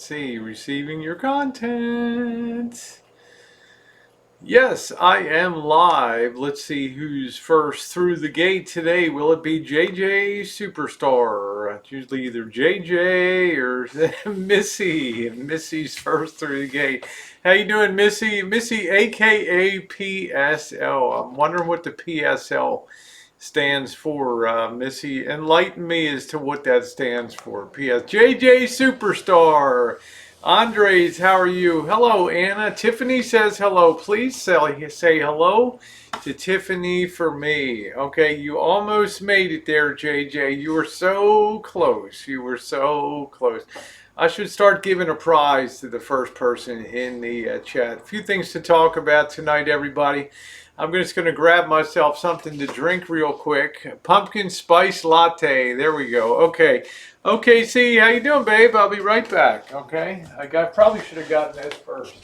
see. Receiving your content. Yes, I am live. Let's see who's first through the gate today. Will it be JJ Superstar? It's usually either JJ or Missy. Missy's first through the gate. How you doing, Missy? Missy, aka PSL. I'm wondering what the PSL stands for, Missy. Enlighten me as to what that stands for. JJ Superstar. Andres, how are you? Hello, Anna. Tiffany says hello. Please say hello to Tiffany for me. Okay, you almost made it there, JJ. You were so close. You were so close. I should start giving a prize to the first person in the chat. A few things to talk about tonight, everybody. I'm just going to grab myself something to drink real quick. Pumpkin spice latte. There we go. Okay. Okay, see, how you doing, babe? I'll be right back. Okay. Probably should have gotten this first.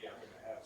Yeah, I'm gonna have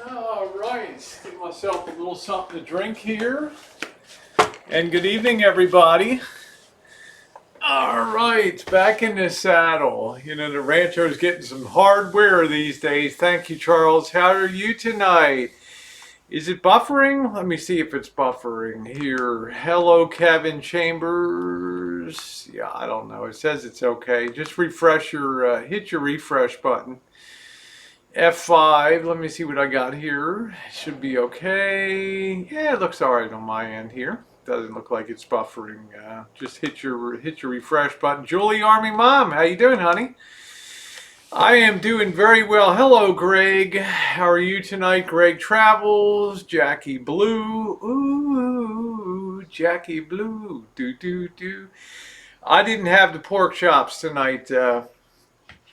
All right, get myself a little something to drink here. And good evening, everybody. All right, back in the saddle. You know, the Rancho's getting some hardware these days. Thank you, Charles. How are you tonight? Is it buffering? Let me see if it's buffering here. Hello, Kevin Chambers. Yeah, I don't know. It says it's okay. Just refresh your, hit your refresh button. F5, let me see what I got here. Should be okay. Yeah, it looks all right on my end here. Doesn't look like it's buffering. Just hit your refresh button. Julie Army Mom, how you doing, honey? I am doing very well. Hello, Greg. How are you tonight? Greg Travels, Jackie Blue. Ooh, Jackie Blue. Do do do. I didn't have the pork chops tonight.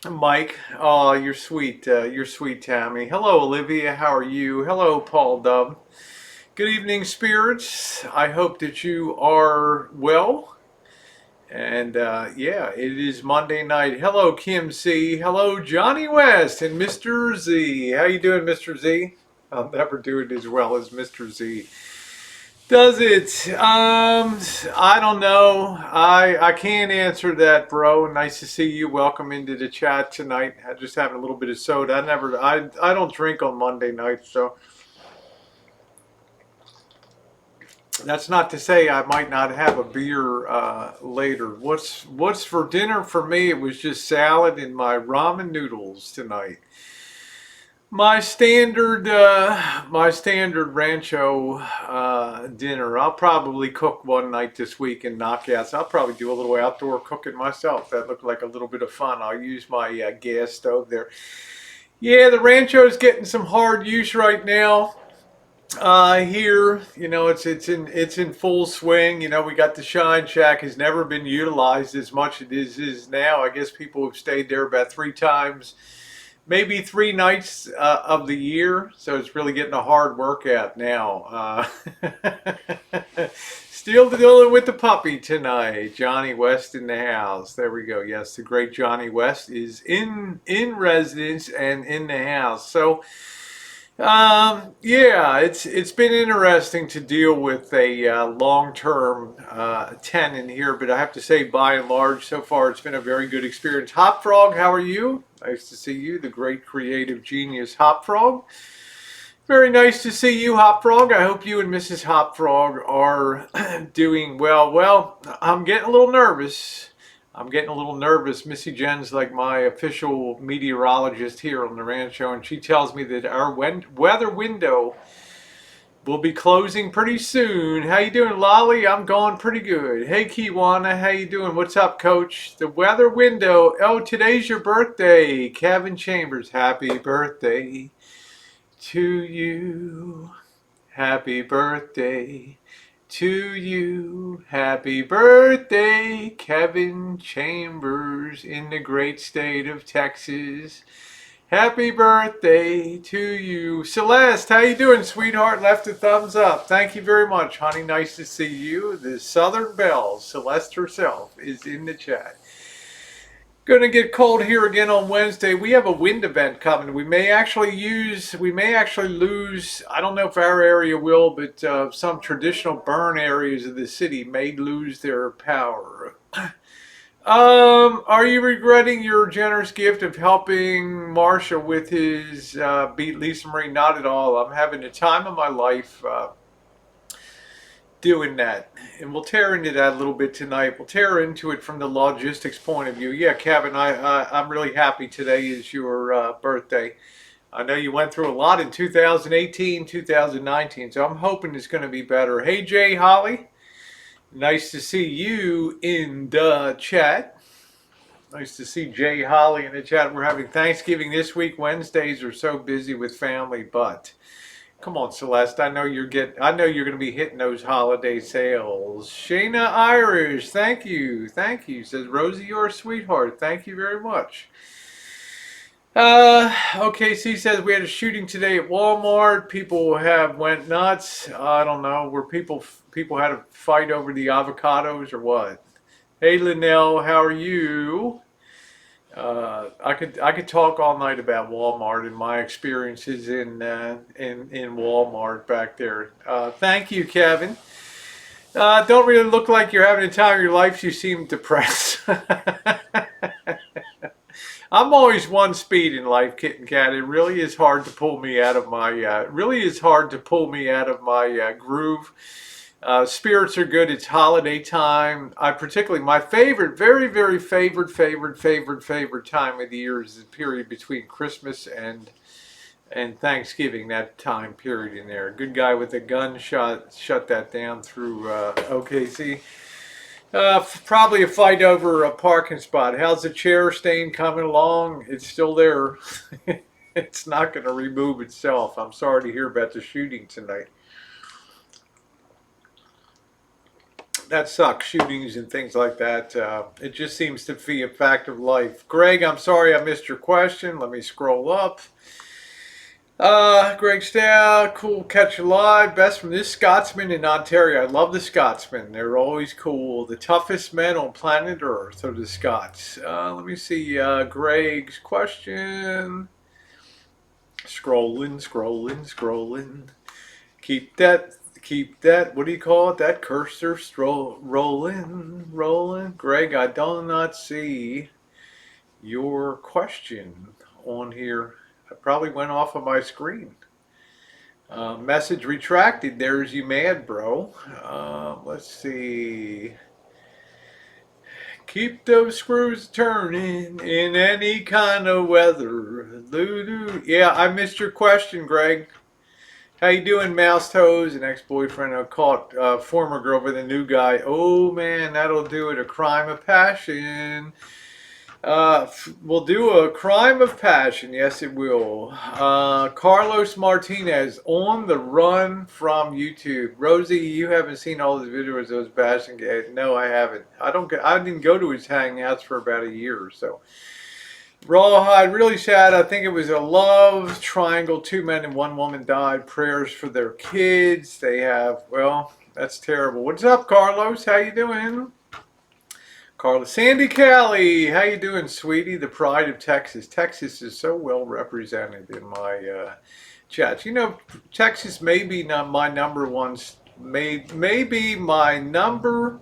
Mike, oh, you're sweet. You're sweet, Tammy. Hello, Olivia. How are you? Hello, Paul Dub. Good evening, spirits. I hope that you are well. And yeah, it is Monday night. Hello, Kim C. Hello, Johnny West and Mr. Z. How you doing, Mr. Z? I'll never do it as well as Mr. Z. Does it? I don't know. I can't answer that, bro. Nice to see you. Welcome into the chat tonight. I'm just having a little bit of soda. I don't drink on Monday nights, so that's not to say I might not have a beer later. What's for dinner for me? It was just salad and my ramen noodles tonight. My standard Rancho dinner. I'll probably cook one night this week in knockouts. I'll probably do a little outdoor cooking myself. That looked like a little bit of fun. I'll use my gas stove there. Yeah, the Rancho is getting some hard use right now. Here, you know, it's in full swing. You know, we got the Shine Shack, has never been utilized as much as it is now. I guess people have stayed there about 3 times. Maybe 3 nights of the year, so it's really getting a hard workout now. Still dealing with the puppy tonight. Johnny West in the house. There we go. Yes, the great Johnny West is in residence and in the house. So, yeah, it's been interesting to deal with a long-term tenant here, but I have to say, by and large, so far it's been a very good experience. Hop Frog, how are you? Nice to see you, the great creative genius Hop Frog. Very nice to see you, Hop Frog. I hope you and Mrs. Hop Frog are doing well. Well, I'm getting a little nervous. Missy Jen's like my official meteorologist here on the Rancho, and she tells me that our weather window We'll be closing pretty soon. How you doing, Lolly? I'm going pretty good. Hey, Kiwana, how you doing? What's up, Coach? The weather window. Oh, today's your birthday. Kevin Chambers, happy birthday to you. Happy birthday to you. Happy birthday, Kevin Chambers in the great state of Texas. Happy birthday to you. Celeste, how you doing, sweetheart? Left a thumbs up. Thank you very much, honey. Nice to see you. The Southern Belle, Celeste herself, is in the chat. Gonna get cold here again on Wednesday. We have a wind event coming. We may actually lose, I don't know if our area will, but some traditional burn areas of the city may lose their power. Are you regretting your generous gift of helping Marshall with his beat Lisa Marie? Not at all. I'm having the time of my life doing that. And we'll tear into that a little bit tonight. We'll tear into it from the logistics point of view. Yeah, Kevin, I'm really happy today is your birthday. I know you went through a lot in 2018, 2019, so I'm hoping it's going to be better. Hey, Jay Holly. Nice to see you in the chat. Nice to see Jay Holly in the chat. We're having Thanksgiving this week. Wednesdays are so busy with family, but come on, Celeste. I know you're going to be hitting those holiday sales. Shayna Irish, thank you. Thank you. Says Rosie, you're a sweetheart. Thank you very much. OKC says we had a shooting today at Walmart. People have went nuts. I don't know. Were people had a fight over the avocados or what? Hey, Linnell, how are you? I could talk all night about Walmart and my experiences in Walmart back there. Thank you, Kevin. Don't really look like you're having a time of your life. You seem depressed. I'm always one speed in life, Kitten Cat. It really is hard to pull me out of my groove. Spirits are good. It's holiday time. My favorite, very, very favorite time of the year is the period between Christmas and Thanksgiving. That time period in there. Good guy with a gun shut that down through OKC. Probably a fight over a parking spot. How's the chair stain coming along? It's still there. It's not going to remove itself. I'm sorry to hear about the shooting tonight. That sucks, shootings and things like that. It just seems to be a fact of life. Greg, I'm sorry I missed your question. Let me scroll up. Greg Stout, cool catch you live. Best from this Scotsman in Ontario. I love the Scotsmen. They're always cool. The toughest men on planet Earth are the Scots. Let me see Greg's question. Scrolling. Keep that, what do you call it? That cursor rolling. Greg, I do not see your question on here. I probably went off of my screen. Message retracted. There's you mad, bro. Let's see. Keep those screws turning in any kind of weather. Yeah, I missed your question, Greg. How you doing, Mouse Toes? An ex-boyfriend I caught former girl with a new guy. Oh man, that'll do it. A crime of passion. We'll do a crime of passion. Yes, it will. Carlos Martinez on the run from YouTube. Rosie, you haven't seen all the videos of those bashing guys. No, I haven't. I didn't go to his hangouts for about a year or so. Rawhide, really sad. I think it was a love triangle. 2 men and 1 woman died. Prayers for their kids. They have, well, that's terrible. What's up, Carlos? How you doing? Carlos. Sandy Callie, how you doing, sweetie? The pride of Texas. Texas is so well represented in my chats. You know, Texas may be not my number one, may be my number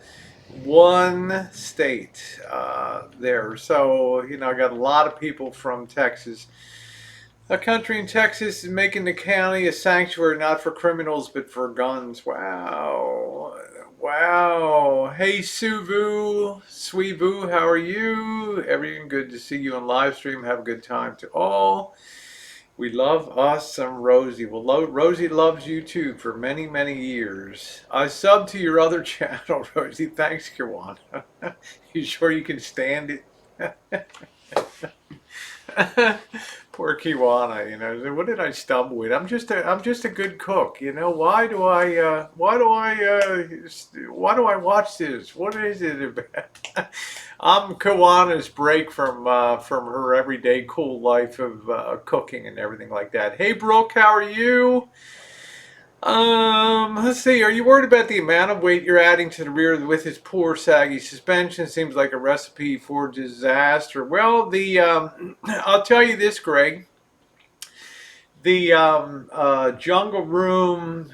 one state there. So, you know, I got a lot of people from Texas. A country in Texas is making the county a sanctuary, not for criminals, but for guns. Wow. Wow. Hey, Suvu, Sweevu, how are you? Everything good to see you on live stream. Have a good time to all. We love us some Rosie. Well, Rosie loves you too for many, many years. I subbed to your other channel, Rosie. Thanks, Kiwana. You sure you can stand it? Poor Kiwana, you know. What did I stumble with? I'm just a good cook, you know. Why do I watch this? What is it about? I'm Kiwana's break from her everyday cool life of cooking and everything like that. Hey, Brooke, how are you? Let's see. Are you worried about the amount of weight you're adding to the rear with his poor saggy suspension? Seems like a recipe for disaster. Well, I'll tell you this, Greg. The jungle room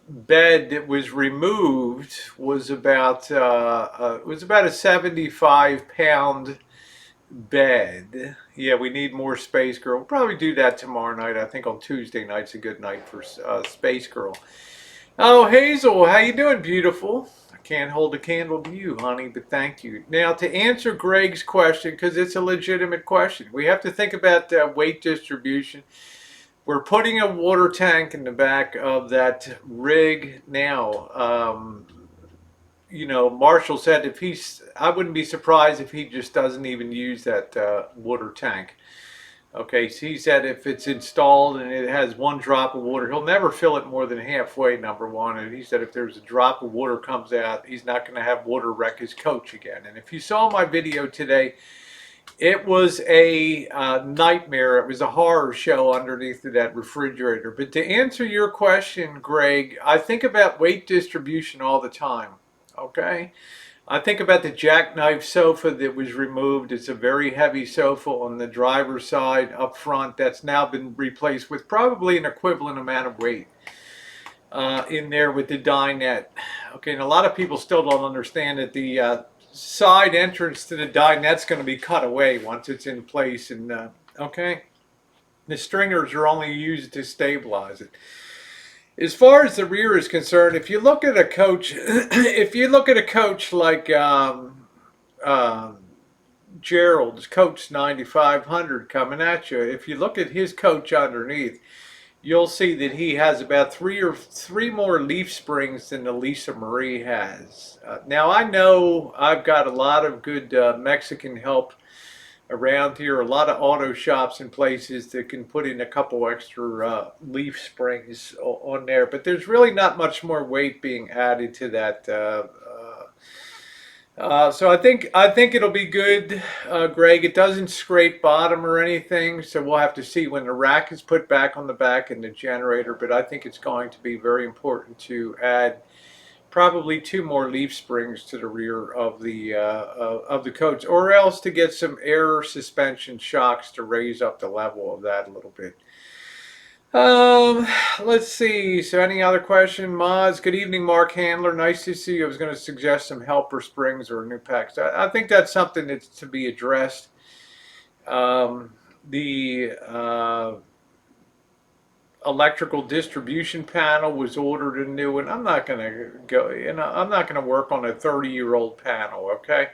bed that was removed was about a 75-pound bed. Yeah, we need more Space Girl. We'll probably do that tomorrow night. I think on Tuesday night's a good night for Space Girl. Oh, Hazel, how you doing, beautiful? I can't hold a candle to you, honey, but thank you. Now, to answer Greg's question, because it's a legitimate question, we have to think about weight distribution. We're putting a water tank in the back of that rig now. You know, Marshall said I wouldn't be surprised if he just doesn't even use that water tank. Okay, so he said if it's installed and it has one drop of water, he'll never fill it more than halfway, number one. And he said if there's a drop of water comes out, he's not going to have water wreck his coach again. And if you saw my video today, it was a nightmare. It was a horror show underneath that refrigerator. But to answer your question, Greg, I think about weight distribution all the time. Okay? I think about the jackknife sofa that was removed. It's a very heavy sofa on the driver's side up front that's now been replaced with probably an equivalent amount of weight in there with the dinette. Okay, and a lot of people still don't understand that the side entrance to the dinette's going to be cut away once it's in place. And okay, the stringers are only used to stabilize it. As far as the rear is concerned, if you look at a coach, if you look at a coach like Gerald's Coach 9500 coming at you, if you look at his coach underneath, you'll see that he has about three more leaf springs than the Lisa Marie has. Now I know I've got a lot of good Mexican help around here, a lot of auto shops and places that can put in a couple extra leaf springs on there, but there's really not much more weight being added to that. So I think it'll be good, Greg. It doesn't scrape bottom or anything, so we'll have to see when the rack is put back on the back and the generator. But I think it's going to be very important to add probably 2 more leaf springs to the rear of the coach, or else to get some air suspension shocks to raise up the level of that a little bit. Let's see. So any other question, Maz? Good evening, Mark Handler. Nice to see you. I was going to suggest some helper springs or new packs. I think that's something that's to be addressed. The electrical distribution panel was ordered a new one. I'm not going to go, I'm not going to work on a 30-year-old panel, okay?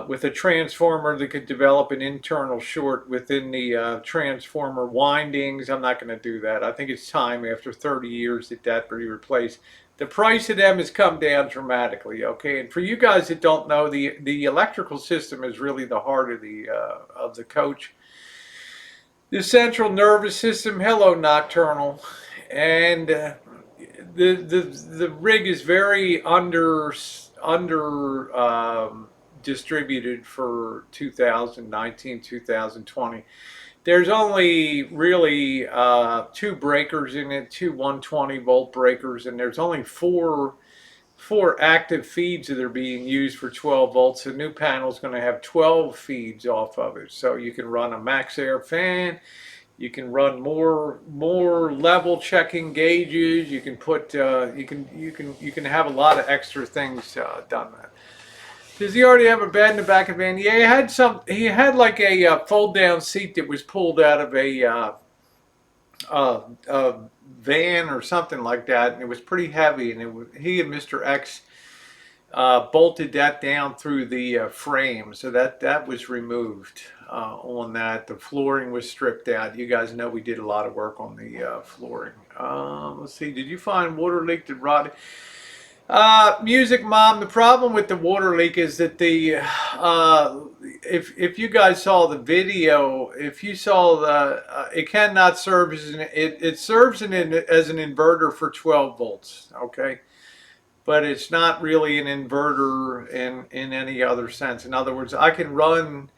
With a transformer that could develop an internal short within the transformer windings. I'm not going to do that. I think it's time after 30 years that be replaced. The price of them has come down dramatically, okay? And for you guys that don't know, the electrical system is really the heart of the coach. The central nervous system, hello Nocturnal, and the rig is very under distributed for 2019, 2020. There's only really 2 breakers in it, 2 120-volt breakers, and there's only four active feeds that are being used for 12 volts. The new panel is going to have 12 feeds off of it, so you can run a max air fan. You can run more level checking gauges. You can put you can have a lot of extra things done. Does he already have a bed in the back of the van? Yeah, he had like a fold down seat that was pulled out of a van or something like that, and it was pretty heavy. And he and Mr. X bolted that down through the frame, so that was removed on that. The flooring was stripped out. You guys know we did a lot of work on the flooring. Let's see, did you find water leak that rotted? Music Mom, the problem with the water leak is that the if you guys saw the video, if you saw the it cannot serve as it serves as an inverter for 12 volts, okay, but it's not really an inverter in any other sense. In other words, I can run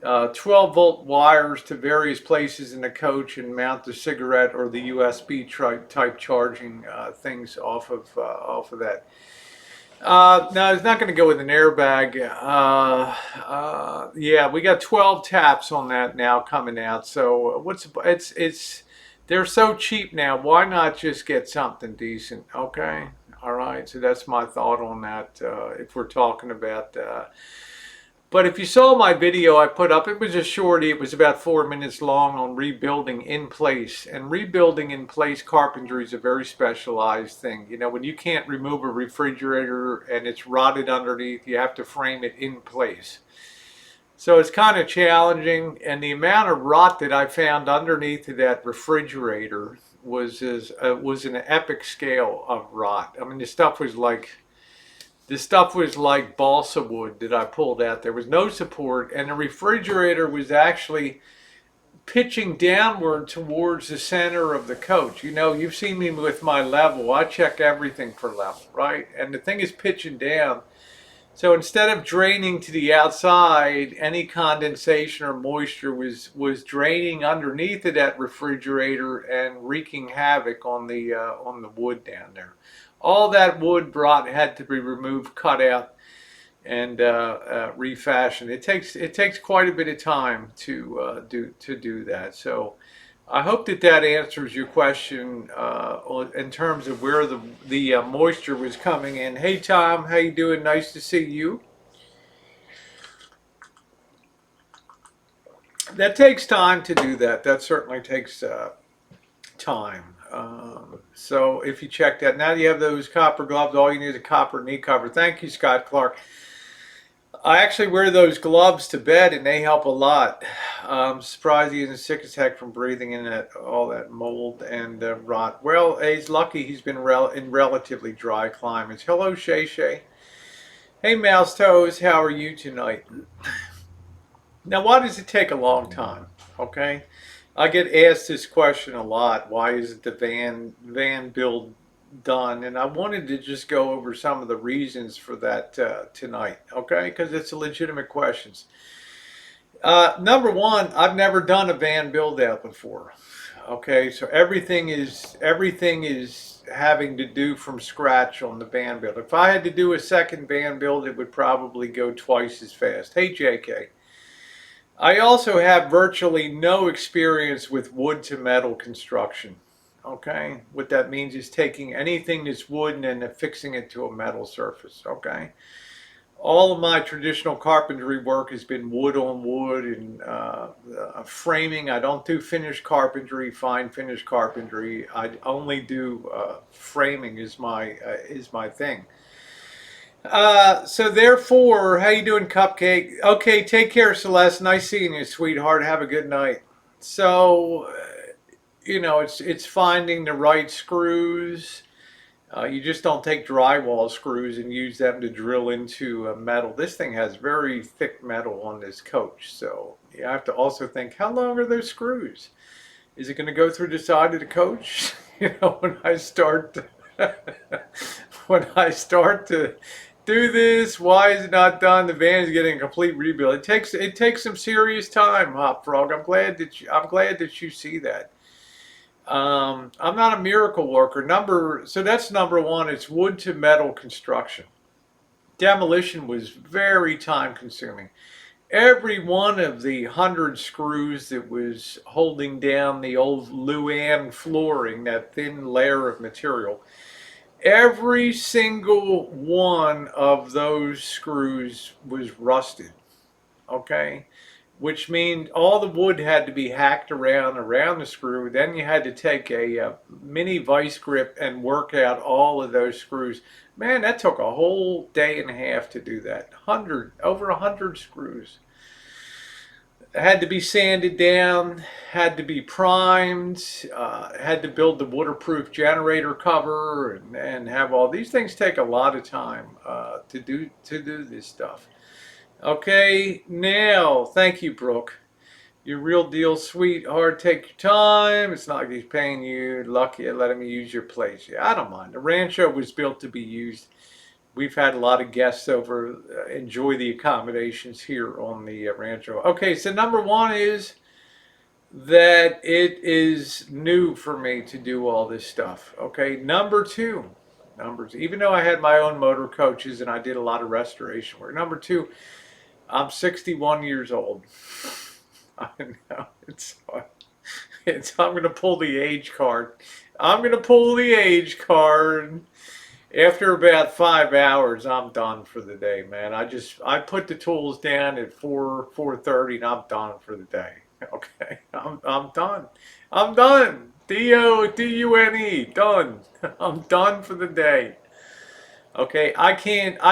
12 volt wires to various places in the coach and mount the cigarette or the USB type charging things off of that. No, it's not going to go with an airbag. Yeah, we got 12 taps on that now coming out. So it's they're so cheap now. Why not just get something decent? Okay, all right. So that's my thought on that. If we're talking about. But if you saw my video I put up, it was a shorty. It was about 4 minutes long on rebuilding in place. And rebuilding in place carpentry is a very specialized thing. You know, when you can't remove a refrigerator and it's rotted underneath, you have to frame it in place. So it's kind of challenging. And the amount of rot that I found underneath of that refrigerator was an epic scale of rot. I mean, the stuff was like balsa wood that I pulled out. There was no support, and the refrigerator was actually pitching downward towards the center of the coach. You know, you've seen me with my level. I check everything for level, right? And the thing is pitching down. So instead of draining to the outside, any condensation or moisture was draining underneath of that refrigerator and wreaking havoc on the wood down there. All that wood had to be removed, cut out, and refashioned. It takes quite a bit of time to do that. So I hope that answers your question in terms of where the moisture was coming in. Hey Tom, how you doing? Nice to see you. That takes time to do that. That certainly takes time. So if you check that, now you have those copper gloves, all you need is a copper knee cover. Thank you, Scott Clark. I actually wear those gloves to bed and they help a lot. I'm surprised he isn't sick as heck from breathing in all that mold and rot. Well, he's lucky he's been in relatively dry climates. Hello, Shay Shay. Hey, Mouse Toes, how are you tonight? Now, why does it take a long time? Okay. I get asked this question a lot. Why isn't the van build done? And I wanted to just go over some of the reasons for that tonight, okay? Because it's a legitimate question. Number one, I've never done a van build out before. Okay, so everything is having to do from scratch on the van build. If I had to do a second van build, it would probably go twice as fast. Hey, JK. I also have virtually no experience with wood to metal construction. Okay, what that means is taking anything that's wood and then affixing it to a metal surface. Okay, all of my traditional carpentry work has been wood on wood and framing. I don't do finished carpentry, fine finished carpentry. I only do framing is my thing. So therefore, how you doing, Cupcake? Okay, take care, Celeste. Nice seeing you, sweetheart. Have a good night. So, you know, it's finding the right screws. You just don't take drywall screws and use them to drill into metal. This thing has very thick metal on this coach, so you have to also think, how long are those screws? Is it going to go through the side of the coach? You know, when I start to do this, why is it not done? The van is getting a complete rebuild. It takes some serious time, Hop Frog. I'm glad that you see that. I'm not a miracle worker. So that's number one. It's wood to metal construction. Demolition was very time consuming. Every one of the 100 screws that was holding down the old Luann flooring, that thin layer of material, every single one of those screws was rusted. Okay, which means all the wood had to be hacked around the screw. Then you had to take a mini vice grip and work out all of those screws. Man, that took a whole day and a half to do that. Over 100 screws. Had to be sanded down, had to be primed, had to build the waterproof generator cover, and have all these things. Take a lot of time to do this stuff. Okay, now, thank you, Brooke. You're real deal sweetheart. Take your time. It's not like he's paying you. Lucky at letting me use your place. Yeah, I don't mind. The Rancho was built to be used. We've had a lot of guests over, enjoy the accommodations here on the Rancho. Okay, so number one is that it is new for me to do all this stuff. Okay, number two, even though I had my own motor coaches and I did a lot of restoration work. Number two, I'm 61 years old. I know, I'm going to pull the age card. I'm going to pull the age card. After about 5 hours, I'm done for the day, man. I put the tools down at 4:30, and I'm done for the day. Okay, I'm done. I'm done. D-O-D-U-N-E, done. I'm done for the day. Okay, I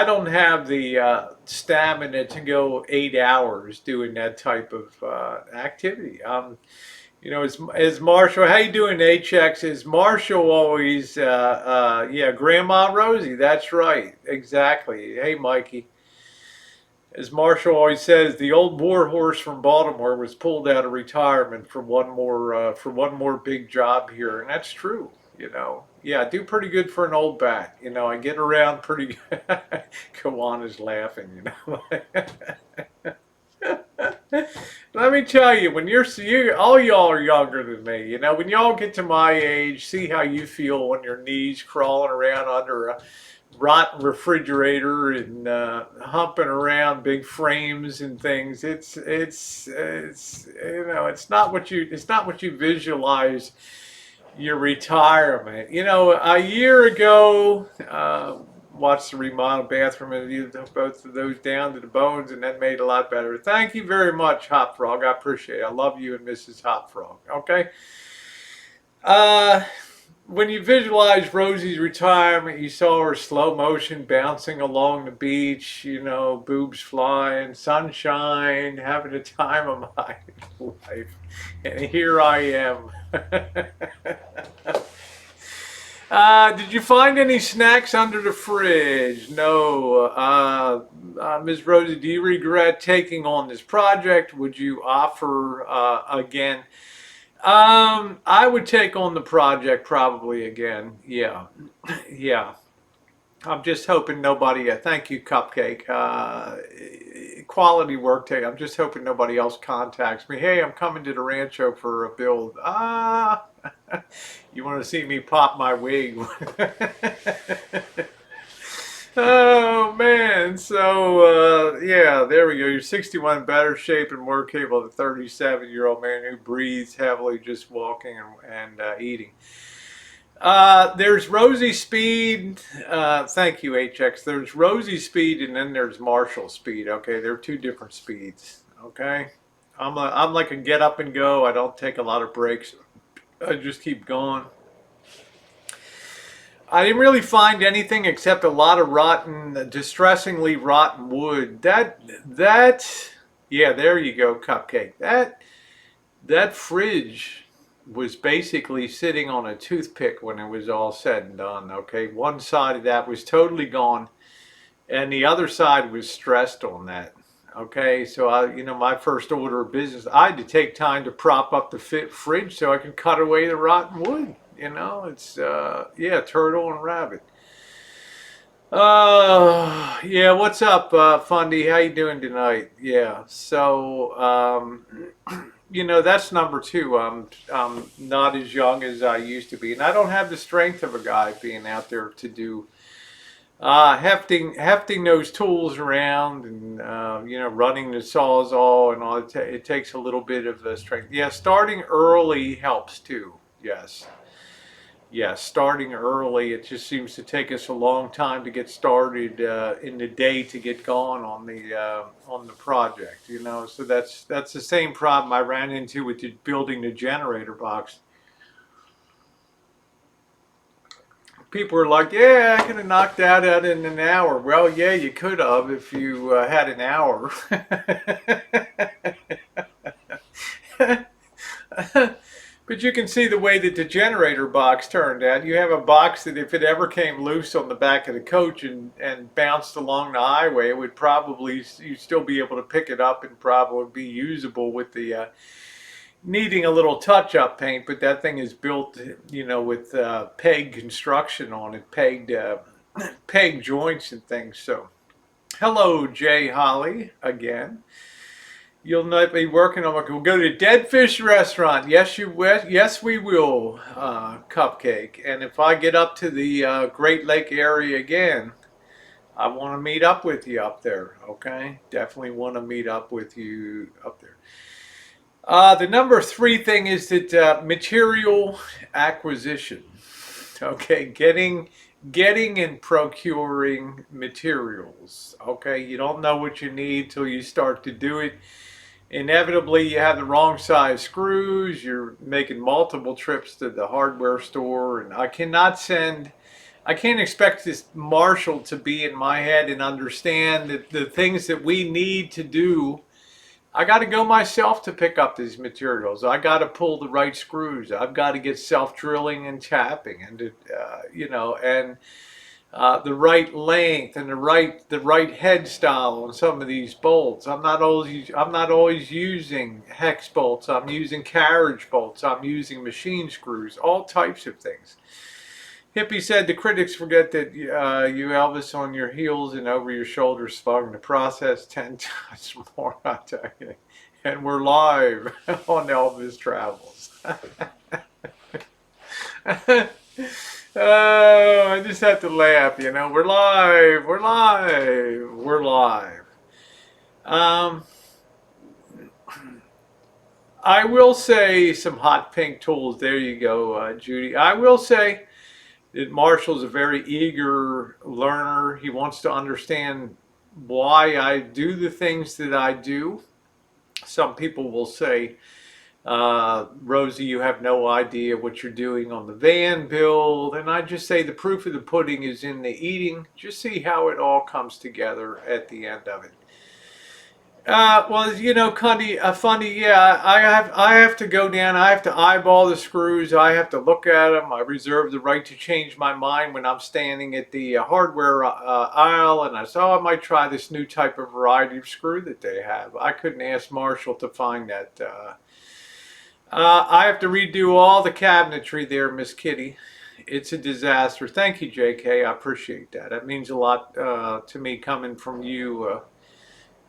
don't have the stamina to go 8 hours doing that type of activity. You know, as Marshall, how you doing, HX? Is Marshall always, yeah, Grandma Rosie, that's right, exactly. Hey, Mikey. As Marshall always says, the old war horse from Baltimore was pulled out of retirement for one more big job here, and that's true. You know, yeah, I do pretty good for an old bat. You know, I get around pretty good. Kawana's laughing, you know. Let me tell you, when all y'all are younger than me, you know, when y'all get to my age, see how you feel when your knees crawling around under a rotten refrigerator and humping around big frames and things. It's you know, it's not what you visualize your retirement. You know, a year ago, watched the remodel bathroom and you both of those down to the bones, and that made it a lot better. Thank you very much, Hot Frog. I appreciate it. I love you and Mrs. Hot Frog. Okay. When you visualize Rosie's retirement, you saw her slow motion bouncing along the beach, you know, boobs flying, sunshine, having the time of my life. And here I am. Did you find any snacks under the fridge? No. Ms. Rosie, do you regret taking on this project? Would you offer again? I would take on the project probably again. Yeah. Yeah. I'm just hoping nobody, thank you, Cupcake. Quality work take. I'm just hoping nobody else contacts me. Hey, I'm coming to the Rancho for a build. You want to see me pop my wig? Oh man, so yeah, there we go. You're 61, better shape and more capable than a 37-year-old man who breathes heavily just walking and eating. There's Rosie Speed. Thank you, HX. There's Rosie Speed and then there's Marshall Speed. Okay, they're two different speeds. Okay, I'm like a get up and go. I don't take a lot of breaks. I just keep going. I didn't really find anything except a lot of rotten, distressingly rotten wood. Yeah, there you go, Cupcake. That fridge was basically sitting on a toothpick when it was all said and done. Okay, one side of that was totally gone, and the other side was stressed on that. Okay, so you know, my first order of business, I had to take time to prop up the fridge so I could cut away the rotten wood. You know, it's, yeah, turtle and rabbit. Yeah, what's up, Fundy? How you doing tonight? Yeah, so, you know, that's number two. I'm not as young as I used to be, and I don't have the strength of a guy being out there to do hefting those tools around and, you know, running the sawzall and all. It takes a little bit of strength. Yeah, starting early helps too, yes. yeah, starting early. It just seems to take us a long time to get started in the day to get going on the project. You know, so that's the same problem I ran into with building the generator box. People were like, "Yeah, I could have knocked that out in an hour." Well, yeah, you could have if you had an hour. But you can see the way that the generator box turned out. You have a box that if it ever came loose on the back of the coach and bounced along the highway, it would probably, you'd still be able to pick it up and probably be usable with the needing a little touch-up paint. But that thing is built, you know, with peg construction on it, peg joints and things. So, hello, Jay Holly, again. You'll not be working on. We'll go to Dead Fish Restaurant. Yes, you will. Yes, we will. Cupcake. And if I get up to the Great Lake area again, I want to meet up with you up there. Okay, definitely want to meet up with you up there. The number 3 thing is that material acquisition. Okay, getting and procuring materials. Okay, you don't know what you need till you start to do it. Inevitably, you have the wrong size screws. You're making multiple trips to the hardware store, and I can't expect this Marshall to be in my head and understand that the things that we need to do. I got to go myself to pick up these materials. I got to pull the right screws. I've got to get self-drilling and tapping, and you know, and the right length and the right head style on some of these bolts. I'm not always using hex bolts. I'm using carriage bolts. I'm using machine screws. All types of things. Hippie said the critics forget that you Elvis on your heels and over your shoulders slugging the process 10 times more. I tell you. And we're live on Elvis Travels. Oh, I just have to laugh, you know. We're live. We're live. We're live. I will say some hot pink tools. There you go, Judy. I will say that Marshall's a very eager learner. He wants to understand why I do the things that I do. Some people will say, Rosie, you have no idea what you're doing on the van build. And I just say the proof of the pudding is in the eating. Just see how it all comes together at the end of it. Well, you know, funny, yeah, I have to go down. I have to eyeball the screws. I have to look at them. I reserve the right to change my mind when I'm standing at the hardware aisle, and I say, oh, I might try this new type of variety of screw that they have. I couldn't ask Marshall to find that. I have to redo all the cabinetry there, Miss Kitty. It's a disaster. Thank you, JK. I appreciate that. That means a lot to me coming from you.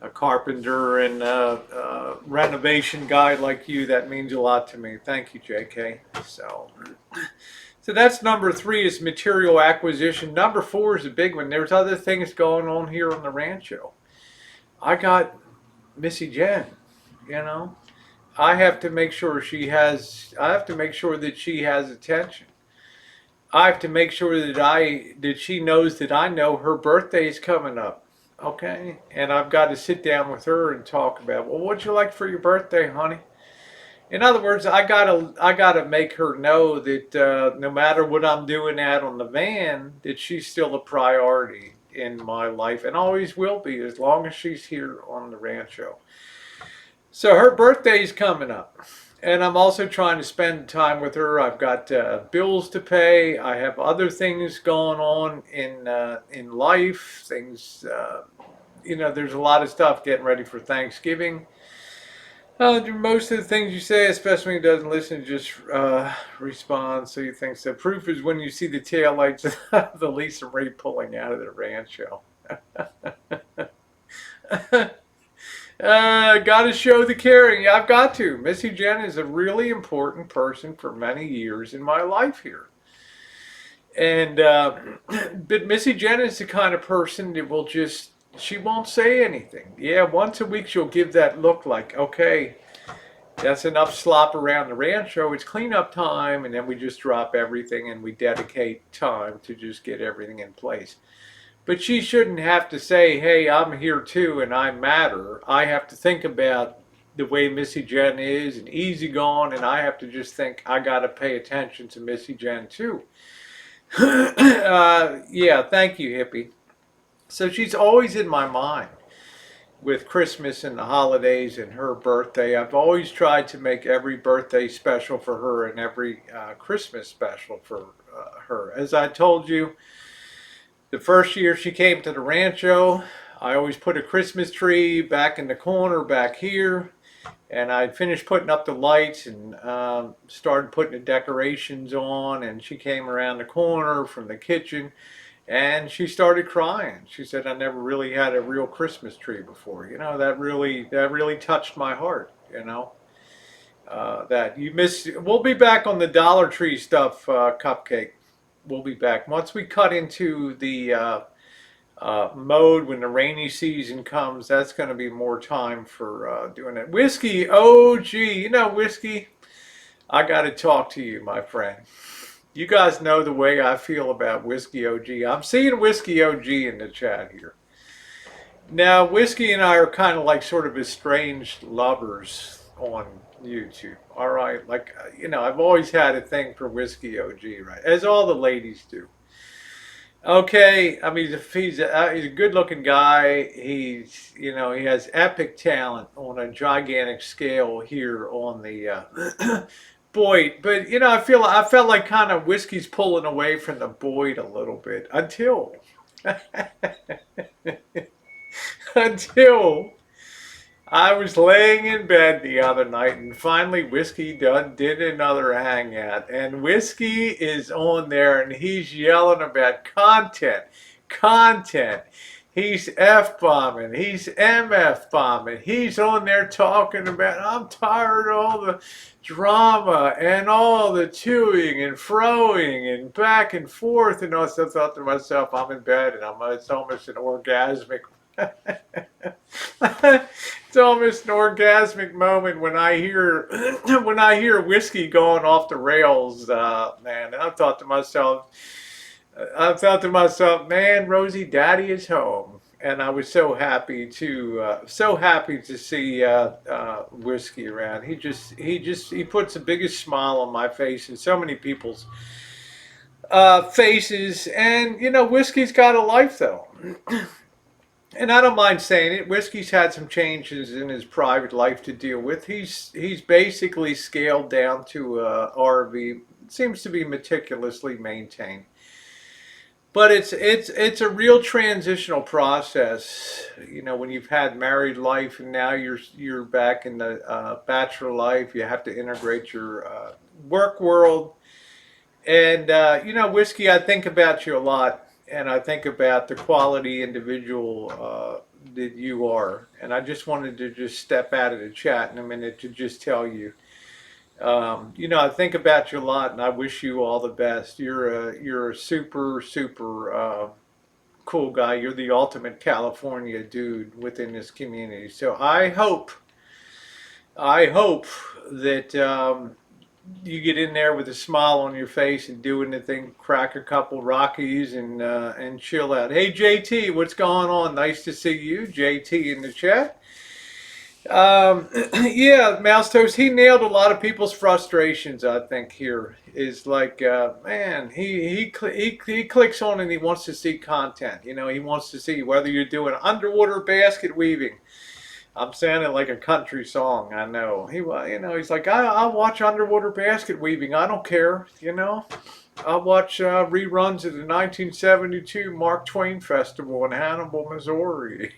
A carpenter and renovation guy like you, that means a lot to me. Thank you, JK. So that's number 3 is material acquisition. Number 4 is a big one. There's other things going on here on the Rancho. I got Missy Jen, you know. I have to make sure that she has attention. I have to make sure that she knows that I know her birthday's coming up. Okay, and I've got to sit down with her and talk about, well, what'd you like for your birthday, honey? In other words, I gotta make her know that no matter what I'm doing out on the van, that she's still a priority in my life and always will be as long as she's here on the Rancho. So her birthday's coming up, and I'm also trying to spend time with her. I've got bills to pay. I have other things going on in life. Things, you know, there's a lot of stuff getting ready for Thanksgiving. Most of the things you say, especially when he doesn't listen, just respond. So you think so. Proof is when you see the taillights of the Lisa Ray pulling out of the Rancho. Got to show the caring. Yeah, I've got to. Missy Jen is a really important person for many years in my life here. And, but Missy Jen is the kind of person that will she won't say anything. Yeah, once a week she'll give that look like, okay, That's enough slop around the Rancho. It's cleanup time, and then we just drop everything and we dedicate time to just get everything in place. But she shouldn't have to say, hey, I'm here too and I matter. I have to think about the way Missy Jen is and easygoing, and I have to just think I got to pay attention to Missy Jen too. Yeah, thank you, hippie. So she's always in my mind with Christmas and the holidays and her birthday. I've always tried to make every birthday special for her and every Christmas special for her. As I told you, the first year she came to the Rancho, I always put a Christmas tree back in the corner back here. And I finished putting up the lights and started putting the decorations on. And she came around the corner from the kitchen and she started crying. She said, I never really had a real Christmas tree before. You know, that really touched my heart, you know. That you miss. We'll be back on the Dollar Tree stuff, Cupcake. We'll be back. Once we cut into the mode when the rainy season comes, that's going to be more time for doing it. Whiskey, oh gee, you know, Whiskey, I got to talk to you, my friend. You guys know the way I feel about Whiskey OG. I'm seeing Whiskey OG in the chat here. Now, Whiskey and I are kind of like sort of estranged lovers on YouTube. All right, like, you know, I've always had a thing for Whiskey OG, right? As all the ladies do. Okay, I mean, he's a good-looking guy. He's, you know, he has epic talent on a gigantic scale here on the Boyd. But you know, I felt like kind of Whiskey's pulling away from the Boyd a little bit until until I was laying in bed the other night, and finally Whiskey did another hangout, and Whiskey is on there, and he's yelling about content. He's F-bombing, he's MF-bombing, he's on there talking about, I'm tired of all the drama and all the toing and froing and back and forth, and I thought to myself, I'm in bed, and it's almost an orgasmic it's almost an orgasmic moment when I hear Whiskey going off the rails, man. And I thought to myself, man, Rosie, Daddy is home, and I was so happy to see Whiskey around. He puts the biggest smile on my face and so many people's faces, and you know, Whiskey's got a life though. And I don't mind saying it, Whiskey's had some changes in his private life to deal with. He's basically scaled down to a RV. It seems to be meticulously maintained. But it's a real transitional process. You know, when you've had married life and now you're back in the bachelor life, you have to integrate your work world. And you know, Whiskey, I think about you a lot. And I think about the quality individual that you are. And I just wanted to just step out of the chat in a minute to just tell you, you know, I think about you a lot, and I wish you all the best. You're a super cool guy. You're the ultimate California dude within this community. So I hope that you get in there with a smile on your face and doing the thing, crack a couple Rockies and chill out. Hey JT, what's going on? Nice to see you, JT, in the chat. Yeah, Mouse Toast, he nailed a lot of people's frustrations. I think here is like, man, he clicks on and he wants to see content. You know, he wants to see whether you're doing underwater basket weaving. I'm sounding like a country song, I know. You know, he's like, I'll watch underwater basket weaving. I don't care, you know. I'll watch reruns of the 1972 Mark Twain Festival in Hannibal, Missouri.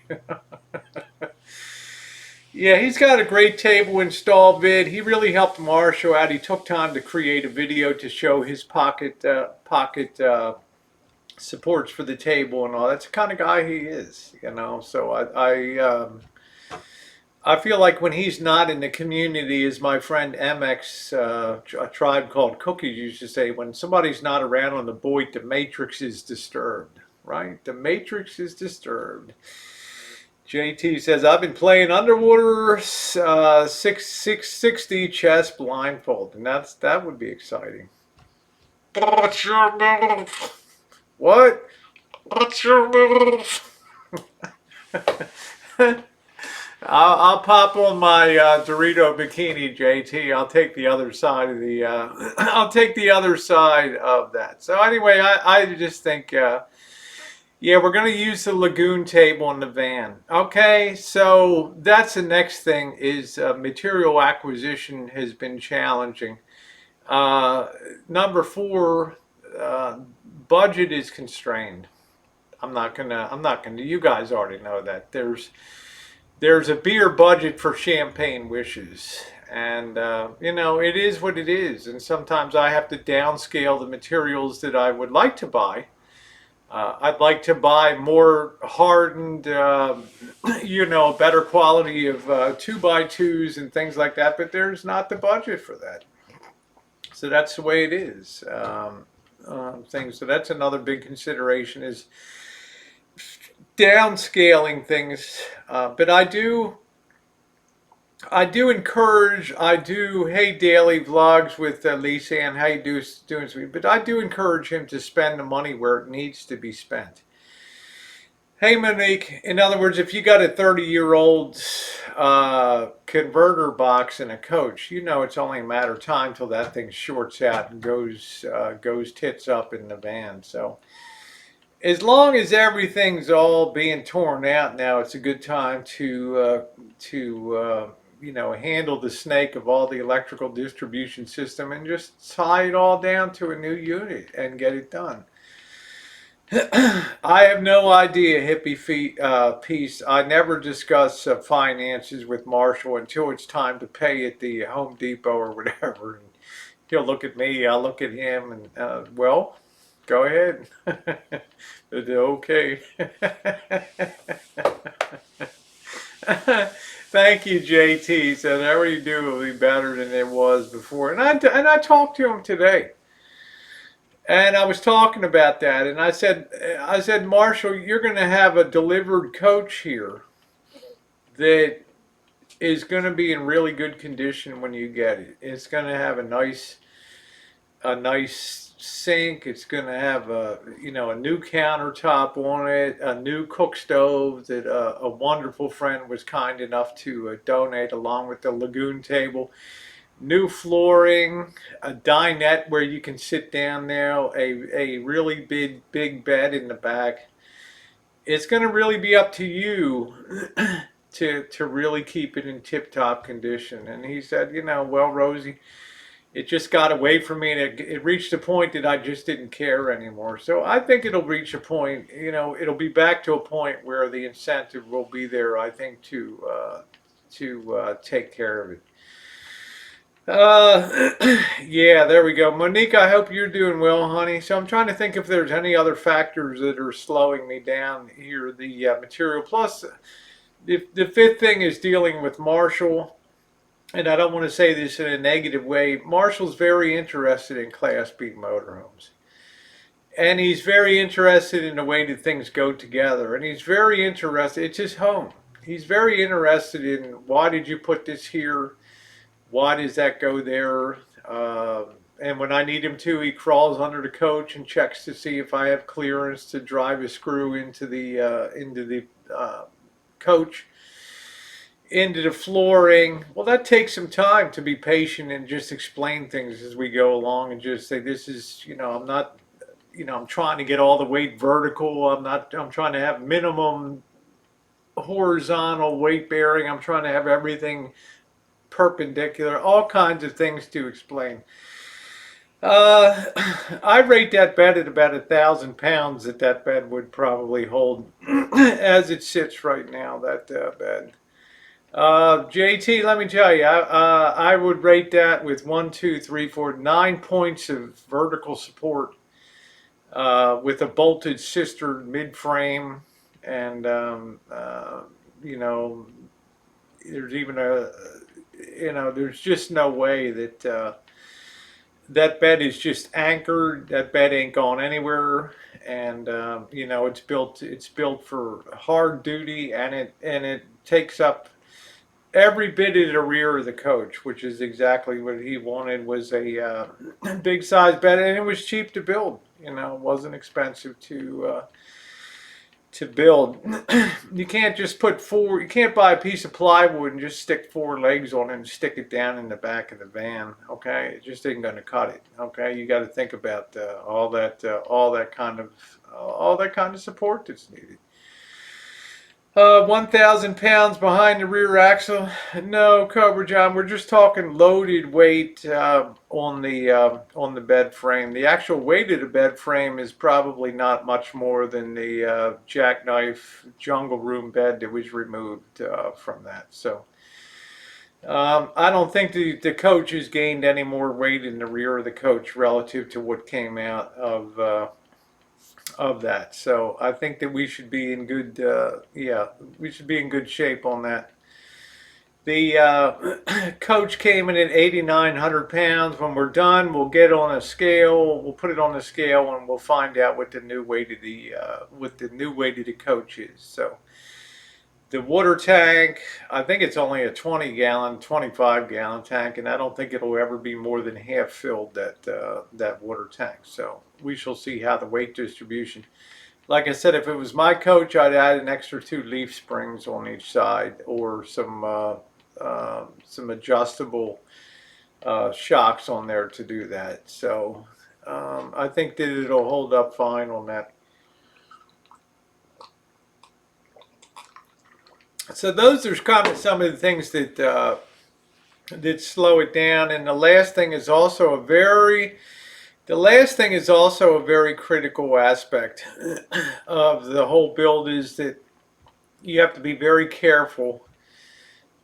Yeah, he's got a great table install vid. He really helped Marshall out. He took time to create a video to show his pocket supports for the table and all. That's the kind of guy he is, you know. So I feel like when he's not in the community, as my friend MX, a Tribe Called Cookies, used to say, when somebody's not around on the Boyd, the matrix is disturbed, right? The matrix is disturbed. JT says, I've been playing underwater 660 chess blindfold, and that would be exciting. What's your move? What? What's your move? I'll pop on my Dorito bikini, JT. I'll take the other side of the. I'll take the other side of that. So anyway, I just think. Yeah, we're going to use the lagoon table in the van. Okay, so that's the next thing is material acquisition has been challenging. Number 4, budget is constrained. I'm not gonna, you guys already know that. There's a beer budget for champagne wishes. And, it is what it is. And sometimes I have to downscale the materials that I would like to buy. I'd like to buy more hardened, better quality of 2x2s and things like that, but there's not the budget for that. So that's the way it is. So that's another big consideration is downscaling things. But I do encourage, hey, daily vlogs with Lisa Ann, how you doing, sweet? But I do encourage him to spend the money where it needs to be spent. Hey, Monique, in other words, if you got a 30-year-old converter box and a coach, it's only a matter of time till that thing shorts out and goes tits up in the van. So as long as everything's all being torn out now, it's a good time to handle the snake of all the electrical distribution system and just tie it all down to a new unit and get it done. I have no idea, hippie piece. I never discuss finances with Marshall until it's time to pay at the Home Depot or whatever. And he'll look at me, I'll look at him, and well, go ahead. Okay. Thank you, JT. So whatever you do will be better than it was before. And I talked to him today. And I was talking about that, and I said, Marshall, you're going to have a delivered coach here that is going to be in really good condition when you get it. It's going to have a nice sink. It's going to have a new countertop on it, a new cook stove that a wonderful friend was kind enough to donate along with the lagoon table. New flooring, a dinette where you can sit down there, a really big bed in the back. It's going to really be up to you to really keep it in tip-top condition. And he said, well, Rosie, it just got away from me, and it reached a point that I just didn't care anymore. So I think it'll reach a point, it'll be back to a point where the incentive will be there, I think, to take care of it. Yeah, there we go. Monique, I hope you're doing well, honey. So I'm trying to think if there's any other factors that are slowing me down here. The material. Plus, the 5th thing is dealing with Marshall. And I don't want to say this in a negative way. Marshall's very interested in Class B motorhomes. And he's very interested in the way that things go together. And he's very interested. It's his home. He's very interested in, why did you put this here? Why does that go there? And when I need him to, he crawls under the coach and checks to see if I have clearance to drive a screw into the coach, into the flooring. Well, that takes some time to be patient and just explain things as we go along and just say, this is, I'm not, I'm trying to get all the weight vertical. I'm trying to have minimum horizontal weight bearing. I'm trying to have everything perpendicular, all kinds of things to explain. I rate that bed at about 1,000 pounds that bed would probably hold as it sits right now, that bed. JT, let me tell you, I would rate that with 1, 2, 3, 4, 9 points of vertical support with a bolted cistern mid-frame, and there's even there's just no way that that bed is just anchored. That bed ain't gone anywhere. and you know, it's built for hard duty, and it takes up every bit of the rear of the coach, which is exactly what he wanted. Was a big size bed, and it was cheap to build. You know, it wasn't expensive to build. You can't just put four. You can't buy a piece of plywood and just stick four legs on it and stick it down in the back of the van. Okay, it just ain't going to cut it. Okay, you got to think about all that kind of support that's needed. 1,000 pounds behind the rear axle. No, Cobra John, we're just talking loaded weight on the bed frame. The actual weight of the bed frame is probably not much more than the jackknife jungle room bed that was removed from that. So I don't think the coach has gained any more weight in the rear of the coach relative to what came out of that. So I think that we should be in good, we should be in good shape on that. The coach came in at 8,900 pounds. When we're done, we'll get on a scale. We'll put it on the scale, and we'll find out what the new weight of the coach is. So the water tank, I think it's only a 20-gallon, 25-gallon tank, and I don't think it'll ever be more than half filled, that water tank. So we shall see how the weight distribution. Like I said, if it was my coach, I'd add an extra 2 leaf springs on each side, or some adjustable shocks on there to do that. So I think that it'll hold up fine on that. So those are kind of some of the things that slow it down. And the last thing is also a very critical aspect of the whole build, is that you have to be very careful.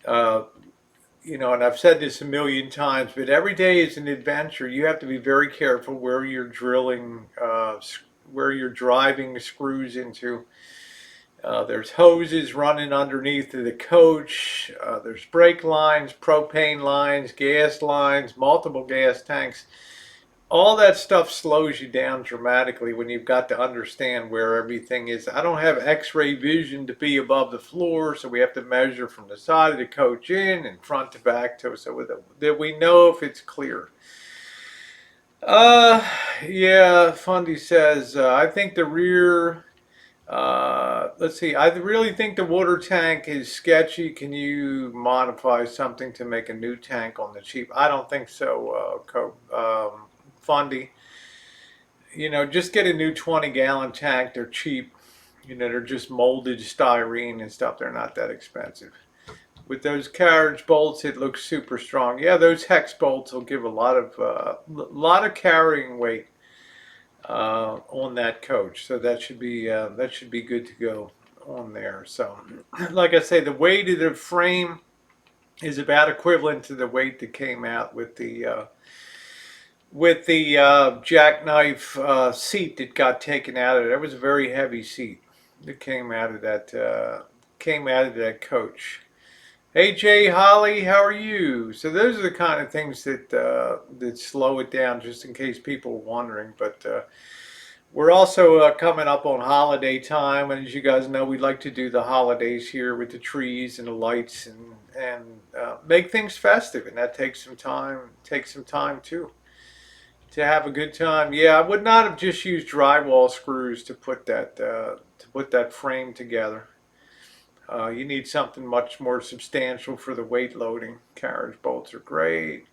You know, and I've said this a million times, but every day is an adventure. You have to be very careful where you're drilling, where you're driving the screws into. There's hoses running underneath of the coach. There's brake lines, propane lines, gas lines, multiple gas tanks. All that stuff slows you down dramatically when you've got to understand where everything is. I don't have x-ray vision to be above the floor, so we have to measure from the side of the coach in and front to back so that we know if it's clear. Yeah, Fundy says, I think the rear... let's see. I really think the water tank is sketchy. Can you modify something to make a new tank on the cheap? I don't think so, Fundy. You know, just get a new 20-gallon tank. They're cheap. You know, they're just molded styrene and stuff. They're not that expensive. With those carriage bolts, it looks super strong. Yeah, those hex bolts will give a lot of carrying weight on that coach, so that should be good to go on there. So, like I say, the weight of the frame is about equivalent to the weight that came out with the jackknife seat that got taken out of it. That was a very heavy seat that came out of that coach. Hey Jay, Holly, how are you? So those are the kind of things that slow it down, just in case people are wondering. But we're also coming up on holiday time, and as you guys know, we like to do the holidays here with the trees and the lights and make things festive, and that takes some time. Takes some time too to have a good time. Yeah, I would not have just used drywall screws to put that frame together. You need something much more substantial for the weight loading. Carriage bolts are great.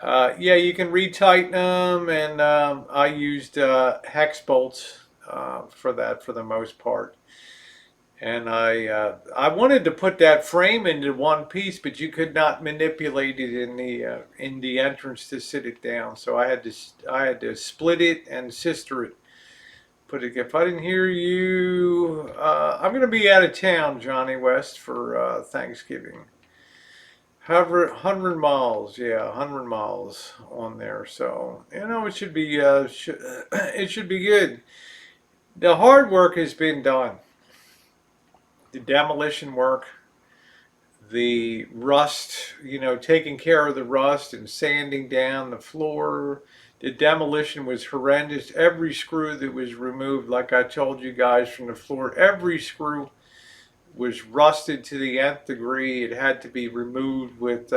Yeah, you can retighten them, and I used hex bolts for that for the most part. And I wanted to put that frame into one piece, but you could not manipulate it in the entrance to sit it down. So I had to split it and sister it. If I didn't hear you, I'm going to be out of town, Johnny West, for Thanksgiving. 100 miles, yeah, 100 miles on there. So, you know, it should be it should be good. The hard work has been done. The demolition work, the rust, you know, taking care of the rust and sanding down the floor, The demolition was horrendous. Every screw that was removed, like I told you guys, from the floor, every screw was rusted to the nth degree. It had to be removed with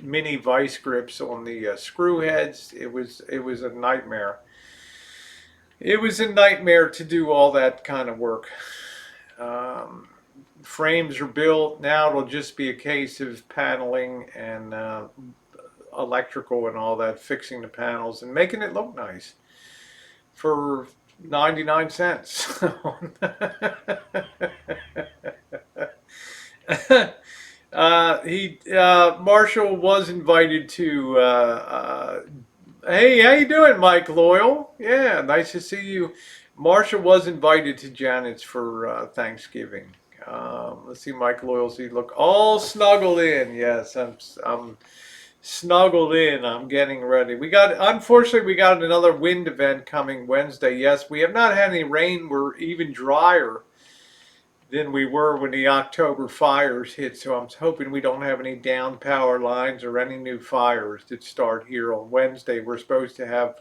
mini vice grips on the screw heads. It was a nightmare. It was a nightmare to do all that kind of work. Um, Frames are built. Now it'll just be a case of paneling and electrical and all that, fixing the panels and making it look nice for 99 cents. Marshall was invited to hey, how you doing, Mike Loyal? Yeah, nice to see you. Marshall was invited to Janet's for Thanksgiving. Let's see, Mike Loyal. See, look, all snuggled in. Yes, I'm snuggled in. I'm getting ready. Unfortunately, we got another wind event coming Wednesday. Yes, we have not had any rain. We're even drier than we were when the October fires hit. So I'm hoping we don't have any down power lines or any new fires that start here on Wednesday. We're supposed to have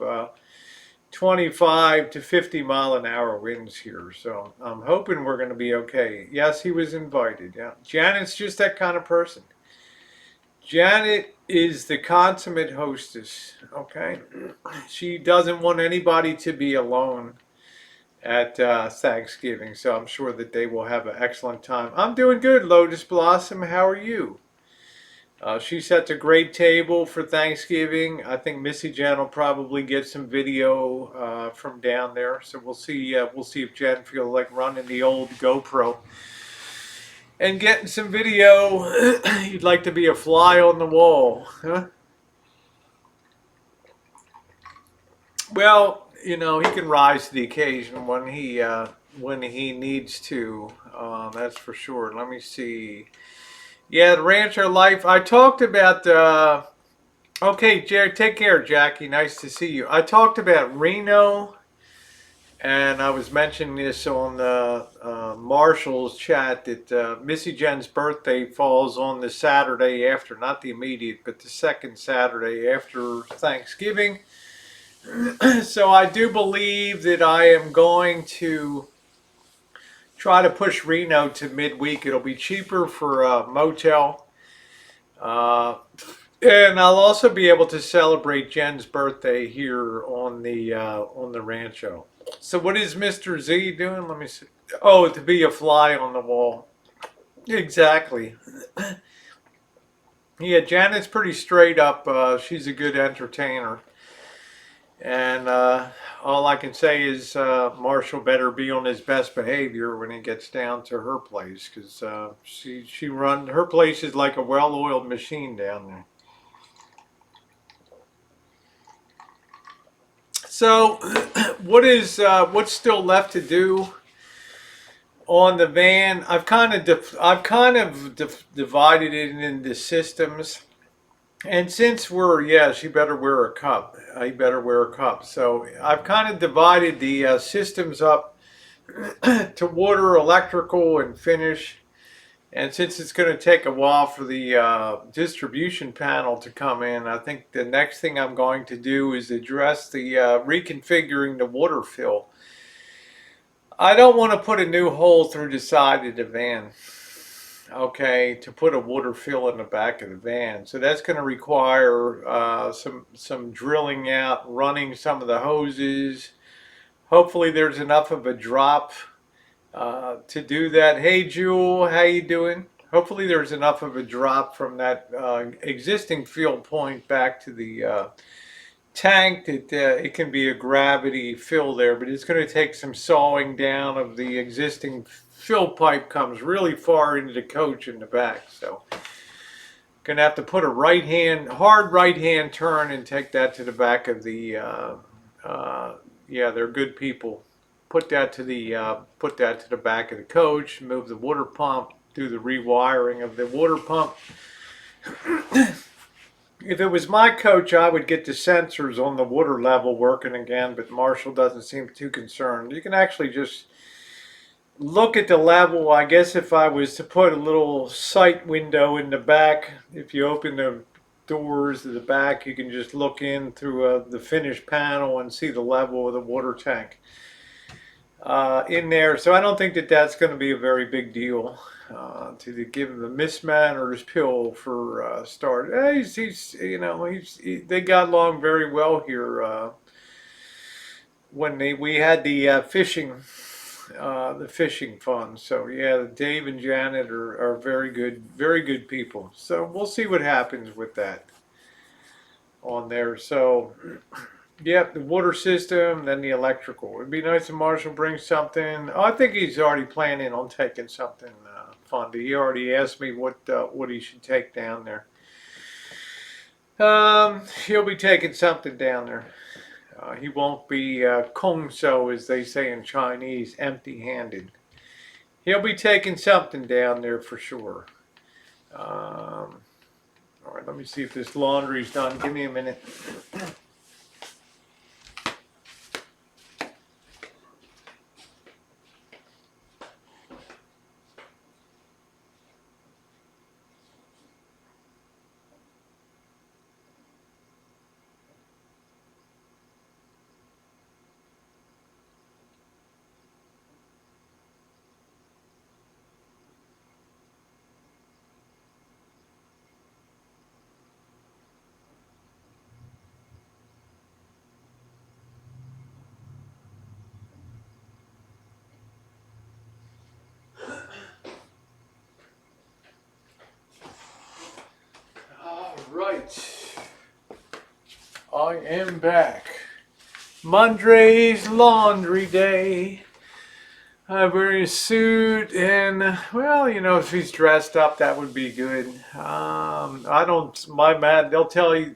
25 to 50 mile an hour winds here. So I'm hoping we're going to be okay. Yes, he was invited. Yeah, Janet's just that kind of person. Janet is the consummate hostess. Okay, she doesn't want anybody to be alone at Thanksgiving, so I'm sure that they will have an excellent time. I'm doing good, Lotus Blossom. How are you? She sets a great table for Thanksgiving. I think Missy Jen will probably get some video from down there, so we'll see. We'll see if Jen feels like running the old GoPro and getting some video. You'd like to be a fly on the wall, huh? Well, he can rise to the occasion when he needs to. That's for sure. Let me see. Yeah, the Rancho life. I talked about. Okay, Jared, take care, Jackie. Nice to see you. I talked about Reno, and I was mentioning this on the Marshall's chat that Missy Jen's birthday falls on the Saturday after, not the immediate, but the second Saturday after Thanksgiving. So I do believe that I am going to try to push Reno to midweek. It'll be cheaper for a motel. And I'll also be able to celebrate Jen's birthday here on the Rancho. So what is Mr. Z doing? Let me see. Oh, to be a fly on the wall. Exactly. Yeah, Janet's pretty straight up. She's a good entertainer. And all I can say is Marshall better be on his best behavior when he gets down to her place, because her place is like a well-oiled machine down there. So, what's still left to do on the van? I've kind of divided it into systems. And since she better wear a cup. I better wear a cup. So I've kind of divided the systems up to water, electrical, and finish. And since it's going to take a while for the distribution panel to come in, I think the next thing I'm going to do is address the reconfiguring the water fill. I don't want to put a new hole through the side of the van. Okay, to put a water fill in the back of the van. So that's going to require some drilling out, running some of the hoses. Hopefully there's enough of a drop to do that. Hey Jewel, how you doing? Hopefully there's enough of a drop from that existing fill point back to the tank that it can be a gravity fill there, but it's going to take some sawing down of the existing fill pipe. Comes really far into the coach in the back, so gonna have to put a hard right hand turn and take that to the back of the yeah, they're good people. Put that to the back of the coach, move the water pump, do the rewiring of the water pump. If it was my coach, I would get the sensors on the water level working again, but Marshall doesn't seem too concerned. You can actually just look at the level. I guess if I was to put a little sight window in the back, if you open the doors at the back. You can just look in through the finished panel and see the level of the water tank in there. So I don't think that that's going to be a very big deal to give him the mismanner's pill for start. They got along very well here when we had the fishing fun. So yeah, Dave and Janet are very good people. So we'll see what happens with that on there. So yep, the water system, then the electrical. It'd be nice if Marshall brings something. I think he's already planning on taking something fun. He already asked me what he should take down there. He'll be taking something down there. He won't be kung so, as they say in Chinese, empty-handed. He'll be taking something down there for sure. All right, let me see if this laundry's done. Give me a minute. Right, I am back. Monday's laundry day. I'm wearing a suit, and well, if he's dressed up, that would be good. They'll tell you,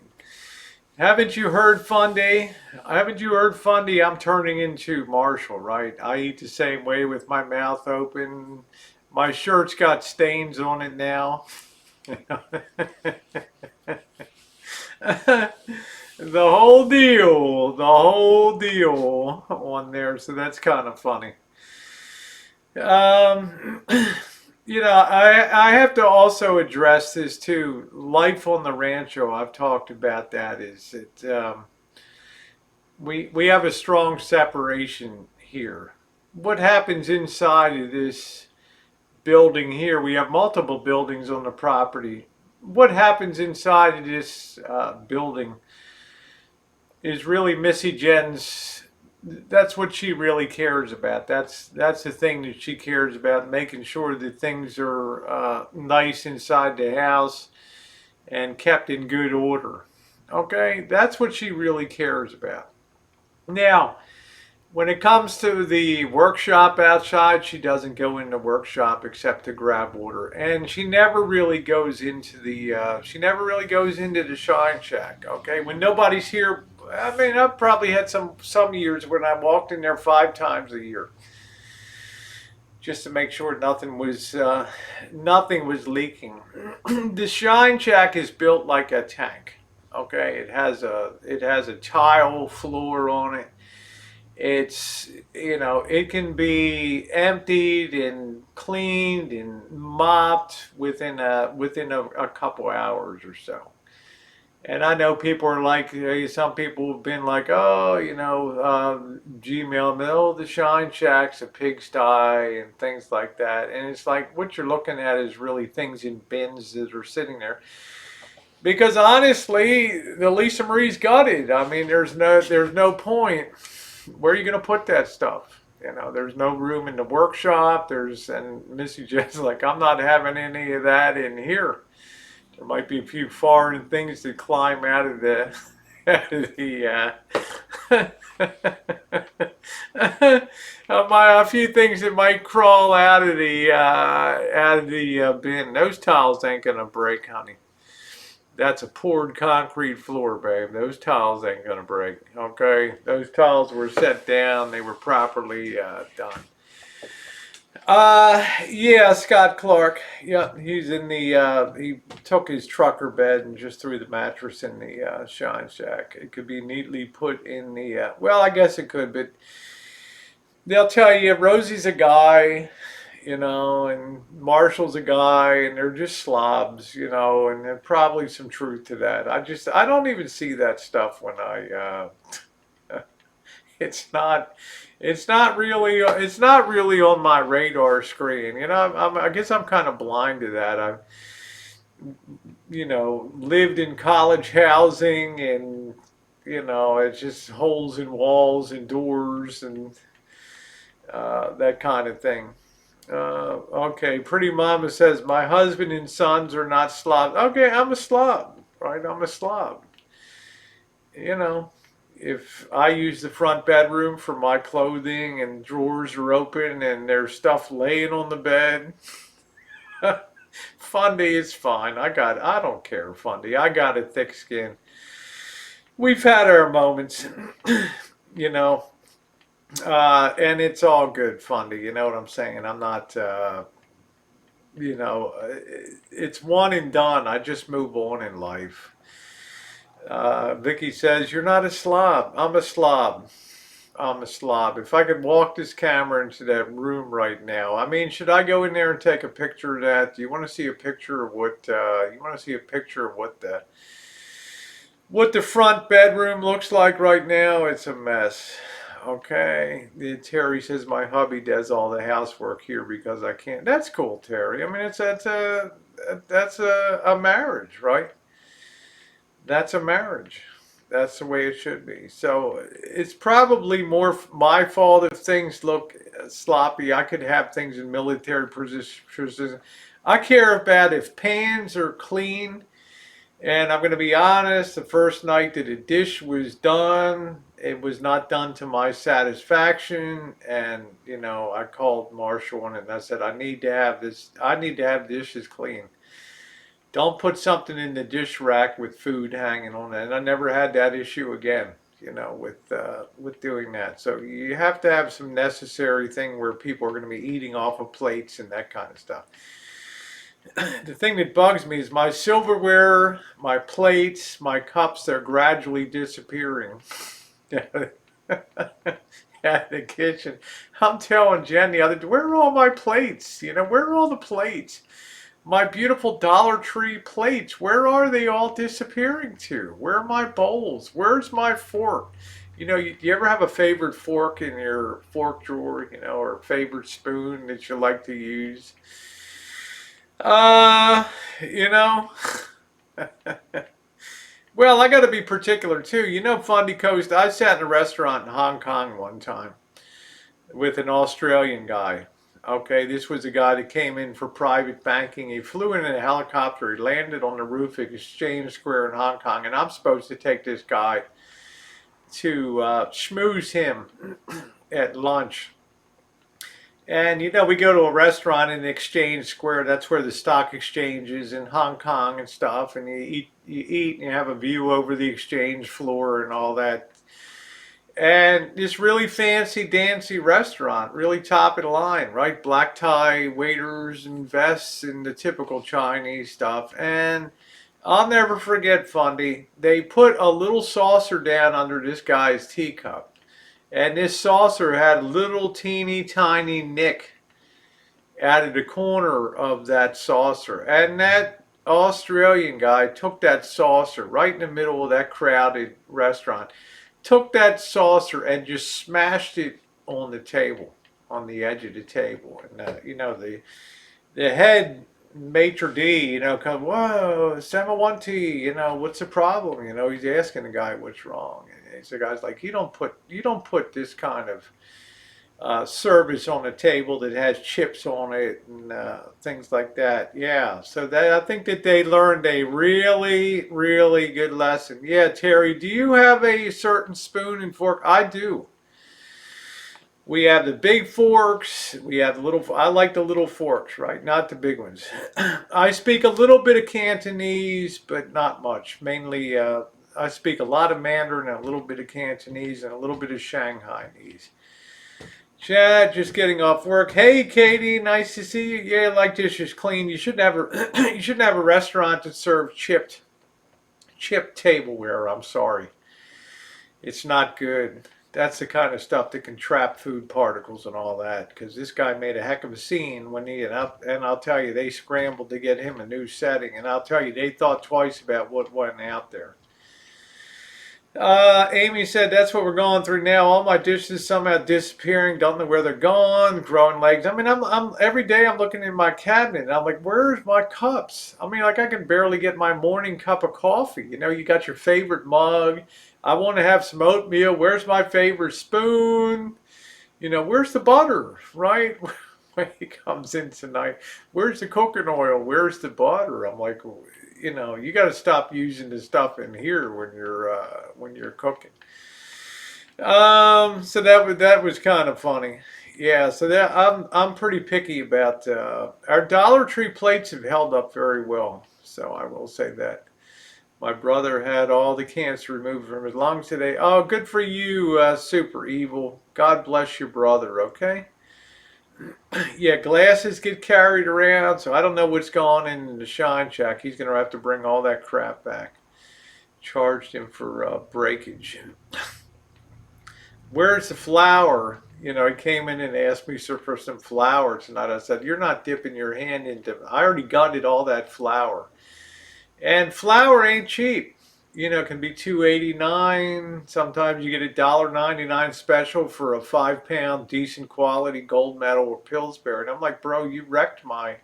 haven't you heard Fundy? Haven't you heard Fundy? I'm turning into Marshall, right? I eat the same way with my mouth open. My shirt's got stains on it now. The whole deal on there. So that's kind of funny. I have to also address this too. Life on the Rancho, I've talked about that. We have a strong separation here. What happens inside of this building here? We have multiple buildings on the property. What happens inside of this building is really Missy Jen's. That's what she really cares about. That's the thing that she cares about, making sure that things are nice inside the house and kept in good order. Okay, that's what she really cares about. Now, when it comes to the workshop outside, she doesn't go in the workshop except to grab water, and she never really goes into the shine shack. Okay, when nobody's here, I mean, I've probably had some years when I walked in there 5 times a year, just to make sure nothing was leaking. The shine shack is built like a tank. Okay, it has a tile floor on it. It can be emptied and cleaned and mopped within a couple hours or so. And I know people are like, some people have been like, Gmail, the Shine Shack's a pigsty and things like that. And it's like, what you're looking at is really things in bins that are sitting there. Because honestly, the Lisa Marie's gutted. I mean, there's no point. Where are you going to put that stuff? There's no room in the workshop. And Missy J's like, I'm not having any of that in here. There might be a few foreign things that climb out of the a few things that might crawl out of the bin. Those tiles ain't gonna break, honey. That's a poured concrete floor, babe. Those tiles ain't gonna break. Okay, those tiles were set down. They were properly done. Yeah, Scott Clark. Yeah, he's in the. He took his trucker bed and just threw the mattress in the shine shack. It could be neatly put in the. Well, I guess it could, but they'll tell you Rosie's a guy. you know, and Marshall's a guy, and they're just slobs, you know, and there's probably some truth to that. I don't even see that stuff when it's not, it's not really on my radar screen. You know, I guess I'm kind of blind to that. I've, you know, lived in college housing, and you know, it's just holes in walls and doors and that kind of thing. Okay, Pretty Mama says, my husband and sons are not slobs. Okay, I'm a slob, right? I'm a slob. You know, if I use the front bedroom for my clothing and drawers are open and there's stuff laying on the bed, Fundy is fine. I don't care, Fundy. I got a thick skin. We've had our moments, you know, and it's all good, Fundy. You know what I'm saying? I'm not, you know, it's one and done. I just move on in life. Vicky says, you're not a slob. I'm a slob. I'm a slob. If I could walk this camera into that room right now, I mean, should I go in there and take a picture of that? Do you want to see a picture of what, you want to see a picture of what the front bedroom looks like right now? It's a mess. Okay. Terry says my hubby does all the housework here because I can't. That's cool, Terry. I mean, that's a marriage, right? That's a marriage. That's the way it should be. So it's probably more my fault if things look sloppy. I could have things in military positions. I care about if pans are clean. And I'm going to be honest, the first night that a dish was done, it was not done to my satisfaction. And, you know, I called Marshall and I said, I need to have this, I need to have dishes clean. Don't put something in the dish rack with food hanging on it. And I never had that issue again, you know, with doing that. So you have to have some necessary thing where people are going to be eating off of plates and that kind of stuff. The thing that bugs me is my silverware, my plates, my cups, they're gradually disappearing. At the kitchen. I'm telling Jen the other day, where are all my plates? You know, where are all the plates? My beautiful Dollar Tree plates, where are they all disappearing to? Where are my bowls? Where's my fork? You know, you ever have a favorite fork in your fork drawer, you know, or a favorite spoon that you like to use? Uh, you know, well, I got to be particular too. You know, Fundy Coast, I sat in a restaurant in Hong Kong one time with an Australian guy. Okay, this was a guy that came in for private banking. He flew in a helicopter. He landed on the roof of Exchange Square in Hong Kong, and I'm supposed to take this guy to schmooze him at lunch. And you know, we go to a restaurant in Exchange Square. That's where the stock exchange is in Hong Kong and stuff. And you eat, and you have a view over the exchange floor and all that. And this really fancy dancy restaurant, really top of the line, right? Black tie waiters and vests and the typical Chinese stuff. And I'll never forget, Fundy. They put a little saucer down under this guy's teacup. And this saucer had a little teeny tiny nick out of the corner of that saucer. And that Australian guy took that saucer right in the middle of that crowded restaurant, took that saucer and just smashed it on the table, on the edge of the table. And, you know, the head maitre d', you know, comes, whoa, Semawanti, you know, what's the problem? You know, he's asking the guy what's wrong. And the guy's like, you don't put this kind of service on a table that has chips on it and things like that. Yeah, so that I think that they learned a really, really good lesson. Yeah, Terry, do you have a certain spoon and fork? I do. We have the big forks. We have the little. I like the little forks, right? Not the big ones. I speak a little bit of Cantonese, but not much. Mainly, I speak a lot of Mandarin and a little bit of Cantonese and a little bit of Shanghainese. Chad, just getting off work. Hey, Katie, nice to see you. Yeah, like dishes clean. You shouldn't have a you shouldn't have a restaurant that serves chipped tableware. I'm sorry, it's not good. That's the kind of stuff that can trap food particles and all that. Because this guy made a heck of a scene when and I'll tell you, they scrambled to get him a new setting, and I'll tell you, they thought twice about what went out there. Amy said that's what we're going through now. All my dishes somehow disappearing. Don't know where they're gone. Growing legs. I mean, I'm every day I'm looking in my cabinet and I'm like, where's my cups? I mean, like I can barely get my morning cup of coffee. You know, you got your favorite mug. I want to have some oatmeal. Where's my favorite spoon? You know, where's the butter? Right? When he comes in tonight, where's the cooking oil? Where's the butter? I'm like, you know, you got to stop using the stuff in here when you're cooking. So that was kind of funny. Yeah, so that I'm pretty picky about our Dollar Tree plates have held up very well. So I will say that. My brother had all the cancer removed from his lungs today. Oh, good for you, Super Evil. God bless your brother, okay? Yeah, glasses get carried around, so I don't know what's going on in the shine shack. He's going to have to bring all that crap back. Charged him for breakage. Where's the flour? You know, he came in and asked me for some flour tonight. I said, you're not dipping your hand into it. I already gutted all that flour. And flour ain't cheap. You know, it can be $2.89. Sometimes you get a $1.99 special for a 5-pound decent quality gold medal or Pillsbury. And I'm like, bro, you wrecked my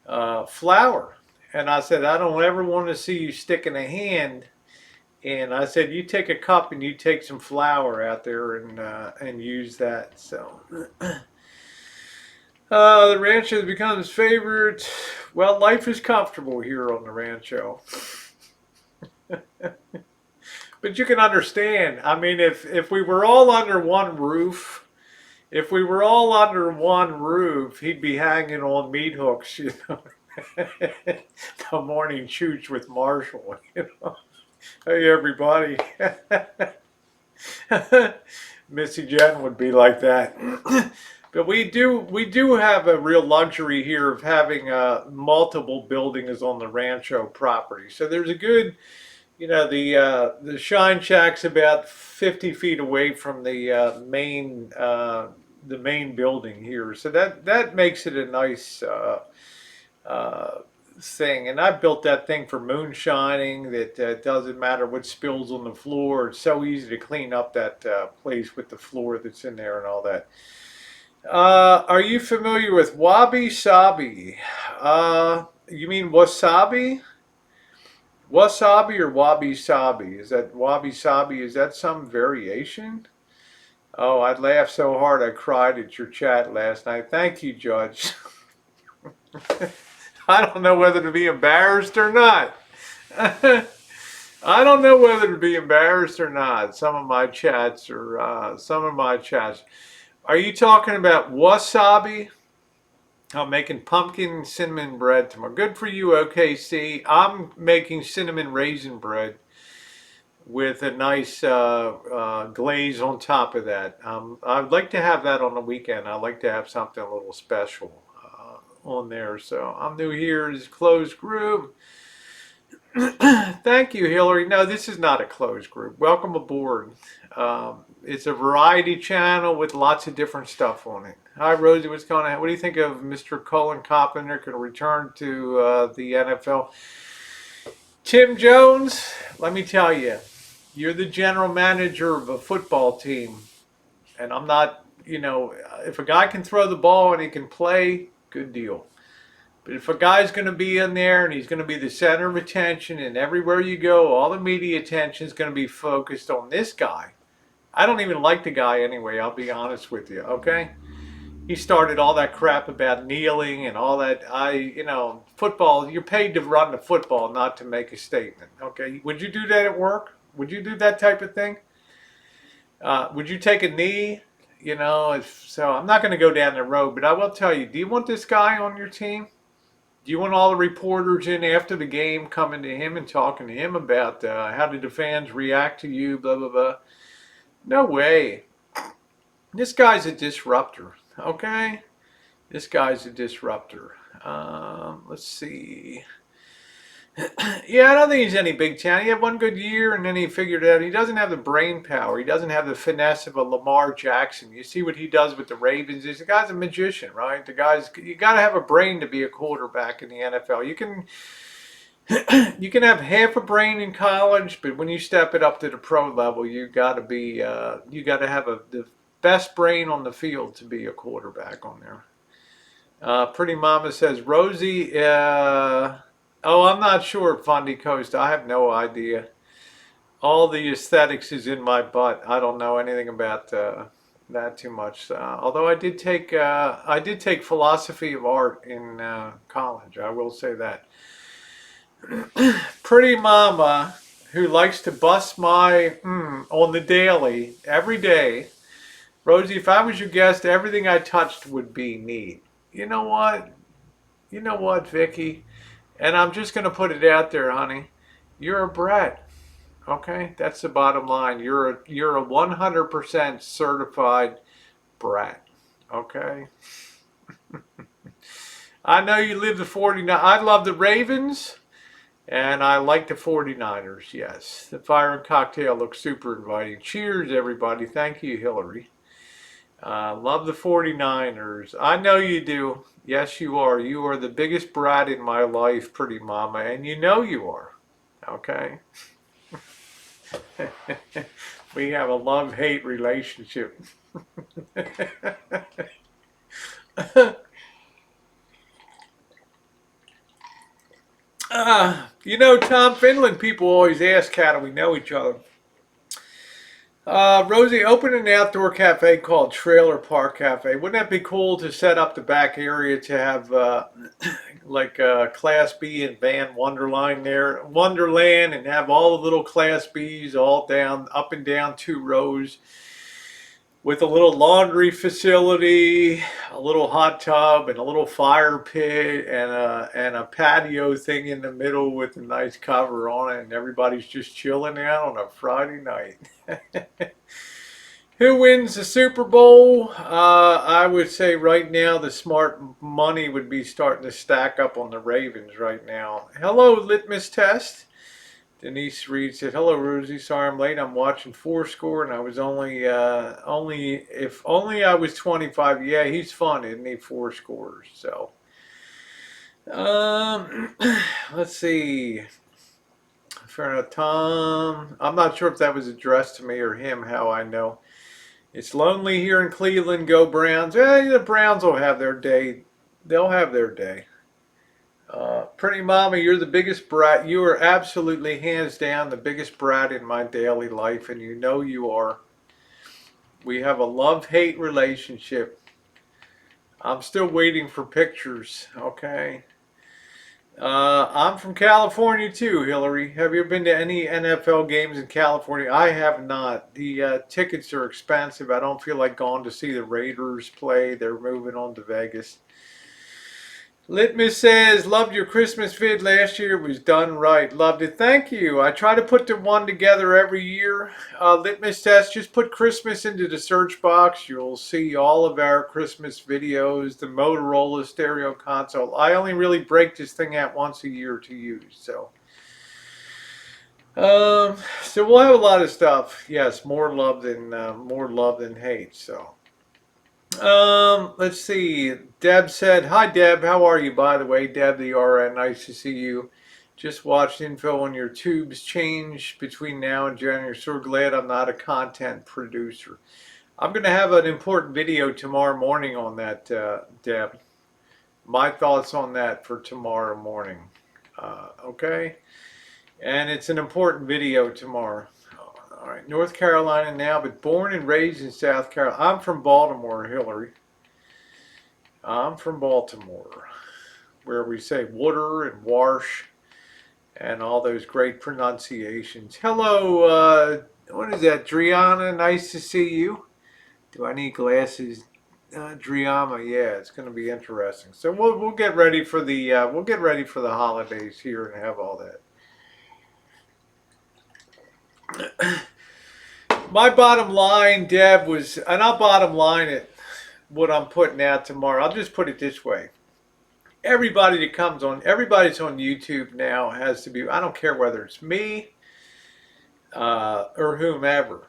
flour. And I said, I don't ever want to see you sticking a hand. And I said, you take a cup and you take some flour out there and use that. So the Rancho has become his favorite. Well, life is comfortable here on the Rancho. But you can understand. I mean, if we were all under one roof, he'd be hanging on meat hooks, you know. The morning chooch with Marshall, you know. Hey, everybody. Missy Jen would be like that. But we do have a real luxury here of having multiple buildings on the Rancho property. So there's a good, you know, the Shine Shack's about 50 feet away from the main building here. So that makes it a nice thing. And I built that thing for moonshining that doesn't matter what spills on the floor. It's so easy to clean up that place with the floor that's in there and all that. Are you familiar with wabi sabi? You mean wasabi? Wasabi or wabi sabi? Is that wabi sabi? Is that some variation? Oh, I laughed so hard I cried at your chat last night. Thank you, Judge. I don't know whether to be embarrassed or not. I don't know whether to be embarrassed or not. Some of my chats. Are you talking about wasabi? I'm making pumpkin cinnamon bread tomorrow. Good for you, OKC. I'm making cinnamon raisin bread with a nice glaze on top of that. I'd like to have that on the weekend. I'd like to have something a little special on there. So I'm new here. This closed group. Thank you, Hillary. No, this is not a closed group. Welcome aboard. It's a variety channel with lots of different stuff on it. Hi, Rosie. What's going on? What do you think of Mr. Colin Kaepernick can return to the NFL? Tim Jones, let me tell you, you're the general manager of a football team. And I'm not, you know, if a guy can throw the ball and he can play, good deal. But if a guy's going to be in there and he's going to be the center of attention and everywhere you go, all the media attention is going to be focused on this guy. I don't even like the guy anyway, I'll be honest with you, okay? He started all that crap about kneeling and all that. You know, football, you're paid to run the football, not to make a statement, okay? Would you do that at work? Would you do that type of thing? Would you take a knee? You know, so I'm not going to go down the road, but I will tell you, do you want this guy on your team? Do you want all the reporters in after the game coming to him and talking to him about how did the fans react to you, blah, blah, blah? No way. This guy's a disruptor, okay? This guy's a disruptor. Let's see. Yeah, I don't think he's any big talent. He had one good year, and then he figured it out. He doesn't have the brain power. He doesn't have the finesse of a Lamar Jackson. You see what he does with the Ravens. The guy's a magician, right? The guy's you got to have a brain to be a quarterback in the NFL. You can you can have half a brain in college, but when you step it up to the pro level, you got to be you got to have the best brain on the field to be a quarterback on there. Pretty Mama says, Rosie, oh, I'm not sure, Fundy Coast. I have no idea. All the aesthetics is in my butt. I don't know anything about that too much. Although I did take philosophy of art in college. I will say that. Pretty Mama, who likes to bust my on the daily, every day. Rosie, if I was your guest, everything I touched would be neat. You know what? You know what, Vicky? And I'm just going to put it out there, honey. You're a brat. Okay? That's the bottom line. You're a 100% certified brat. Okay? I know you live the 49. I love the Ravens and I like the 49ers. Yes. The fire and cocktail looks super inviting. Cheers, everybody. Thank you, Hillary. Love the 49ers. I know you do. Yes, you are. You are the biggest brat in my life, Pretty Mama, and you know you are. Okay? We have a love-hate relationship. You know, Tom Finland, people always ask, how do we know each other? Rosie, open an outdoor cafe called Trailer Park Cafe. Wouldn't that be cool to set up the back area to have like Class B and Van Wonderland there, Wonderland, and have all the little Class Bs all down, up and down 2 rows, with a little laundry facility, a little hot tub, and a little fire pit, and a patio thing in the middle with a nice cover on it, and everybody's just chilling out on a Friday night. Who wins the Super Bowl? I would say right now the smart money would be starting to stack up on the Ravens right now. Hello, litmus test. Denise Reed said, "Hello, Rosie. Sorry I'm late. I'm watching Fourscore, and I was if only I was 25. Yeah, he's fun, isn't he? Fourscore. So, um, let's see. Fair enough, Tom. I'm not sure if that was addressed to me or him. How I know it's lonely here in Cleveland. Go Browns. The Browns will have their day. They'll have their day." Pretty Mama, you're the biggest brat. You are absolutely hands down the biggest brat in my daily life, and you know you are. We have a love-hate relationship. I'm still waiting for pictures, okay? I'm from California too, Hillary. Have you been to any NFL games in California? I have not. The tickets are expensive. I don't feel like going to see the Raiders play. They're moving on to Vegas. Litmus says, loved your Christmas vid last year. It was done right. Loved it. Thank you. I try to put the one together every year. Litmus test, just put Christmas into the search box. You'll see all of our Christmas videos, the Motorola stereo console. I only really break this thing out once a year to use. So we'll have a lot of stuff. Yes, more love than hate. So. Let's see. Deb said, "Hi Deb, how are you, by the way? Deb the RN, nice to see you. Just watched info on your tubes change between now and January. So glad I'm not a content producer." I'm going to have an important video tomorrow morning on that, Deb. My thoughts on that for tomorrow morning. Okay? And it's an important video tomorrow. All right, North Carolina now, but born and raised in South Carolina. I'm from Baltimore, Hillary. I'm from Baltimore, where we say water and wash and all those great pronunciations. Hello, what is that, Driana? Nice to see you. Do I need glasses? Driama, yeah, it's going to be interesting. So we'll get ready for the holidays here and have all that. My bottom line, Deb, was, and I'll bottom line it, what I'm putting out tomorrow. I'll just put it this way. everybody that comes on, everybody's on YouTube now has to be, I don't care whether it's me or whomever.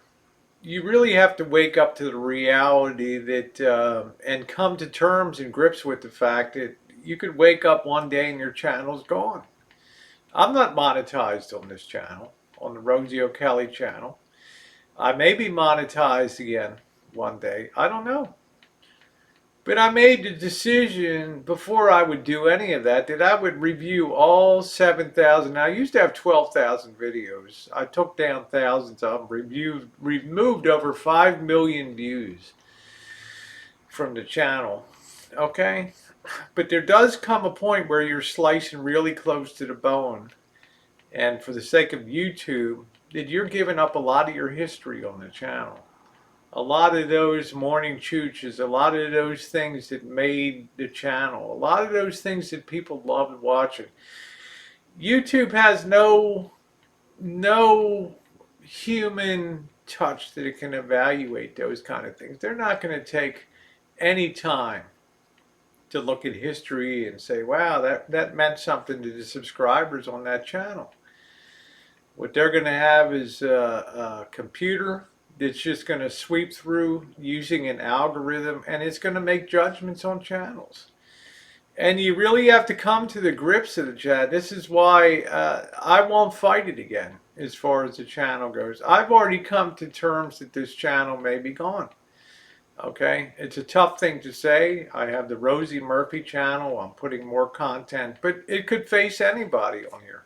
You really have to wake up to the reality that, and come to terms and grips with the fact that you could wake up one day and your channel's gone. I'm not monetized on this channel, on the Rosie O'Kelly channel. I may be monetized again one day. I don't know. But I made the decision before I would do any of that I would review all 7,000. I used to have 12,000 videos. I took down thousands of them, removed over 5 million views from the channel. Okay? But there does come a point where you're slicing really close to the bone. And for the sake of YouTube, that you're giving up a lot of your history on the channel. A lot of those morning chooches, a lot of those things that made the channel, a lot of those things that people loved watching. YouTube has no human touch that it can evaluate those kind of things. They're not going to take any time to look at history and say, wow, that meant something to the subscribers on that channel. What they're going to have is a computer that's just going to sweep through using an algorithm, and it's going to make judgments on channels. And you really have to come to the grips of the chat. This is why I won't fight it again as far as the channel goes. I've already come to terms that this channel may be gone. Okay, it's a tough thing to say. I have the Rosie Murphy channel. I'm putting more content, but it could face anybody on here.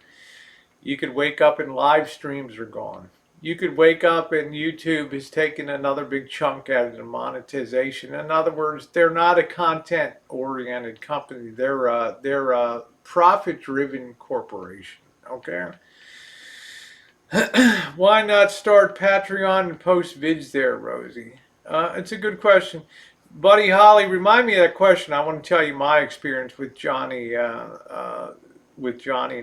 You could wake up and live streams are gone. You could wake up and YouTube is taking another big chunk out of the monetization. In other words, they're not a content-oriented company. They're a profit-driven corporation. Okay. Why not start Patreon and post vids there, Rosie? It's a good question. Buddy Holly, remind me of that question. I want to tell you my experience with Johnny and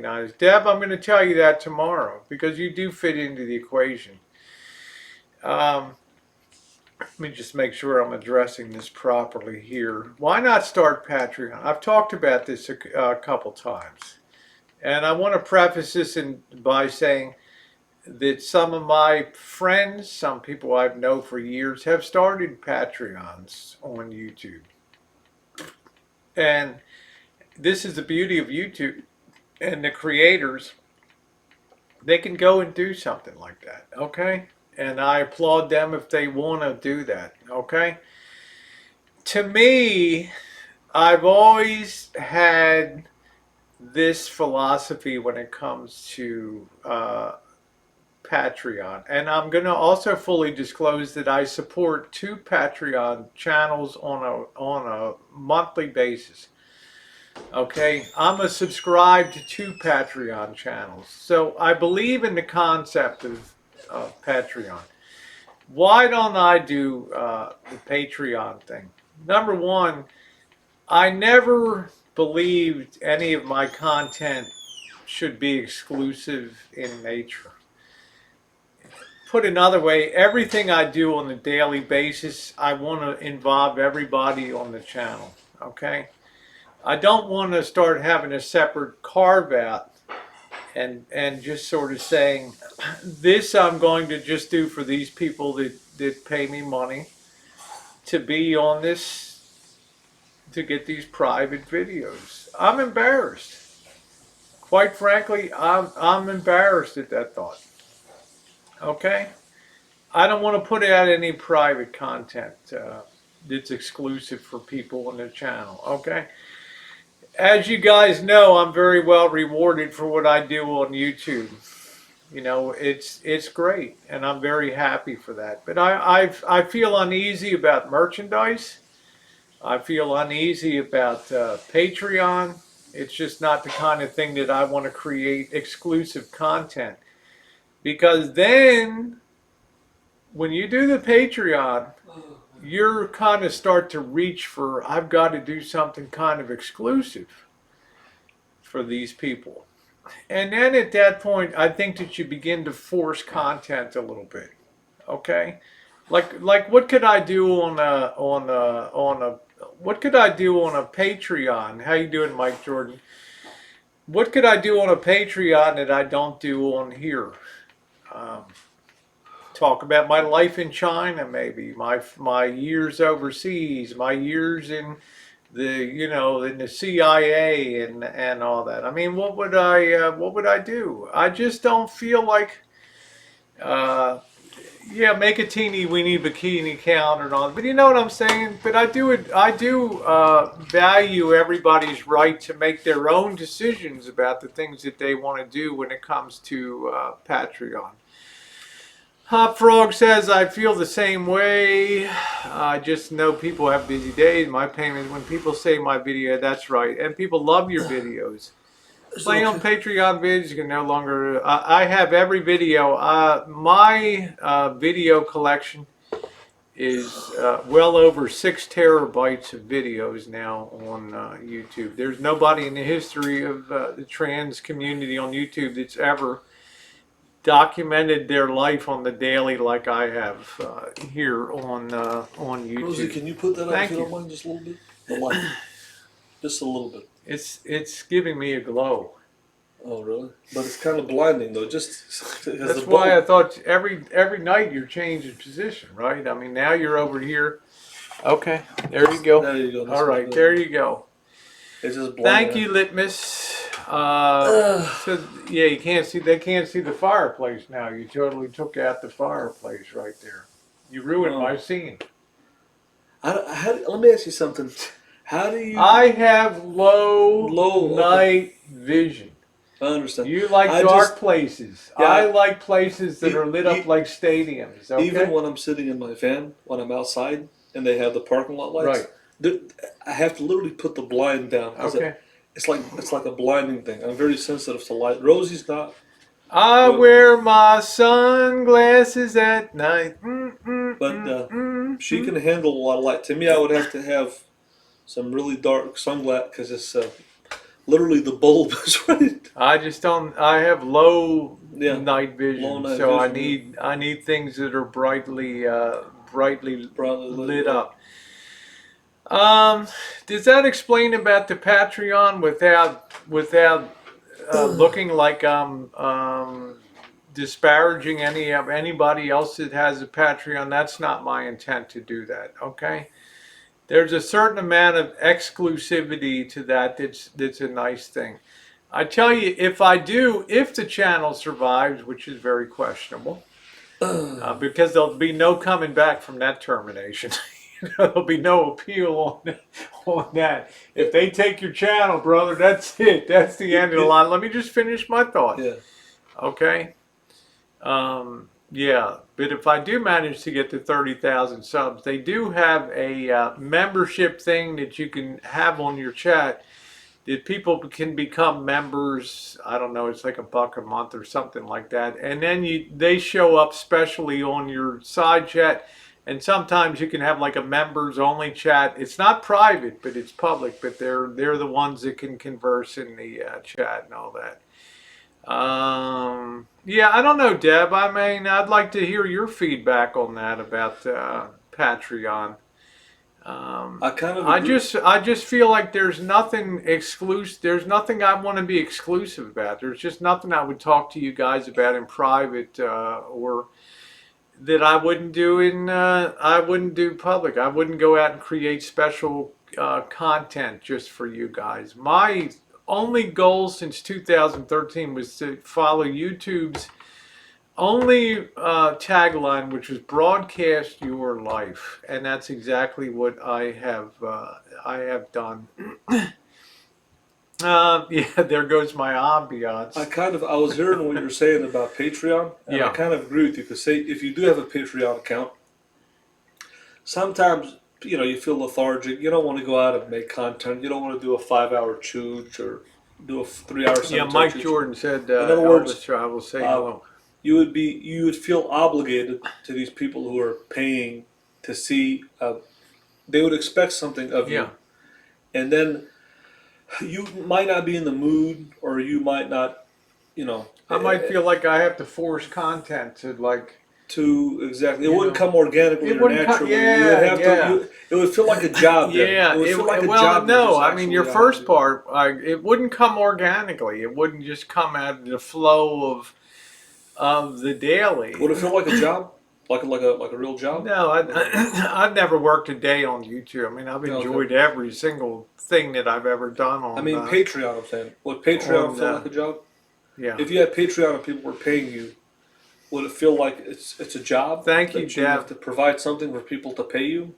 I. Deb, I'm going to tell you that tomorrow because you do fit into the equation. Let me just make sure I'm addressing this properly here. Why not start Patreon? I've talked about this a couple times. And I want to preface this by saying that some of my friends, some people I've known for years, have started Patreons on YouTube. And this is the beauty of YouTube. And the creators, they can go and do something like that, okay? And I applaud them if they want to do that, okay? To me, I've always had this philosophy when it comes to Patreon. And I'm going to also fully disclose that I support 2 Patreon channels on a monthly basis. Okay, I'm a subscribed to 2 Patreon channels. So I believe in the concept of Patreon. Why don't I do the Patreon thing? Number one, I never believed any of my content should be exclusive in nature. Put another way, everything I do on a daily basis, I want to involve everybody on the channel. Okay? I don't want to start having a separate carve out and just sort of saying, this I'm going to just do for these people that pay me money to be on this, to get these private videos. I'm embarrassed. Quite frankly, I'm embarrassed at that thought. Okay? I don't want to put out any private content that's exclusive for people on the channel. Okay? As you guys know, I'm very well rewarded for what I do on YouTube. You know, it's great, and I'm very happy for that. But I feel uneasy about merchandise. I feel uneasy about Patreon. It's just not the kind of thing that I want to create exclusive content. Because then, when you do the Patreon, you're kind of start to reach for, I've got to do something kind of exclusive for these people. And then at that point, I think that you begin to force content a little bit. Okay? Like what could I do on a what could I do on a Patreon? How you doing, Mike Jordan? What could I do on a Patreon that I don't do on here? Um, Talk about my life in China, maybe my years overseas, my years in the CIA and all that. I mean, what would I do? I just don't feel like uh, yeah, make a teeny weeny bikini count and all. But you know what I'm saying? But I do value everybody's right to make their own decisions about the things that they want to do when it comes to Patreon. Hot Frog says, I feel the same way. I just know people have busy days. My pain is when people say my video, that's right. And people love your videos. Play on Patreon vids, you can no longer. I have every video. My video collection is well over 6 terabytes of videos now on YouTube. There's nobody in the history of the trans community on YouTube that's ever documented their life on the daily like I have here on YouTube. Rosie, can you put that up Thank if you you. don't mind, just a little bit? The light, just a little bit. It's giving me a glow. Oh, really? But it's kind of blinding, though. Just That's why I thought every night you're changing position, right? I mean, now you're over here. Okay, there you go. There you go. All right, there you go. It's just blinding. Thank you, Litmus. So yeah, you can't see. They can't see the fireplace now. You totally took out the fireplace right there. You ruined my scene. Let me ask you something. How do you? I have low night vision. I understand. You like dark places. Yeah, I like places that are lit up like stadiums. Okay? Even when I'm sitting in my van, when I'm outside, and they have the parking lot lights, I have to literally put the blind down. Okay. It's like a blinding thing. I'm very sensitive to light. Rosie's not. I wear my sunglasses at night. She can handle a lot of light. To me, I would have to have some really dark sunglasses because it's literally the bulb is right. I just don't. I have low night vision, so I need things that are brightly lit up. Does that explain about the Patreon without looking like I'm disparaging anybody else that has a Patreon? That's not my intent to do that. Okay. There's a certain amount of exclusivity to that's a nice thing. I tell you, if the channel survives, which is very questionable, because there'll be no coming back from that termination. There'll be no appeal on that. If they take your channel, brother, that's it. That's the end of the line. Let me just finish my thought. Yeah. Okay. Yeah, but if I do manage to get to 30,000 subs, they do have a membership thing that you can have on your chat that people can become members. I don't know, it's like $1 a month or something like that. And then they show up specially on your side chat. And sometimes you can have like a members only chat. It's not private, but it's public. But they're the ones that can converse in the chat and all that. Yeah, I don't know, Deb. I mean, I'd like to hear your feedback on that about Patreon. I just feel like there's nothing exclusive. There's nothing I want to be exclusive about. There's just nothing I would talk to you guys about in private or that I wouldn't do I wouldn't do public. I wouldn't go out and create special content just for you guys. My only goal since 2013 was to follow YouTube's only tagline, which was broadcast your life, and that's exactly what I have done. Yeah, there goes my ambiance. I was hearing what you were saying about Patreon, and I kind of agree with you because say if you do have a Patreon account, sometimes you feel lethargic. You don't want to go out and make content. You don't want to do a 5-hour chooch or do a 3-hour. Yeah, Mike Jordan said. In other words, I will say hello. You would feel obligated to these people who are paying to see. They would expect something of you, and then you might not be in the mood, or you might not. I might feel like I have to force content to like. to exactly. It You wouldn't know. come organically It or wouldn't naturally. You yeah, would have yeah. to. It would feel like a job. Then. Yeah, It would feel like a well, job. Than no, just I mean your actually first part, it wouldn't come organically. It wouldn't just come out of the flow of the daily. Would it feel like a job? Like a real job? No, I've never worked a day on YouTube. I mean, I've enjoyed Okay. every single thing that I've ever done I on mean Patreon. I'm saying, would Patreon feel like a job? yeah. If you had Patreon and people were paying you, would it feel like it's a job Thank you, that you have Deb. to provide something for people to pay you?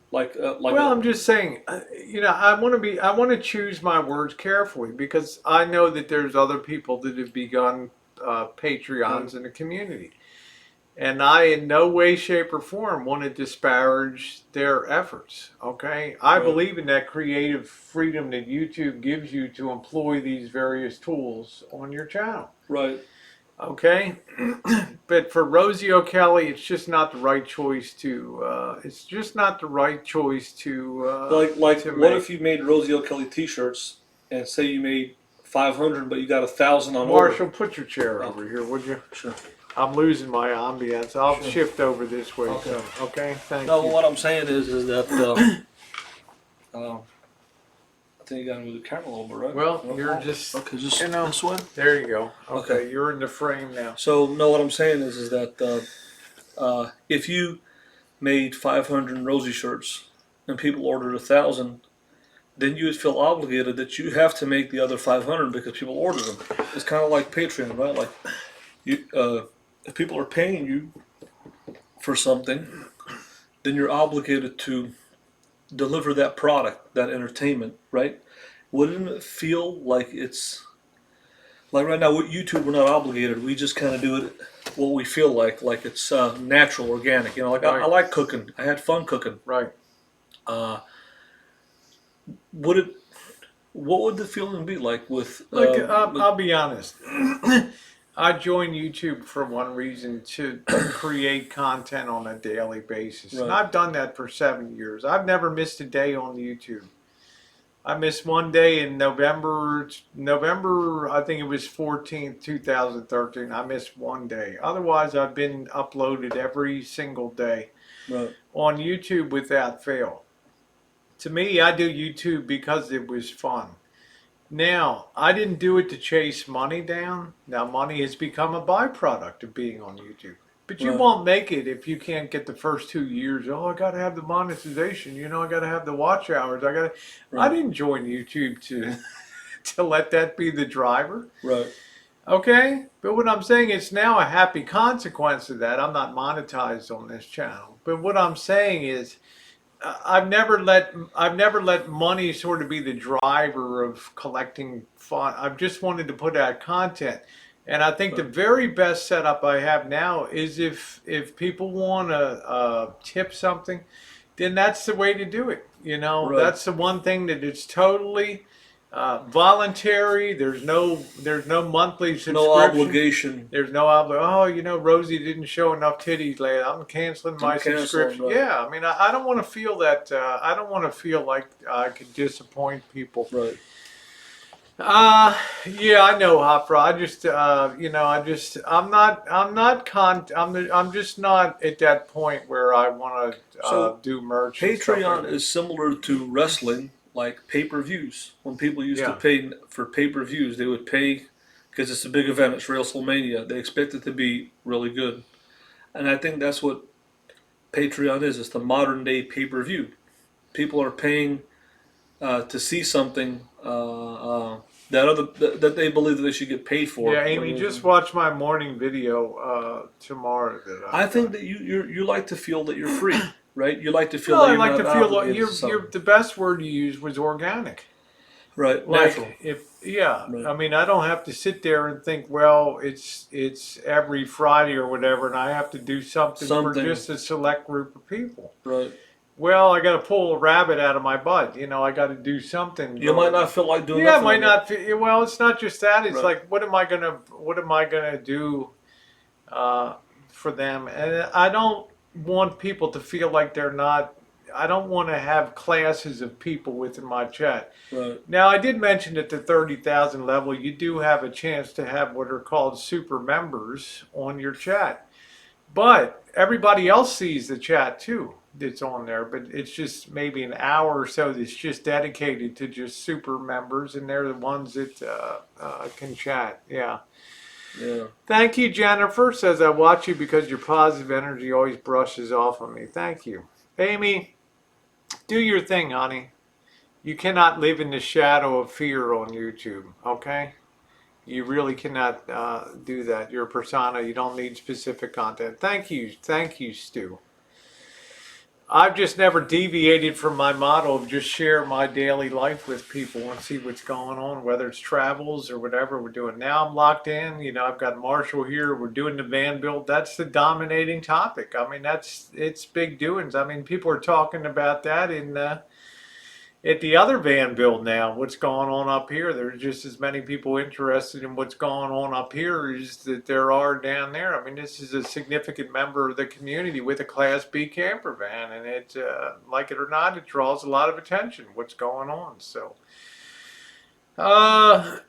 Like Well, a I'm just saying, I want to choose my words carefully because I know that there's other people that have begun Patreons in the community. And I, in no way, shape, or form, want to disparage their efforts. Okay, I right, believe in that creative freedom that YouTube gives you to employ these various tools on your channel. right. Okay, but for Rosie O'Kelly, it's just not the right choice to. It's just not the right choice Like to what make. if you made Rosie O'Kelly T-shirts and say you made 500, but you got 1,000 on order? Marshall, put your chair Okay. over here, would you? Sure. I'm losing my ambience. I'll Sure. shift over this way. Okay. So, okay, thank No, you. what I'm saying is that I think you got to move the camera a little bit, right? Well, you're just okay, just you know. this way. There you go. Okay, Okay. you're in the frame now. So no, what I'm saying is that if you made 500 Rosie shirts and people ordered 1,000, then you would feel obligated that you have to make the other 500 because people ordered them. It's kind of like Patreon, right? Like you, if people are paying you for something, then you're obligated to deliver that product, that entertainment, right? Wouldn't it feel like it's like right now with YouTube we're not obligated. We just kind of do it what we feel like it's natural, organic. You know, like Right. I like cooking. I had fun cooking. Right. Would it? What would the feeling be like with? Look, I'll be honest. I joined YouTube for one reason to create content on a daily basis. And Right. I've done that for 7 years. I've never missed a day on YouTube. I missed one day in November, I think it was 14th, 2013. I missed one day. Otherwise, I've been uploaded every single day Right. on YouTube without fail. To me, I do YouTube because it was fun. Now, I didn't do it to chase money down. Now, money has become a byproduct of being on YouTube. But you Right. won't make it if you can't get the first 2 years. Oh, I got to have the monetization. I got to have the watch hours. I Right. didn't join YouTube to to let that be the driver. Right. Okay? But what I'm saying is now a happy consequence of that. I'm not monetized on this channel. But what I'm saying is I've never let money sort of be the driver of collecting fun. I've just wanted to put out content, and I think the very best setup I have now is if people want to tip something, then that's the way to do it. Right. That's the one thing that it's totally voluntary. There's no monthly subscription. No obligation. There's no obligation. Oh, Rosie didn't show enough titties lately. I'm canceling my subscription. Right. Yeah, I mean, I don't want to feel that. I don't want to feel like I could disappoint people. Right. Yeah, I know, Hopra. I'm just not at that point where I want to do merch. Patreon is similar to wrestling. Like pay-per-views. When people used to pay for pay-per-views, they would pay because it's a big event. It's WrestleMania. They expect it to be really good, and I think that's what Patreon is. It's the modern day pay-per-view. People are paying to see something that they believe that they should get paid for. Yeah, Amy, just watch my morning video tomorrow. I think that you like to feel that you're free. Right, you like to feel. Well, that I you're like not to feel like obligated to the best word you used was organic. right, Like natural. Right. I mean, I don't have to sit there and think, well, it's every Friday or whatever, and I have to do something for just a select group of people. Right. Well, I got to pull a rabbit out of my butt. I got to do something. You might not feel like doing. Yeah, I might not feel. Well, it's not just that. It's Right. like, what am I gonna do for them? And I don't want people to feel like they're not. I don't want to have classes of people within my chat. Right. Now, I did mention at the 30,000 level, you do have a chance to have what are called super members on your chat. But everybody else sees the chat too that's on there, but it's just maybe an hour or so that's just dedicated to just super members, and they're the ones that can chat. Yeah. Yeah. Thank you, Jennifer. Says I watch you because your positive energy always brushes off on me. Thank you. Amy, do your thing, honey. You cannot live in the shadow of fear on YouTube, okay? You really cannot do that. You're a persona. You don't need specific content. Thank you. Thank you, Stu. I've just never deviated from my motto of just share my daily life with people and see what's going on, whether it's travels or whatever we're doing. Now I'm locked in. I've got Marshall here. We're doing the van build. That's the dominating topic. I mean, it's big doings. I mean, people are talking about that at the other van build now. What's going on up here? There's just as many people interested in what's going on up here as that there are down there. I mean, this is a significant member of the community with a Class B camper van, and it, like it or not, it draws a lot of attention. What's going on? So, yeah,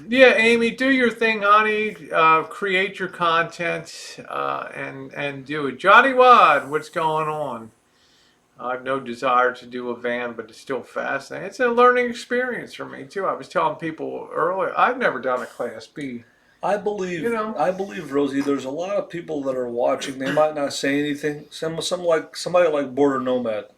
Amy, do your thing, honey. Create your content and do it. Johnny Wad, what's going on? I have no desire to do a van, but it's still fascinating. It's a learning experience for me too. I was telling people earlier, I've never done a Class B. I believe, Rosie. There's a lot of people that are watching. They might not say anything. Somebody like Border Nomad.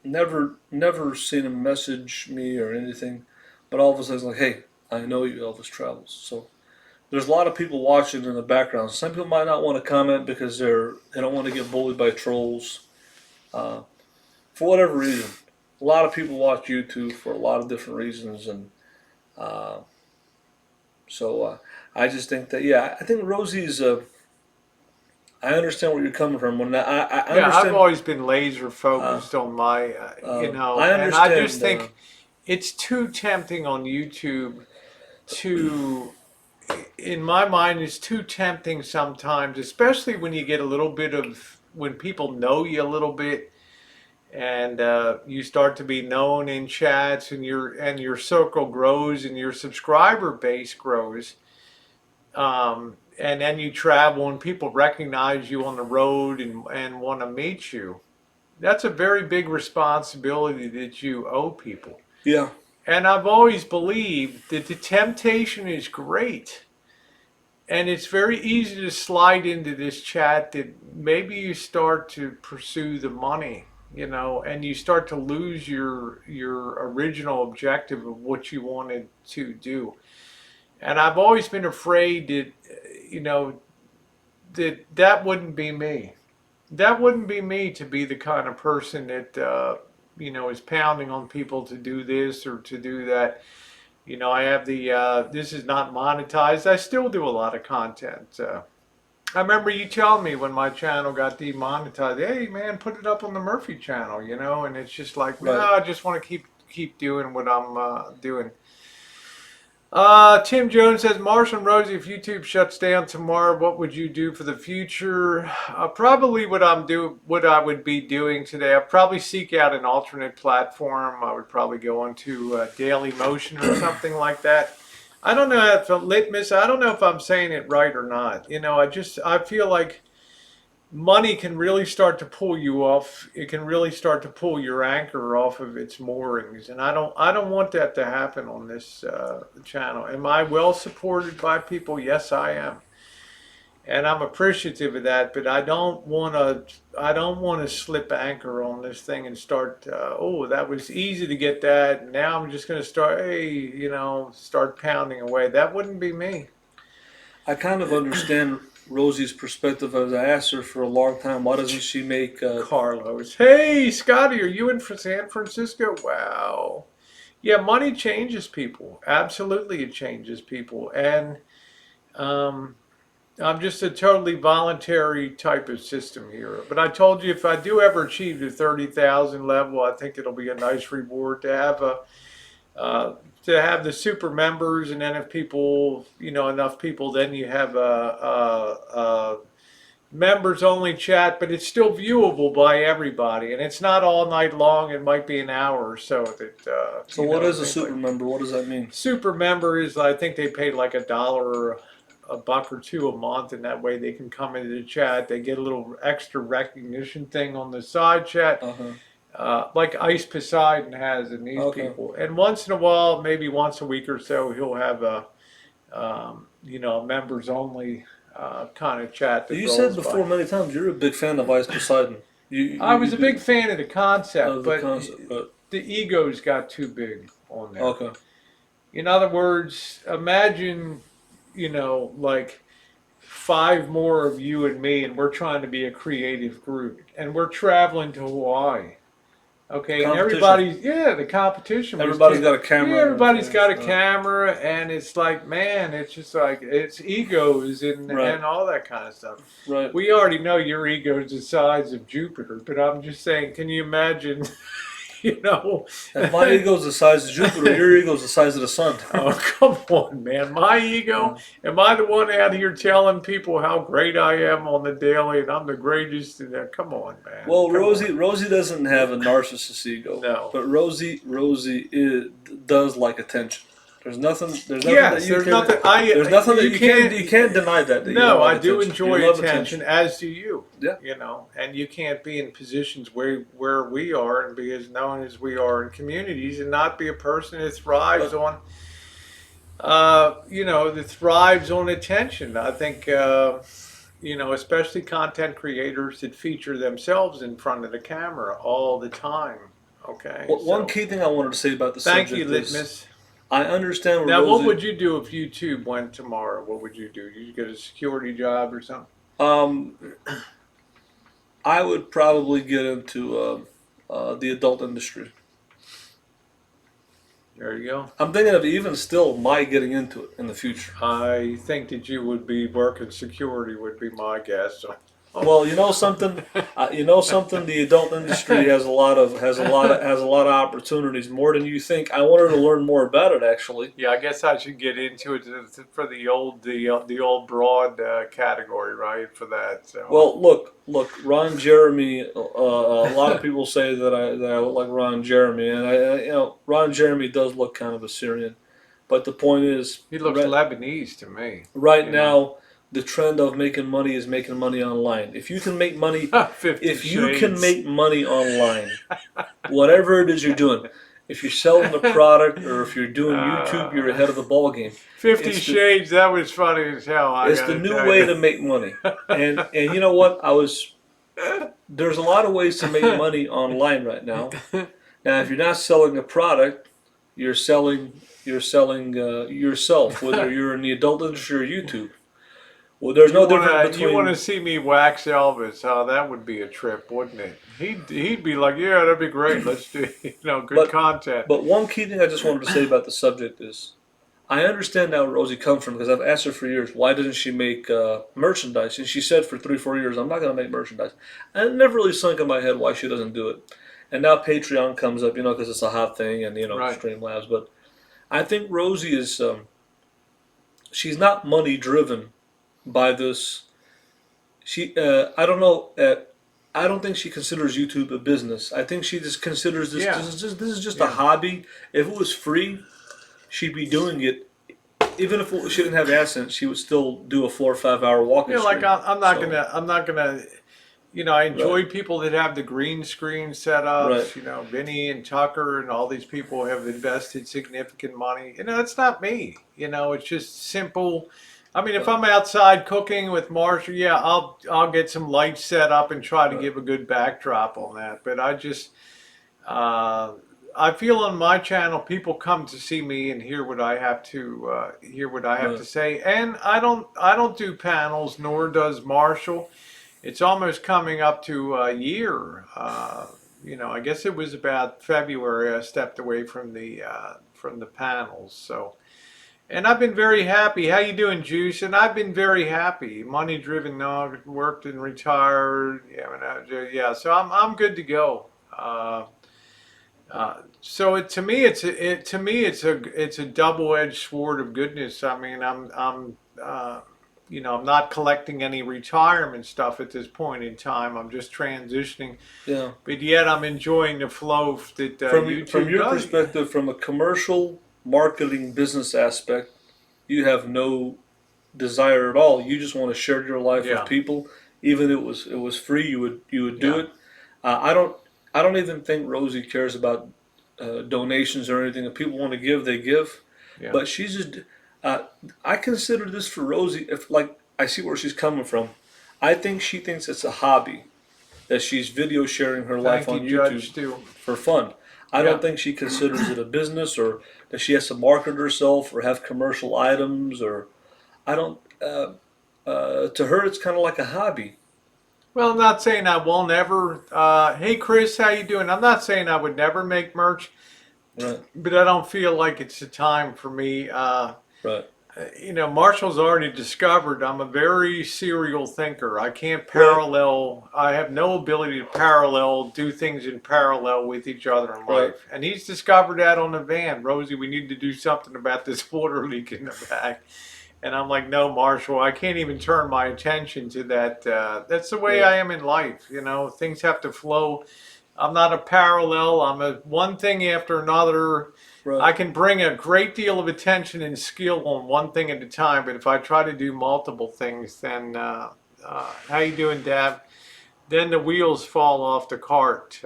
Never seen him message me or anything, but all of a sudden it's like, hey, I know you, Elvis Travels. So there's a lot of people watching in the background. Some people might not want to comment because they don't want to get bullied by trolls. For whatever reason, a lot of people watch YouTube for a lot of different reasons, and so I just think that I think Rosie's. I understand where you're coming from. When I understand, I've always been laser focused on my, I and understand. I just think it's too tempting on YouTube to. In my mind, it's too tempting sometimes, especially when you get a little bit of when people know you a little bit and you start to be known in chats and your circle grows and your subscriber base grows, and then you travel and people recognize you on the road and want to meet you. That's a very big responsibility that you owe people. Yeah. And I've always believed that the temptation is great. And it's very easy to slide into this chat that maybe you start to pursue the money, and you start to lose your original objective of what you wanted to do. And I've always been afraid that, that wouldn't be me. That wouldn't be me to be the kind of person that, is pounding on people to do this or to do that. I have this is not monetized. I still do a lot of content. I remember you telling me when my channel got demonetized, hey man, put it up on the Murphy channel, and it's just like, no, I just want to keep doing what I'm doing. Tim Jones says, Marshall and Rosie, if YouTube shuts down tomorrow, what would you do for the future? Probably what I would be doing today. I'd probably seek out an alternate platform. I would probably go onto Daily Motion or something like that. I don't know if Litmus. I don't know if I'm saying it right or not. I feel like money can really start to pull you off. It can really start to pull your anchor off of its moorings, and I don't want that to happen on this channel. Am I well supported by people? Yes, I am, and I'm appreciative of that. But I don't want to slip anchor on this thing and start. Oh, that was easy to get that. And now I'm just going to start. Hey, start pounding away. That wouldn't be me. I kind of understand Rosie's perspective. As I asked her for a long time, why doesn't she make Carlos? Hey, Scotty, are you in San Francisco? Wow. Yeah, money changes people. Absolutely, it changes people. And I'm just a totally voluntary type of system here. But I told you, if I do ever achieve the 30,000 level, I think it'll be a nice reward to have the super members, and then if people, enough people, then you have a members only chat, but it's still viewable by everybody, and it's not all night long. It might be an hour or so. So what is a super member? What does that mean? Super member is, I think they pay like $1 a buck or two a month, and that way they can come into the chat. They get a little extra recognition thing on the side chat, like Ice Poseidon has in these people. And once in a while, maybe once a week or so, he'll have a members only kind of chat. That you said before many times you're a big fan of Ice Poseidon. I was a big fan of the concept, but the ego's got too big on there. Okay. In other words, imagine, like 5 more of you and me, and we're trying to be a creative group, and we're traveling to Hawaii. Okay, and everybody's, the competition. Everybody's got a camera. Yeah, everybody's got a camera, and it's like, man, it's just like, it's egos and all that kind of stuff. Right. We already know your ego is the size of Jupiter, but I'm just saying, can you imagine, If my ego's the size of Jupiter, your ego's the size of the sun. Oh, come on, man. My ego? Am I the one out here telling people how great I am on the daily and I'm the greatest? Come on, man. Well, Rosie doesn't have a narcissist ego. No. But Rosie does like attention. There's nothing that you can't deny that. No, I do enjoy attention, as do you. Yeah. And you can't be in positions where we are and be as known as we are in communities and not be a person that thrives on, that thrives on attention. I think, especially content creators that feature themselves in front of the camera all the time. Okay. Well, one key thing I wanted to say about the subject is... Thank you, Litmus. I understand where now, Rosie... what would you do if YouTube went tomorrow? What would you do? You get a security job or something? I would probably get into the adult industry. There you go. I'm thinking of even still my getting into it in the future. I think that you would be working security would be my guess. So. Well, you know something. The adult industry has a lot of opportunities, more than you think. I wanted to learn more about it, actually. Yeah, I guess I should get into it for the old broad category, right? For that. So. Well, look, Ron Jeremy. A lot of people say that I look like Ron Jeremy, and Ron Jeremy does look kind of Assyrian, but the point is, he looks Lebanese to me. Right now. The trend of making money is making money online. If you can make money, online, whatever it is you're doing, if you're selling a product or if you're doing YouTube, you're ahead of the ball game. 50 Shades, that was funny as hell. It's the new way to make money, and you know what? There's a lot of ways to make money online right now. Now, if you're not selling a product, you're selling yourself, whether you're in the adult industry or YouTube. Well, there's no difference between... You want to see me wax Elvis? Oh, that would be a trip, wouldn't it? He'd be like, yeah, that'd be great. Let's do good content. But one key thing I just wanted to say about the subject is, I understand now where Rosie comes from, because I've asked her for years, why doesn't she make merchandise? And she said for 3-4 years, I'm not going to make merchandise. And it never really sunk in my head why she doesn't do it. And now Patreon comes up, because it's a hot thing, and Streamlabs. But I think Rosie is, she's not money driven by this. I don't know. I don't think she considers YouTube a business. I think she just considers this. Yeah. This is just a hobby. If it was free, she'd be doing it. Even if she didn't have AdSense, she would still do a 4 or 5 hour walking. Like I'm not gonna. I enjoy people that have the green screen setups. Right. Vinny and Tucker and all these people have invested significant money. It's not me. It's just simple. I mean, if I'm outside cooking with Marshall, yeah, I'll get some lights set up and try to give a good backdrop on that. But I just, I feel on my channel, people come to see me and hear what I have to say. And I don't do panels, nor does Marshall. It's almost coming up to a year. I guess it was about February I stepped away from the panels. So. And I've been very happy. How you doing, Juice? And I've been very happy. Money driven. No, worked and retired. So I'm good to go. So to me it's a double-edged sword of goodness. I mean, I'm not collecting any retirement stuff at this point in time. I'm just transitioning. Yeah. But yet I'm enjoying the flow that YouTube from your does. Perspective, from a commercial marketing business aspect, you have no desire at all. You just want to share your life Yeah. with people, even if it was free. You would do Yeah. it. I don't even think Rosie cares about donations or anything. If people want to give, they give. Yeah. But she's just. Uh, I consider this for Rosie. If like I see where she's coming from. I think she thinks it's a hobby that she's video sharing her life Thank you, on YouTube Judge Stu. for fun. I Yeah. don't think she considers it a business or that she has to market herself or have commercial items or I don't. To her, it's kind of like a hobby. Well, I'm not saying I won't ever. Hey, Chris, how you doing? I'm not saying I would never make merch, Right. but I don't feel like it's the time for me. Right. Marshall's already discovered I'm a very serial thinker. I can't Right. parallel. I have no ability to parallel, do things in parallel with each other in Right. life. And he's discovered that on the van. Rosie, we need to do something about this water leak in the back. And I'm like, no, Marshall, I can't even turn my attention to that. That's the way Right. I am in life. Things have to flow. I'm not a parallel. I'm a one thing after another. I Right. can bring a great deal of attention and skill on one thing at a time, but if I try to do multiple things, then how you doing, Dab? Then the wheels fall off the cart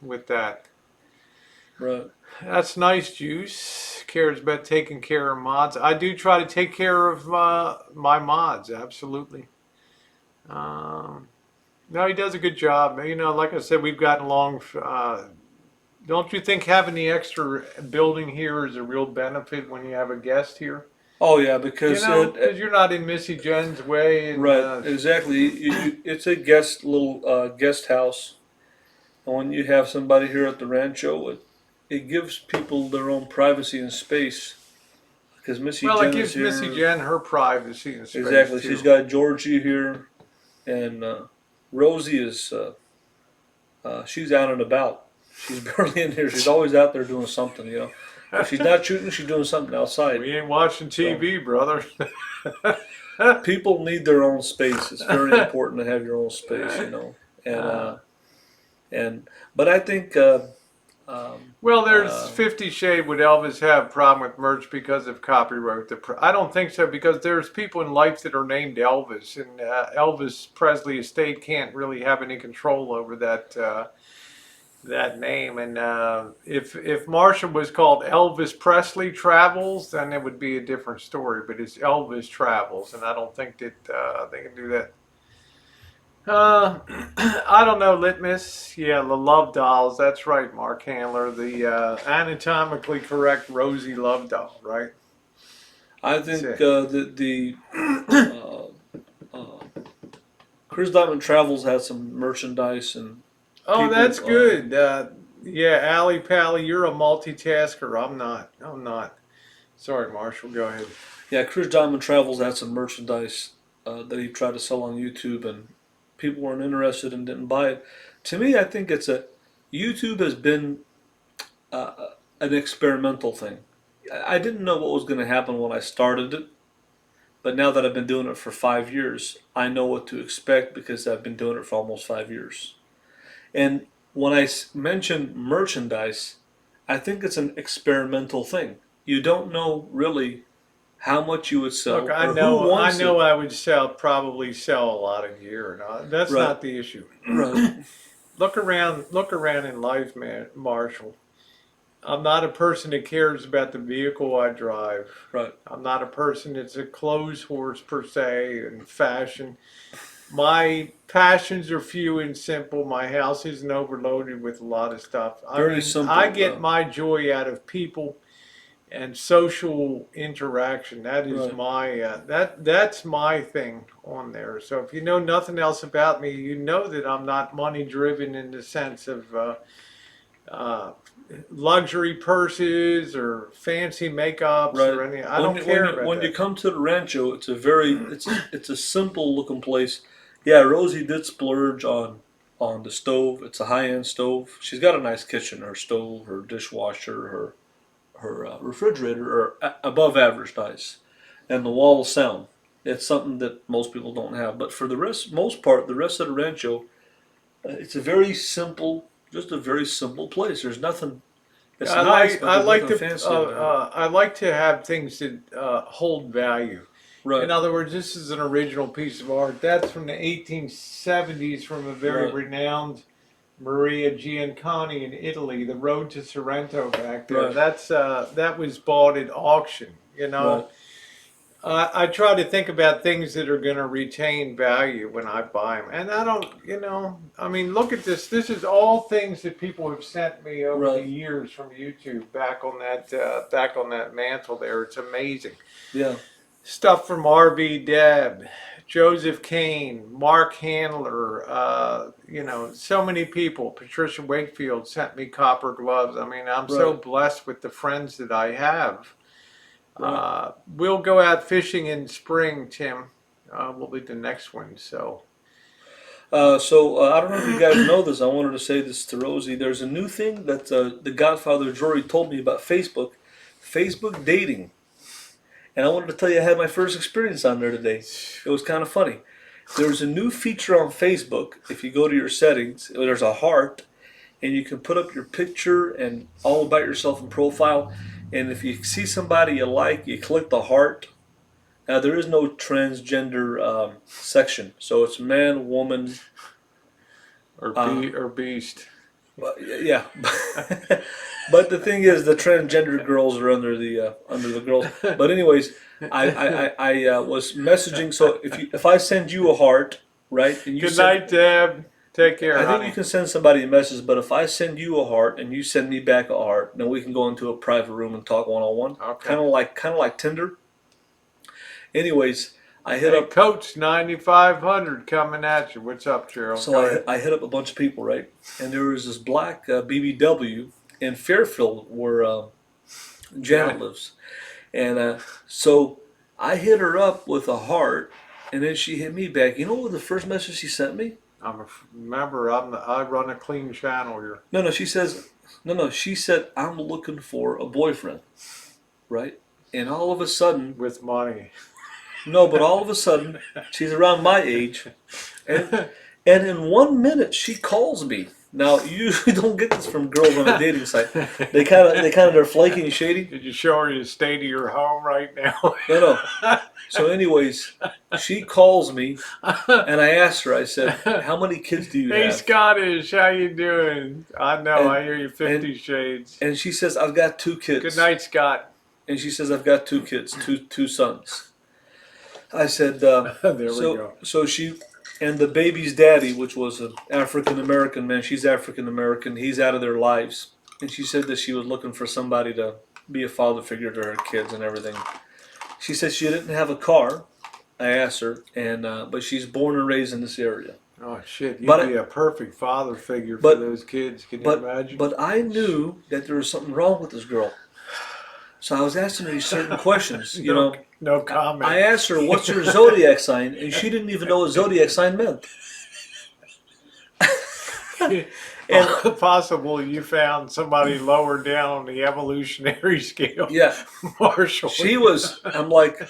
with that. Right. That's nice, Juice. Cares about taking care of mods. I do try to take care of my mods, absolutely. Um, no, he does a good job. Like I said, we've gotten along. Don't you think having the extra building here is a real benefit when you have a guest here? Oh yeah, because Because you're not in Missy Jen's way, and right, exactly. It's a guest house, and when you have somebody here at the Rancho, it gives people their own privacy and space. Because Missy well, it Jen is gives Missy here. Jen her privacy and space Exactly. too. She's got Georgie here, and Rosie is she's out and about. She's barely in here. She's always out there doing something. If she's not shooting, she's doing something outside. We ain't watching TV, brother. People need their own space. It's very important to have your own space. And but I think Well, there's 50 Shade. Would Elvis have a problem with merch because of copyright? I don't think so, because there's people in life that are named Elvis, and Elvis Presley estate can't really have any control over that name. And if Marshall was called Elvis Presley Travels, then it would be a different story. But it's Elvis Travels, and I don't think that they can do that. I don't know, Litmus. Yeah, the Love Dolls. That's right, Mark Handler. The anatomically correct Rosie Love Doll, right? I think the Chris Diamond Travels has some merchandise and Oh, people. that's good. Yeah, Allie Pally, you're a multitasker. I'm not. I'm not. Sorry, Marshall. Go ahead. Yeah, Chris Diamond Travels had some merchandise that he tried to sell on YouTube, and people weren't interested and didn't buy it. To me, I think YouTube has been an experimental thing. I didn't know what was going to happen when I started it, but now that I've been doing it for 5 years, I know what to expect because I've been doing it for almost 5 years. And when I mention merchandise, I think it's an experimental thing. You don't know really how much you would sell. Look, or who wants it. I would probably sell a lot of gear. No, that's Right. not the issue. Right. Look around in life, man, Marshall. I'm not a person that cares about the vehicle I drive. Right. I'm not a person that's a clothes horse per se in fashion. My passions are few and simple. My house isn't overloaded with a lot of stuff. Very simple. I get my joy out of people and social interaction. That is Right. my that's my thing on there. So if you know nothing else about me, you know that I'm not money driven in the sense of luxury purses or fancy makeups or anything. I don't care about when that. you come to the Rancho, it's a simple looking place. Yeah, Rosie did splurge on the stove. It's a high end stove. She's got a nice kitchen. Her stove, her dishwasher, her refrigerator are above average nice, and the wall of sound. It's something that most people don't have. But for the most part, the rest of the Rancho, it's a very simple, just a very simple place. There's nothing. It's nice, but there's nothing fancy about it. I like to have things that hold value. Right. In other words, this is an original piece of art. That's from the 1870s from a very renowned Maria Giancani in Italy. The Road to Sorrento back there. Right. That was bought at auction. You know. Right. I try to think about things that are going to retain value when I buy them. And I don't, I mean, look at this. This is all things that people have sent me over the years from YouTube back on that mantle there. It's amazing. Yeah. Stuff from R.V. Deb, Joseph Kane, Mark Handler, so many people. Patricia Wakefield sent me copper gloves. I mean, I'm so blessed with the friends that I have. Right. We'll go out fishing in spring, Tim. Will be the next one. So I don't know if you guys know this. I wanted to say this to Rosie. There's a new thing that the Godfather Jory told me about Facebook dating. And I wanted to tell you I had my first experience on there today. It was kind of funny. There's a new feature on Facebook. If you go to your settings, there's a heart, and you can put up your picture and all about yourself in profile. And if you see somebody you like, you click the heart. Now, there is no transgender section. So it's man, woman. Or beast. Yeah. But the thing is, the transgender girls are under the girls. But anyways, I was messaging. So if I send you a heart, right? And you Good night, Deb. Take care. I think you can send somebody a message, but if I send you a heart and you send me back a heart, then we can go into a private room and talk one-on-one. Okay. Kind of like Tinder. Anyways, I hit up Coach 9500 coming at you. What's up, Gerald? So I hit up a bunch of people, right? And there was this black BBW in Fairfield where Janet lives, and so I hit her up with a heart, and then she hit me back. You know what the first message she sent me? Remember, I run a clean channel here. No, she said, I'm looking for a boyfriend, right? And all of a sudden... With money. No, but all of a sudden, she's around my age, and in 1 minute, she calls me. Now, you usually don't get this from girls on a dating site. They're flaky and shady. Did you show her the state of your home right now? No. So anyways, she calls me, and I asked her, I said, how many kids do you have? Hey, Scottish, how you doing? I know, I hear you 50 Shades. And she says, I've got 2 kids. Good night, Scott. And she says, I've got 2 kids, two sons. I said, there we go. So she, and the baby's daddy, which was an African-American man, she's African-American, he's out of their lives. And she said that she was looking for somebody to be a father figure to her kids and everything. She said she didn't have a car. I asked her, and but she's born and raised in this area. Oh shit! You'd be a perfect father figure for those kids. Can you imagine? But I knew that there was something wrong with this girl, so I was asking her these certain questions. No comment. I asked her, "What's your zodiac sign?" And she didn't even know what zodiac sign meant. And possible you found somebody lower down on the evolutionary scale. Yeah, Marshall. She was. I'm like,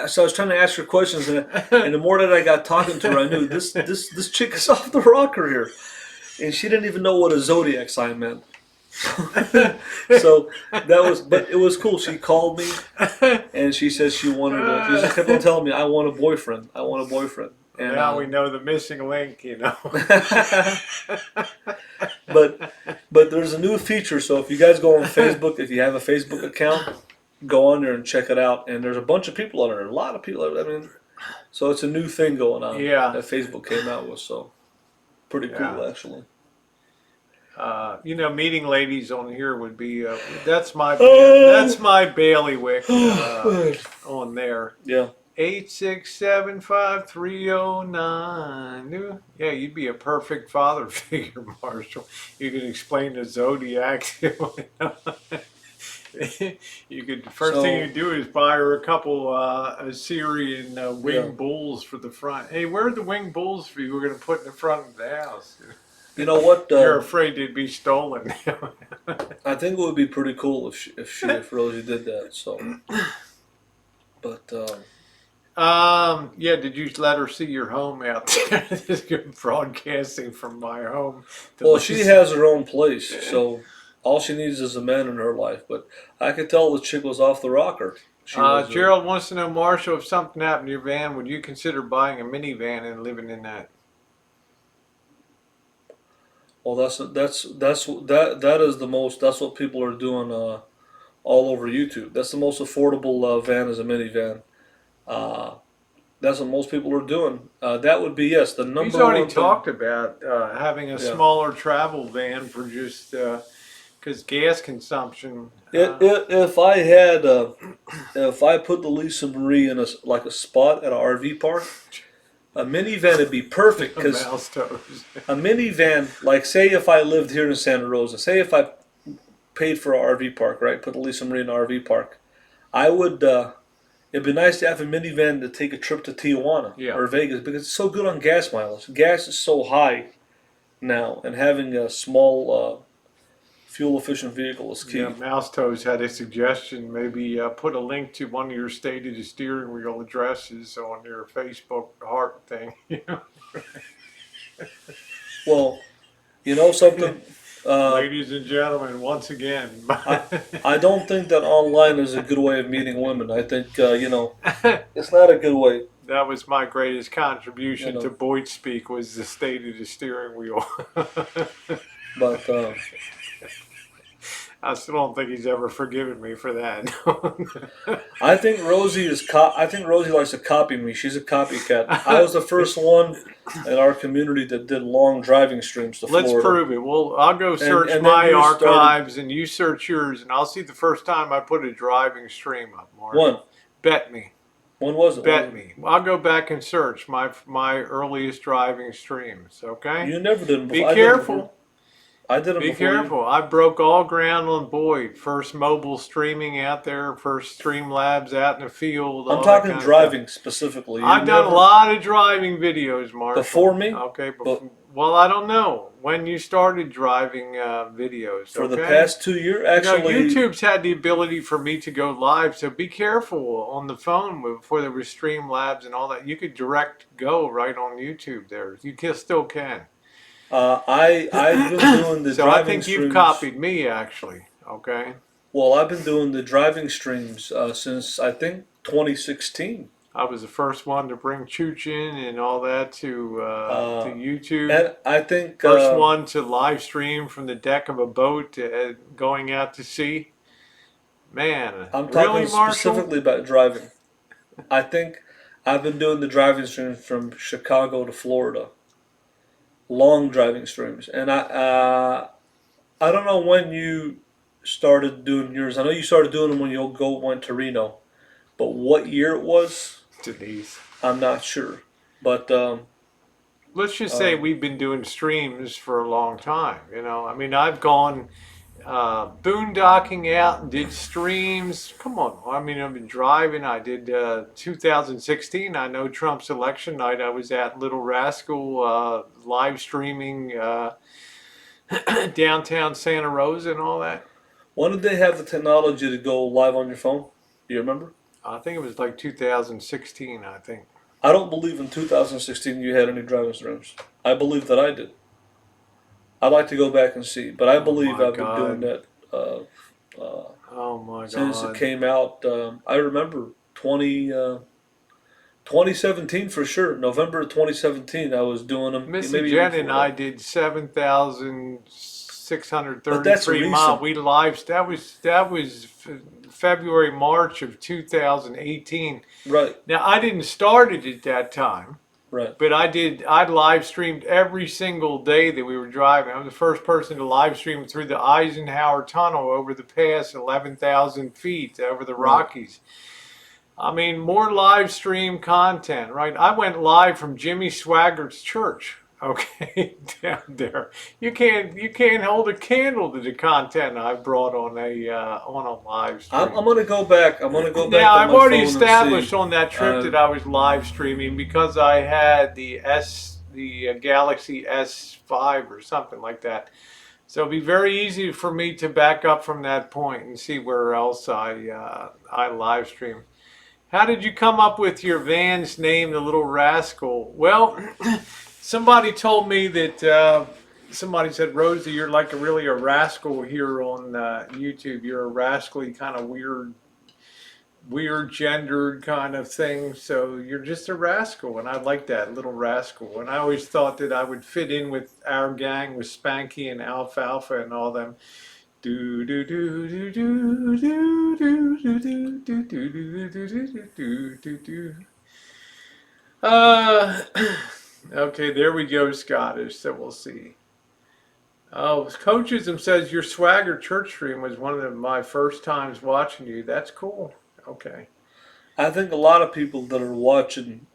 so I was trying to ask her questions, and the more that I got talking to her, I knew this chick is off the rocker here, and she didn't even know what a zodiac sign meant. So that was, but it was cool. She called me, and she said she wanted. She just kept on telling me, "I want a boyfriend. I want a boyfriend." And now we know the missing link, But there's a new feature. So if you guys go on Facebook, if you have a Facebook account, go on there and check it out. And there's a bunch of people on there. A lot of people. I mean, so it's a new thing going on. Yeah. That Facebook came out with. So pretty cool, actually. Meeting ladies on here would be that's my bailiwick on there. Yeah. 8675309. Yeah, you'd be a perfect father figure, Marshall. You could explain the zodiac to him. You could. First thing you do is buy her a couple Assyrian winged bulls for the front. Hey, where are the winged bulls for you? We're going to put in the front of the house. You know what? You're afraid they'd be stolen. I think it would be pretty cool if Rosie did that. So, but. Yeah, did you let her see your home out there? This is broadcasting from my home. Well, she has her own place, so all she needs is a man in her life. But I could tell the chick was off the rocker. She was. Gerald wants to know, Marshall, if something happened to your van, would you consider buying a minivan and living in that? Well, that is the most. That's what people are doing all over YouTube. That's the most affordable van is a minivan. Uh, that's what most people are doing. That would be yes, the He's number already one thing. talked about having a Yeah. smaller travel van for just because gas consumption. If I put the Lisa Marie in a spot at an RV park, a minivan would be perfect because Mouse toes. a minivan, like say if I lived here in Santa Rosa, say if I paid for an RV park, right, put the Lisa Marie in an RV park, I would. It'd be nice to have a minivan to take a trip to Tijuana Yeah. or Vegas because it's so good on gas mileage. Gas is so high now, and having a small fuel efficient vehicle is key. Yeah, Mouse Toes had a suggestion. Maybe put a link to one of your State of the Steering Wheel addresses on your Facebook heart thing. Well, you know something? Ladies and gentlemen, once again. I don't think that online is a good way of meeting women. I think, it's not a good way. That was my greatest contribution You know. to Boyd Speak was the State of the Steering Wheel. But I still don't think he's ever forgiven me for that. I think Rosie likes to copy me. She's a copycat. I was the first one in our community that did long driving streams to Florida. Let's prove it. Well, I'll go search and my then you archives and you search yours, and I'll see the first time I put a driving stream up, Mark. When? Bet me. When was it? Bet me. I'll go back and search my earliest driving streams, okay? You never did. Be careful. I did it Be before. careful. I broke all ground on Boyd. First mobile streaming out there, first Streamlabs out in the field. I'm talking driving specifically. I've done a lot of driving videos, Mark. Before me? Okay. Well, I don't know when you started driving videos. For the past 2 years, actually. YouTube's had the ability for me to go live, so be careful on the phone before there was Streamlabs and all that. You could direct go right on YouTube there. You still can. I've been doing the so driving I think streams. you've copied me, actually. Okay. Well, I've been doing the driving streams since I think 2016. I was the first one to bring Chuchin and all that to YouTube. And I think first one to live stream from the deck of a boat going out to sea. Man, I'm talking really, Marshall? specifically about driving. I think I've been doing the driving streams from Chicago to Florida. Long driving streams, and I don't know when you started doing yours. I know you started doing them when you went to Reno, but what year it was, Denise, I'm not sure. But let's just say we've been doing streams for a long time. I mean, I've gone boondocking out and did streams. Come on, I mean, I've been driving. I did 2016. I know Trump's election night. I was at Little Rascal live streaming downtown Santa Rosa and all that. When did they have the technology to go live on your phone? Do you remember? I think it was like 2016. I think. I don't believe in 2016 you had any driving streams. I believe that I did. I'd like to go back and see, but I believe I've been doing that oh my God! Since it came out. I remember 2017 for sure. November of 2017, I was doing them. Missy Jen and I did 7,633 miles. We live. That was February, March of 2018. Right. Now I didn't start it at that time. Right. But I live streamed every single day that we were driving. I was the first person to live stream through the Eisenhower Tunnel over the pass, 11,000 feet over the Rockies. I mean, more live stream content, right? I went live from Jimmy Swaggart's church, okay, down there. You can't hold a candle to the content I brought on a live stream. I'm gonna go back. Now I've already established on that trip that I was live streaming because I had the Galaxy S5 or something like that. So it'd be very easy for me to back up from that point and see where else I live stream. How did you come up with your van's name, the Little Rascal? Well, somebody told me that somebody said, Rosie, you're like really a rascal here on YouTube. You're a rascally kind of weird weird gendered kind of thing. So you're just a rascal, and I like that little rascal. And I always thought that I would fit in with our gang with Spanky and Alfalfa and all them. Do do do do do do do do do do do do do do do do. Uh, okay, there we go, Scottish. So we'll see. Oh, Coachism says your Swagger church stream was one of my first times watching you. That's cool. Okay. I think a lot of people that are watching,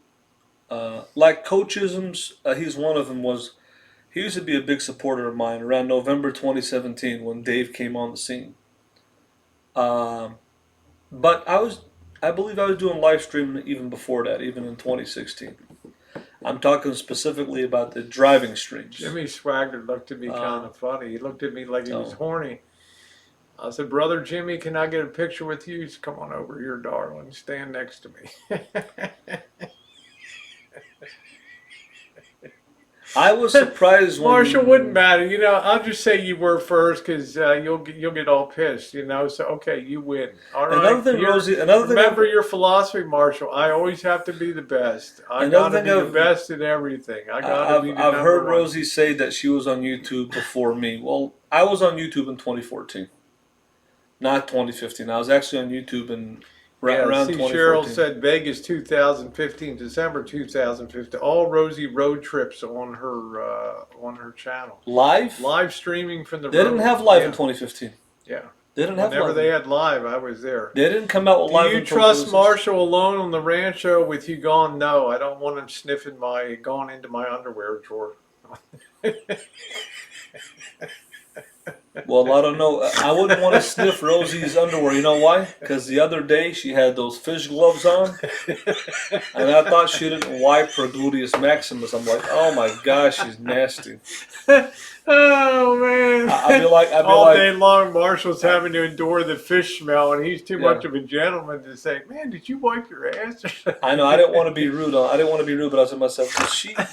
like Coachism's, he's one of them. He used to be a big supporter of mine around November 2017 when Dave came on the scene. But I believe I was doing live streaming even before that, even in 2016. I'm talking specifically about the driving streams. Jimmy Swagger looked at me kind of funny. He looked at me like he was horny. I said, "Brother Jimmy, can I get a picture with you?" He said, "Come on over here, darling. Stand next to me." I was surprised when Marshall wouldn't matter. You know, I'll just say you were first because you'll get all pissed. You know, so okay, you win. All right. Remember your philosophy, Marshall. I always have to be the best. I gotta be the best at everything. I gotta be the I've heard number one. Rosie say that she was on YouTube before me. Well, I was on YouTube in 2014, not 2015. I was actually on YouTube around 2014. Cheryl said Vegas 2015, December 2015. All Rosie road trips on her channel. Live streaming from the road. They didn't have live in 2015. Yeah. They didn't have Whenever live. they had live, I was there. They didn't come out with live. Do you trust Marshall alone on the Rancho with you gone? No, I don't want him sniffing going into my underwear drawer. Well, I don't know. I wouldn't want to sniff Rosie's underwear. You know why? Because the other day she had those fish gloves on, and I thought she didn't wipe her gluteus maximus. I'm like, oh my gosh, she's nasty. Oh man! I'd be like, all day long, Marshall's having to endure the fish smell, and he's too much of a gentleman to say, "Man, did you wipe your ass?" I know. I didn't want to be rude. But I said to myself,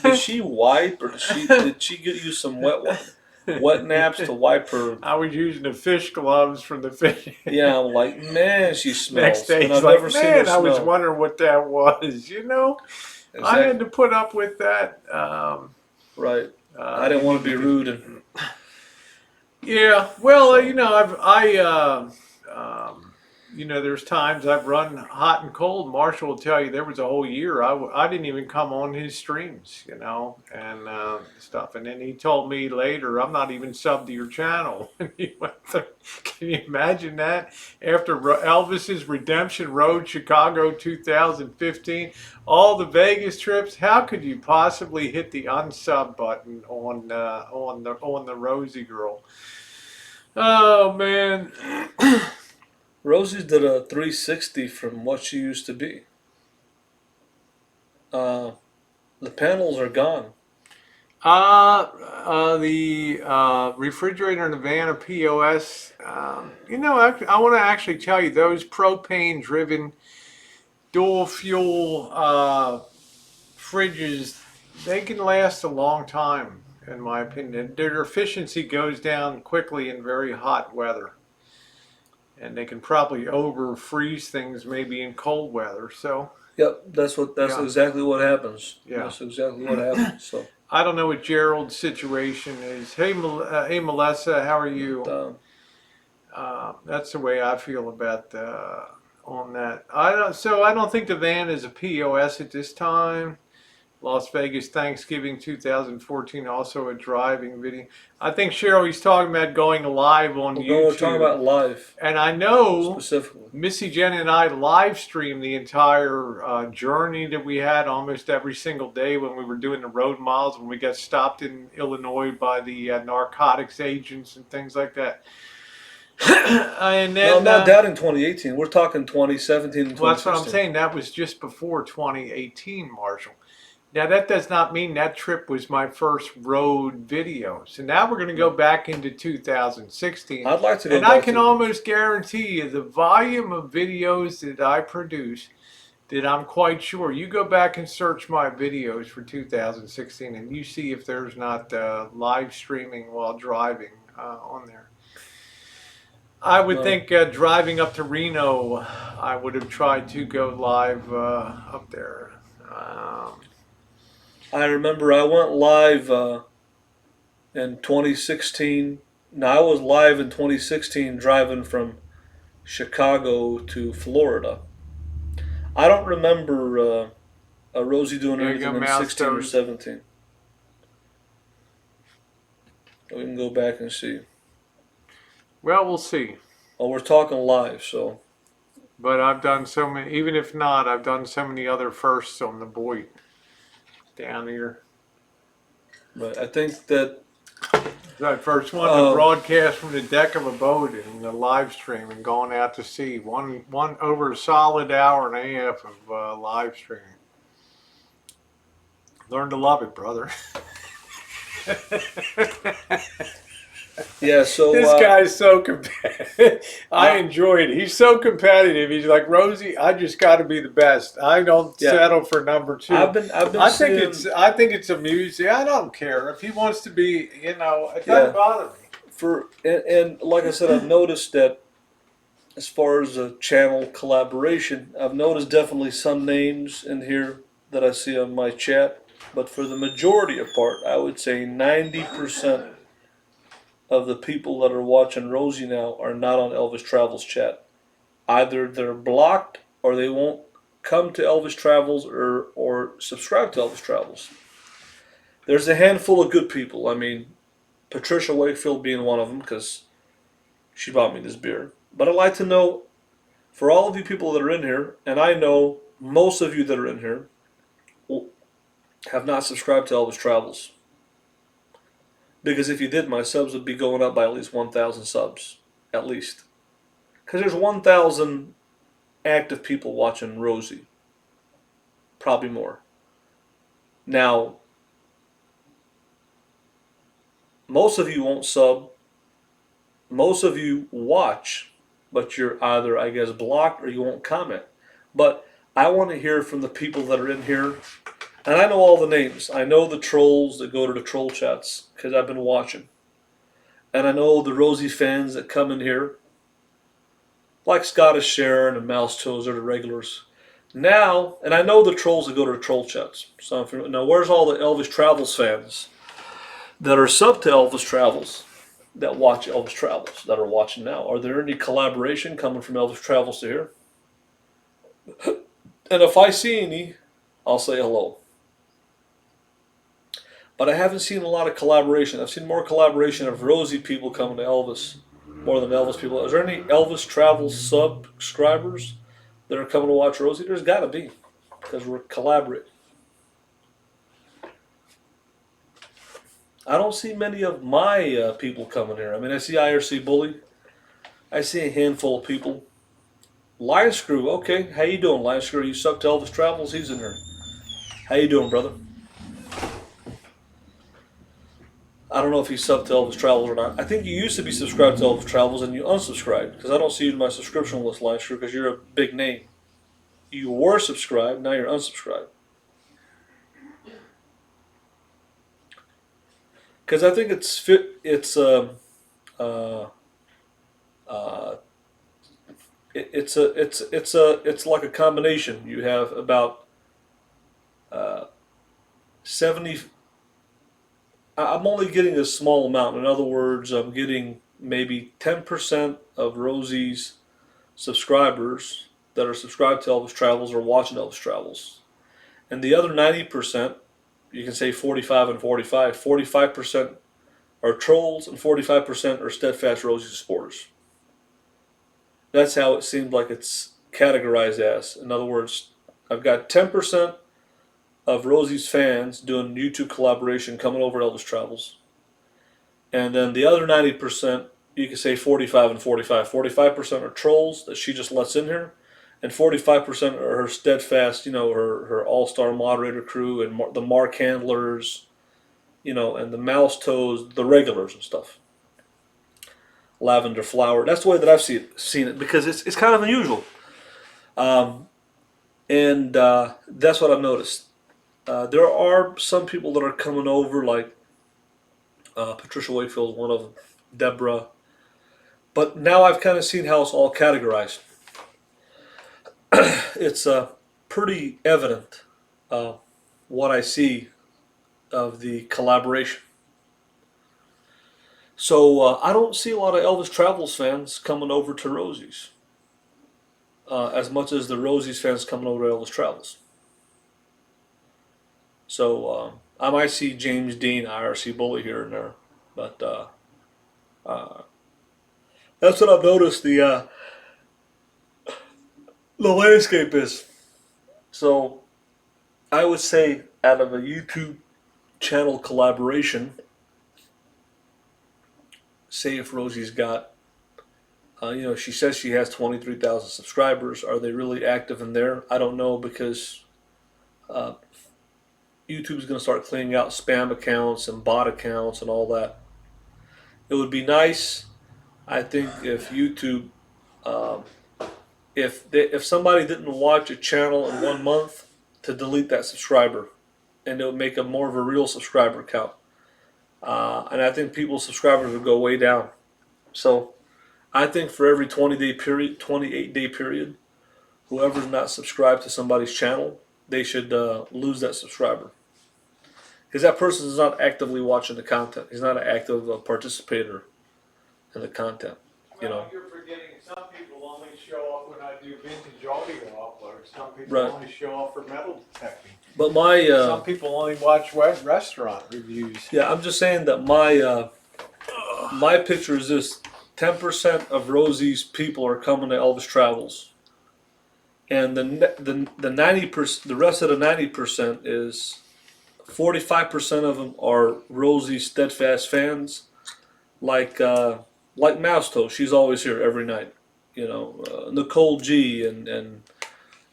did she wipe, or did she get you some wet naps to wipe her? I was using the fish gloves from the fish. Yeah, I'm like, man, she smells. Next day, he's like, man, I was wondering what that was. You know, exactly. I had to put up with that. Right. I didn't want to be rude. Yeah. Well, you know, you know, there's times I've run hot and cold. Marshall will tell you there was a whole year I didn't even come on his streams, you know, and stuff. And then he told me later, I'm not even subbed to your channel. And he went through, can you imagine that? After Elvis's Redemption Road, Chicago 2015, all the Vegas trips, how could you possibly hit the unsub button on the Rosie girl? Oh man. Rosie did a 360 from what she used to be. The panels are gone. The refrigerator and the van of POS. You know, I want to actually tell you those propane-driven dual fuel fridges, they can last a long time, in my opinion. Their efficiency goes down quickly in very hot weather. And they can probably over freeze things maybe in cold weather. So yep, that's exactly what happens. Yeah, that's exactly what happens. So I don't know what Gerald's situation is. Hey, Melissa, how are you? That's the way I feel about on that. I don't think the van is a POS at this time. Las Vegas Thanksgiving 2014, also a driving video. I think Cheryl, he's talking about going live on YouTube. We're talking about live. And I know specifically, Missy, Jen, and I live streamed the entire journey that we had almost every single day when we were doing the road miles, when we got stopped in Illinois by the narcotics agents and things like that. And then, no, I'm not doubting 2018. We're talking 2017 and 2016. Well, that's what I'm saying. That was just before 2018, Marshall. Now, that does not mean that trip was my first road video. So now we're going to go back into 2016. I'd like to go and back I can almost guarantee you the volume of videos that I produce that I'm quite sure. You go back and search my videos for 2016 and you see if there's not live streaming while driving on there. I would No. think driving up to Reno, I would have tried to go live up there. I remember I went live in 2016. No, I was live in 2016 driving from Chicago to Florida. I don't remember Rosie doing There you go, anything in mouse 16 or toes. 17. We can go back and see. Well, we'll see. Well, we're talking live, so. But I've done so many, even if not, I've done so many other firsts on the boy down here. But I think that That first one to broadcast from the deck of a boat and the live stream and going out to sea. One over a solid hour and a half of live streaming. Learn to love it, brother. yeah, so This guy's so competitive. I enjoy it. He's so competitive. He's like, Rosie, I just got to be the best. I don't settle for number two. I've been I think it's amusing. I don't care if he wants to be. It doesn't bother me. And like I said, I've noticed that as far as a channel collaboration, I've noticed definitely some names in here that I see on my chat, but for the majority of part, I would say 90% of the people that are watching Rosie now are not on Elvis Travels chat. Either they're blocked or they won't come to Elvis Travels or subscribe to Elvis Travels. There's a handful of good people. I mean, Patricia Wakefield being one of them because she bought me this beer. But I'd like to know, for all of you people that are in here, and I know most of you that are in here have not subscribed to Elvis Travels. Because if you did, my subs would be going up by at least 1,000 subs. At least. Because there's 1,000 active people watching Rosie. Probably more. Now, most of you won't sub. Most of you watch, but you're either, I guess, blocked or you won't comment. But I want to hear from the people that are in here. And I know all the names. I know the trolls that go to the troll chats because I've been watching. And I know the Rosie fans that come in here. Like Scottish Sharon and Mouse Toes are the regulars. Now, and I know the trolls that go to the troll chats. So now, where's all the Elvis Travels fans that are sub to Elvis Travels that watch Elvis Travels that are watching now? Are there any collaboration coming from Elvis Travels to here? And if I see any, I'll say hello. But I haven't seen a lot of collaboration. I've seen more collaboration of Rosie people coming to Elvis more than Elvis people. Is there any Elvis Travels subscribers that are coming to watch Rosie? There's got to be, because we're collaborating. I don't see many of my people coming here. I mean, I see IRC Bully. I see a handful of people. Lion Screw, okay. How you doing, Lion Screw? You sub to Elvis Travels? He's in here. How you doing, brother? I don't know if he's subbed to Elvis Travels or not. I think you used to be subscribed to Elvis Travels and you unsubscribed, because I don't see you in my subscription list, Lion Screw, because you're a big name. You were subscribed, now you're unsubscribed. Because I think it's like a combination. You have about 70. I'm only getting a small amount. In other words, I'm getting maybe 10% of Rosie's subscribers that are subscribed to Elvis Travels or watching Elvis Travels, and the other 90%, you can say 45 and 45. 45% are trolls and 45% are steadfast Rosie supporters. That's how it seemed like it's categorized as. In other words, I've got 10% of Rosie's fans doing YouTube collaboration coming over Elvis Travels. And then the other 90%, you can say 45 and 45. 45% are trolls that she just lets in here, and 45% are her steadfast, her all-star moderator crew and the Mark handlers, and the Mouse Toes, the regulars and stuff. Lavender Flower. That's the way that I've seen it, because it's kind of unusual. And that's what I've noticed. There are some people that are coming over, like Patricia Wakefield, one of them, Deborah, But now I've kind of seen how it's all categorized. It's pretty evident what I see of the collaboration. So I don't see a lot of Elvis Travels fans coming over to Rosie's as much as the Rosie's fans coming over to Elvis Travels. So I might see James Dean, IRC Bully here and there, but that's what I've noticed the landscape is. So I would say out of a YouTube channel collaboration, say if Rosie's got, she says she has 23,000 subscribers. Are they really active in there? I don't know because YouTube's going to start cleaning out spam accounts and bot accounts and all that. It would be nice, I think, if YouTube, if somebody didn't watch a channel in 1 month, to delete that subscriber, and it would make a more of a real subscriber count. And I think people's subscribers would go way down. So I think for every 20-day period, 28-day period, whoever's not subscribed to somebody's channel, they should lose that subscriber. Because that person is not actively watching the content. He's not an active participator in the content. Well, you're forgetting some people only show off when I do vintage audio uploads. Some people Right. only show off for metal detecting. But my Some people only watch restaurant reviews. yeah, I'm just saying that my picture is this: 10% of Rosie's people are coming to Elvis Travels, and the 90%, the rest of the 90% is 45% of them are Rosie's steadfast fans, like Mouseto. She's always here every night. Nicole G and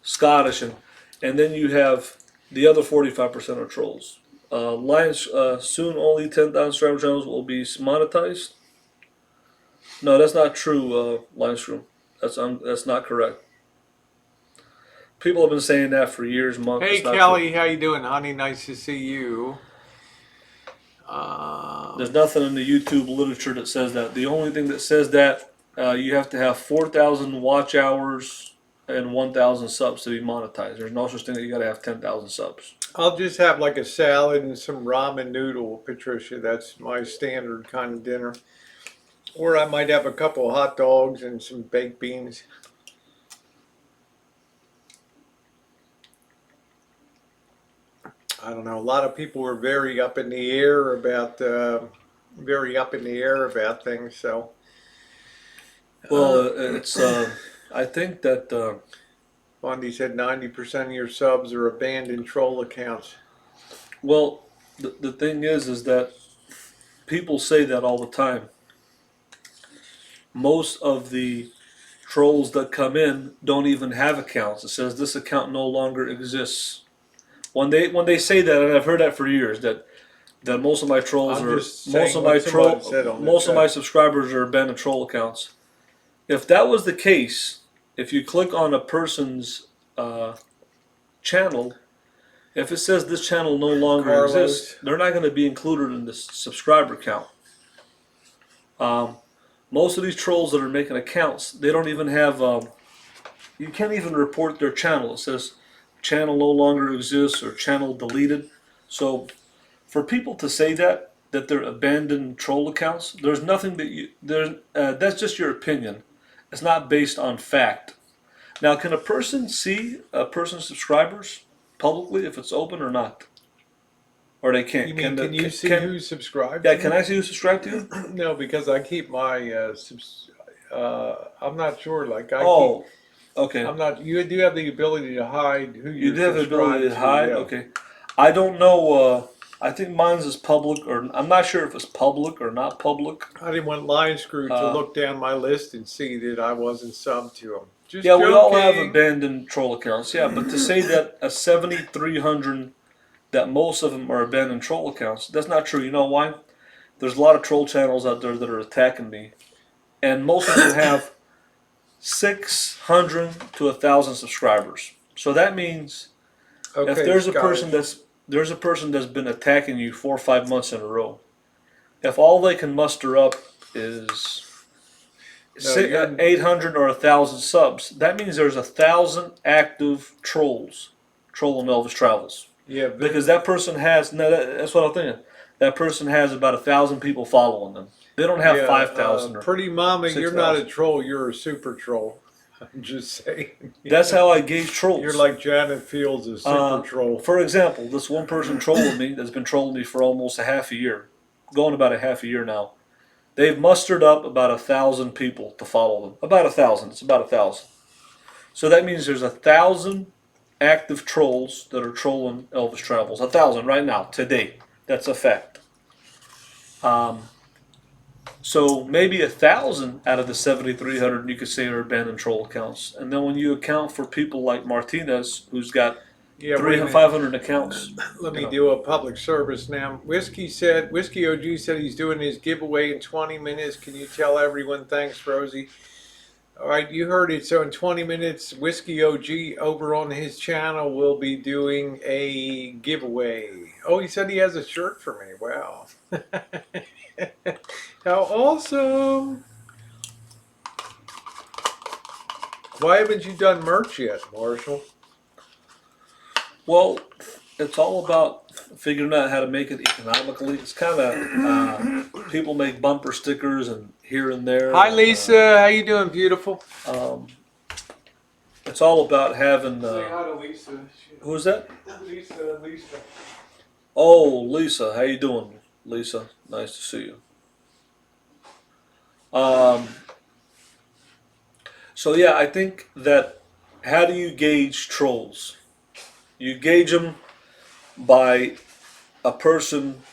Scottish, and then you have the other 45% are trolls. Lions soon only 10,000 subscriber channels will be monetized. No, that's not true, Lionsroom. That's not correct. People have been saying that for years, months. Hey Kelly, how you doing, honey? Nice to see you. There's nothing in the YouTube literature that says that. The only thing that says that you have to have 4,000 watch hours and 1,000 subs to be monetized. There's no such thing that you got to have 10,000 subs. I'll just have like a salad and some ramen noodle, Patricia. That's my standard kind of dinner. Or I might have a couple of hot dogs and some baked beans. I don't know. A lot of people were very up in the air about things. So, well, it's. I think that. Bundy said 90% of your subs are abandoned troll accounts. Well, the thing is that people say that all the time. Most of the trolls that come in don't even have accounts. It says this account no longer exists. When they say that, and I've heard that for years, that most of my trolls most of my subscribers are abandoned troll accounts. If that was the case, if you click on a person's channel, if it says this channel no longer exists, they're not going to be included in the subscriber count. Most of these trolls that are making accounts, they don't even have. You can't even report their channel. It says channel no longer exists or channel deleted. So, for people to say that they're abandoned troll accounts, there's nothing that's just your opinion. It's not based on fact. Now, can a person see a person's subscribers publicly if it's open or not? Or they can't? You mean, can you see who's subscribed? Yeah, can I see who's subscribed to you? No, because I keep my I'm not sure. Like okay. I'm not. You do have the ability to hide who you do have the ability to hide. Yeah. Okay, I don't know. I think mine's is public, or I'm not sure if it's public or not public. I didn't want Lion Screw to look down my list and see that I wasn't subbed to him. Just yeah, joking. we all have abandoned troll accounts. Yeah, but to say that a 7,300, that most of them are abandoned troll accounts, that's not true. You know why? There's a lot of troll channels out there that are attacking me, and most of them have 600 to 1,000 subscribers. So that means if there's a person that's been attacking you 4 or 5 months in a row, if all they can muster up is No, 800 or 1,000 subs, that means there's 1,000 active trolls trolling Elvis Travels. Yeah, Because that person has, no, that's what I'm thinking. That person has about 1,000 people following them. They don't have 5,000 or Pretty Mama, you're 6,000. not a troll. You're a super troll. I'm just saying. That's how I gauge trolls. You're like Janet Fields, a super troll. For example, this one person trolling me that's been trolling me for almost a half a year, going about a half a year now. They've mustered up about 1,000 people to follow them. About 1,000. It's about 1,000. So that means there's 1,000 active trolls that are trolling Elvis Travels. 1,000 right now, today. That's a fact. So maybe 1,000 out of the 7,300 you could say are abandoned troll accounts. And then when you account for people like Martinez, who's got 500 accounts. Let me do a public service now. Whiskey OG said he's doing his giveaway in 20 minutes. Can you tell everyone? Thanks, Rosie. All right, you heard it. So in 20 minutes, Whiskey OG over on his channel will be doing a giveaway. Oh, he said he has a shirt for me. Wow. How awesome. Why haven't you done merch yet, Marshall? Well, it's all about figuring out how to make it economically. It's kind of people make bumper stickers and here and there. Hi, Lisa. How you doing, beautiful? It's all about having. Say hi to Lisa. Who's that? Lisa. Oh, Lisa. How you doing, Lisa? Nice to see you. So yeah, I think that how do you gauge trolls? You gauge them by a person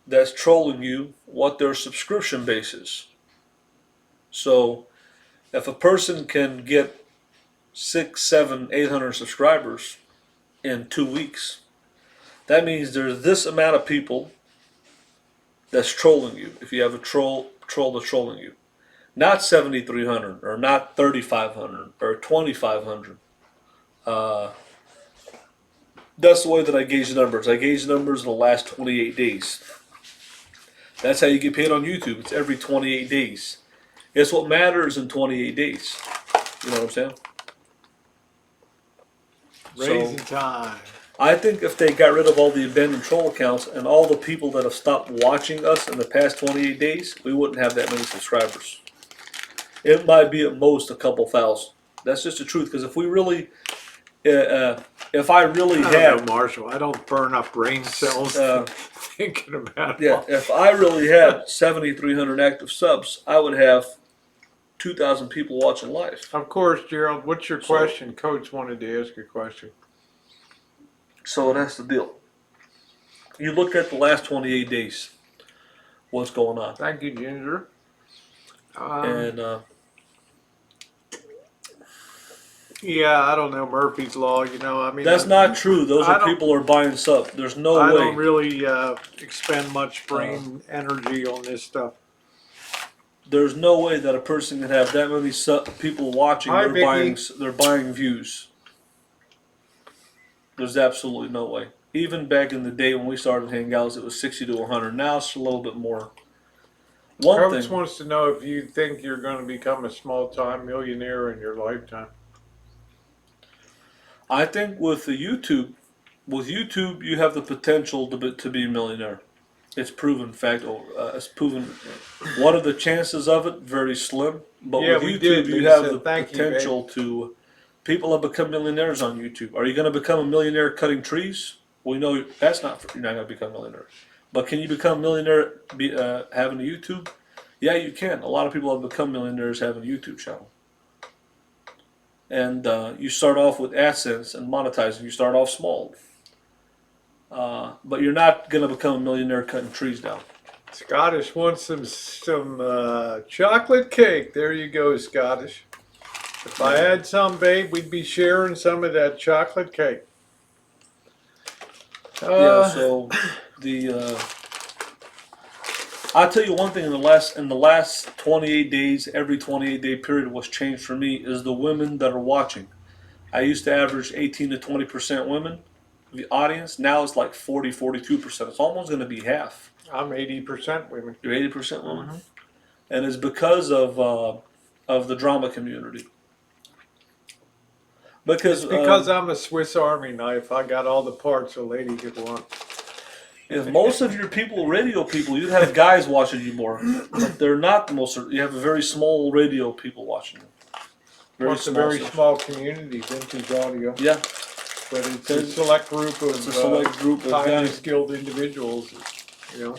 that's trolling you, what their subscription base is. So if a person can get 6, 7, 800 subscribers in 2 weeks, that means there's this amount of people that's trolling you. If you have a troll that's trolling you, not 7,300 or not 3,500 or 2,500. That's the way that I gauge the numbers. I gauge the numbers in the last 28 days. That's how you get paid on YouTube. It's every 28 days. It's what matters in 28 days. You know what I'm saying? Raising time. I think if they got rid of all the abandoned troll accounts and all the people that have stopped watching us in the past 28 days, we wouldn't have that many subscribers. It might be at most a couple thousand. That's just the truth. Because if we really, if I really had Marshall, I don't burn up brain cells thinking about it. Yeah, if I really had 7,300 active subs, I would have 2,000 people watching live. Of course, Gerald. What's your question? Coach wanted to ask a question. So that's the deal. You look at the last 28 days. What's going on? Thank you, Ginger. Yeah, I don't know Murphy's Law. You know, I mean, that's not true. Those are people who are buying subs. There's no way. I don't really expend much brain energy on this stuff. There's no way that a person can have that many people watching. Hi, they're buying views. There's absolutely no way. Even back in the day when we started Hangouts, it was 60 to 100. Now it's a little bit more. Coach wants to know if you think you're going to become a small-time millionaire in your lifetime. I think with YouTube, you have the potential to be a millionaire. It's proven fact. It's proven. What are the chances of it? Very slim. But with YouTube, you have the potential to. People have become millionaires on YouTube. Are you going to become a millionaire cutting trees? We know that's not. You're not going to become a millionaire. But can you become a millionaire having a YouTube? Yeah, you can. A lot of people have become millionaires having a YouTube channel. And you start off with AdSense and monetizing. You start off small. But you're not going to become a millionaire cutting trees down. Scottish wants some chocolate cake. There you go, Scottish. If I had some, babe, we'd be sharing some of that chocolate cake. Yeah, so I'll tell you one thing. In the last 28 days, every 28-day period, what's changed for me is the women that are watching. I used to average 18 to 20% women, the audience. Now it's like 40, 42%. It's almost going to be half. I'm 80% women. You're 80% women, and it's because of of the drama community. Because I'm a Swiss Army knife. I got all the parts a lady could want. if most of your people, radio people, you'd have guys watching you more, but they're not the most. You have a very small radio people watching you. It's a very small community, vintage audio. Yeah, but it's a select group of highly guys. skilled individuals. You know.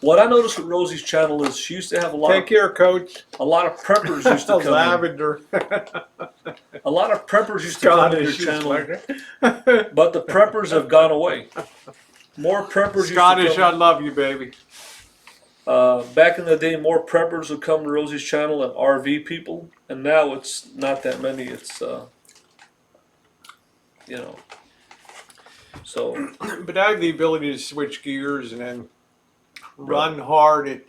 What I noticed with Rosie's channel is she used to have a lot. Take care, Coach. A lot of preppers used to come Lavender. A lot of preppers used to come to your channel, but the preppers have gone away. More preppers. Scottish, used to come. I love you, baby. Back in the day, more preppers would come to Rosie's channel than RV people, and now it's not that many. It's you know. So, but I have the ability to switch gears and then run hard at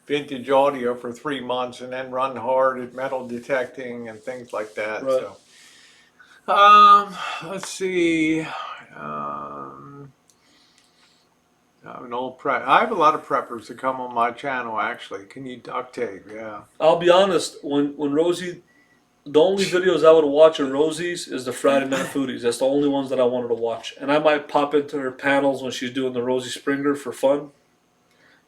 vintage audio for 3 months, and then run hard at metal detecting and things like that. Right. So, let's see. I'm an old prep. I have a lot of preppers that come on my channel. Actually, can you duct tape? Yeah. I'll be honest. When Rosie, the only videos I would watch of Rosie's is the Friday Night Foodies. That's the only ones that I wanted to watch, and I might pop into her panels when she's doing the Rosie Springer for fun.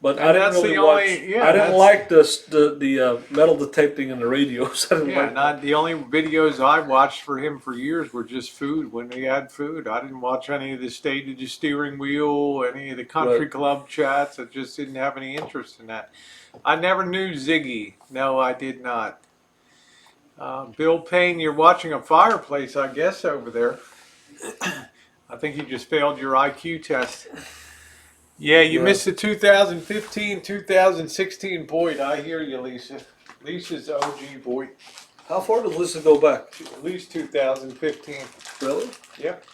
But I didn't really watch. I didn't like the metal detecting and the radios. I didn't like not the only videos I watched for him for years were just food. When he had food, I didn't watch any of the State of the Steering Wheel, any of the country club chats. I just didn't have any interest in that. I never knew Ziggy. No, I did not. Bill Payne, you're watching a fireplace, I guess, over there. I think you just failed your IQ test. Yeah, you missed the 2015, 2016 Boyd. I hear you, Lisa. Lisa's OG Boyd. How far does Lisa go back? At least 2015. Really? Yep.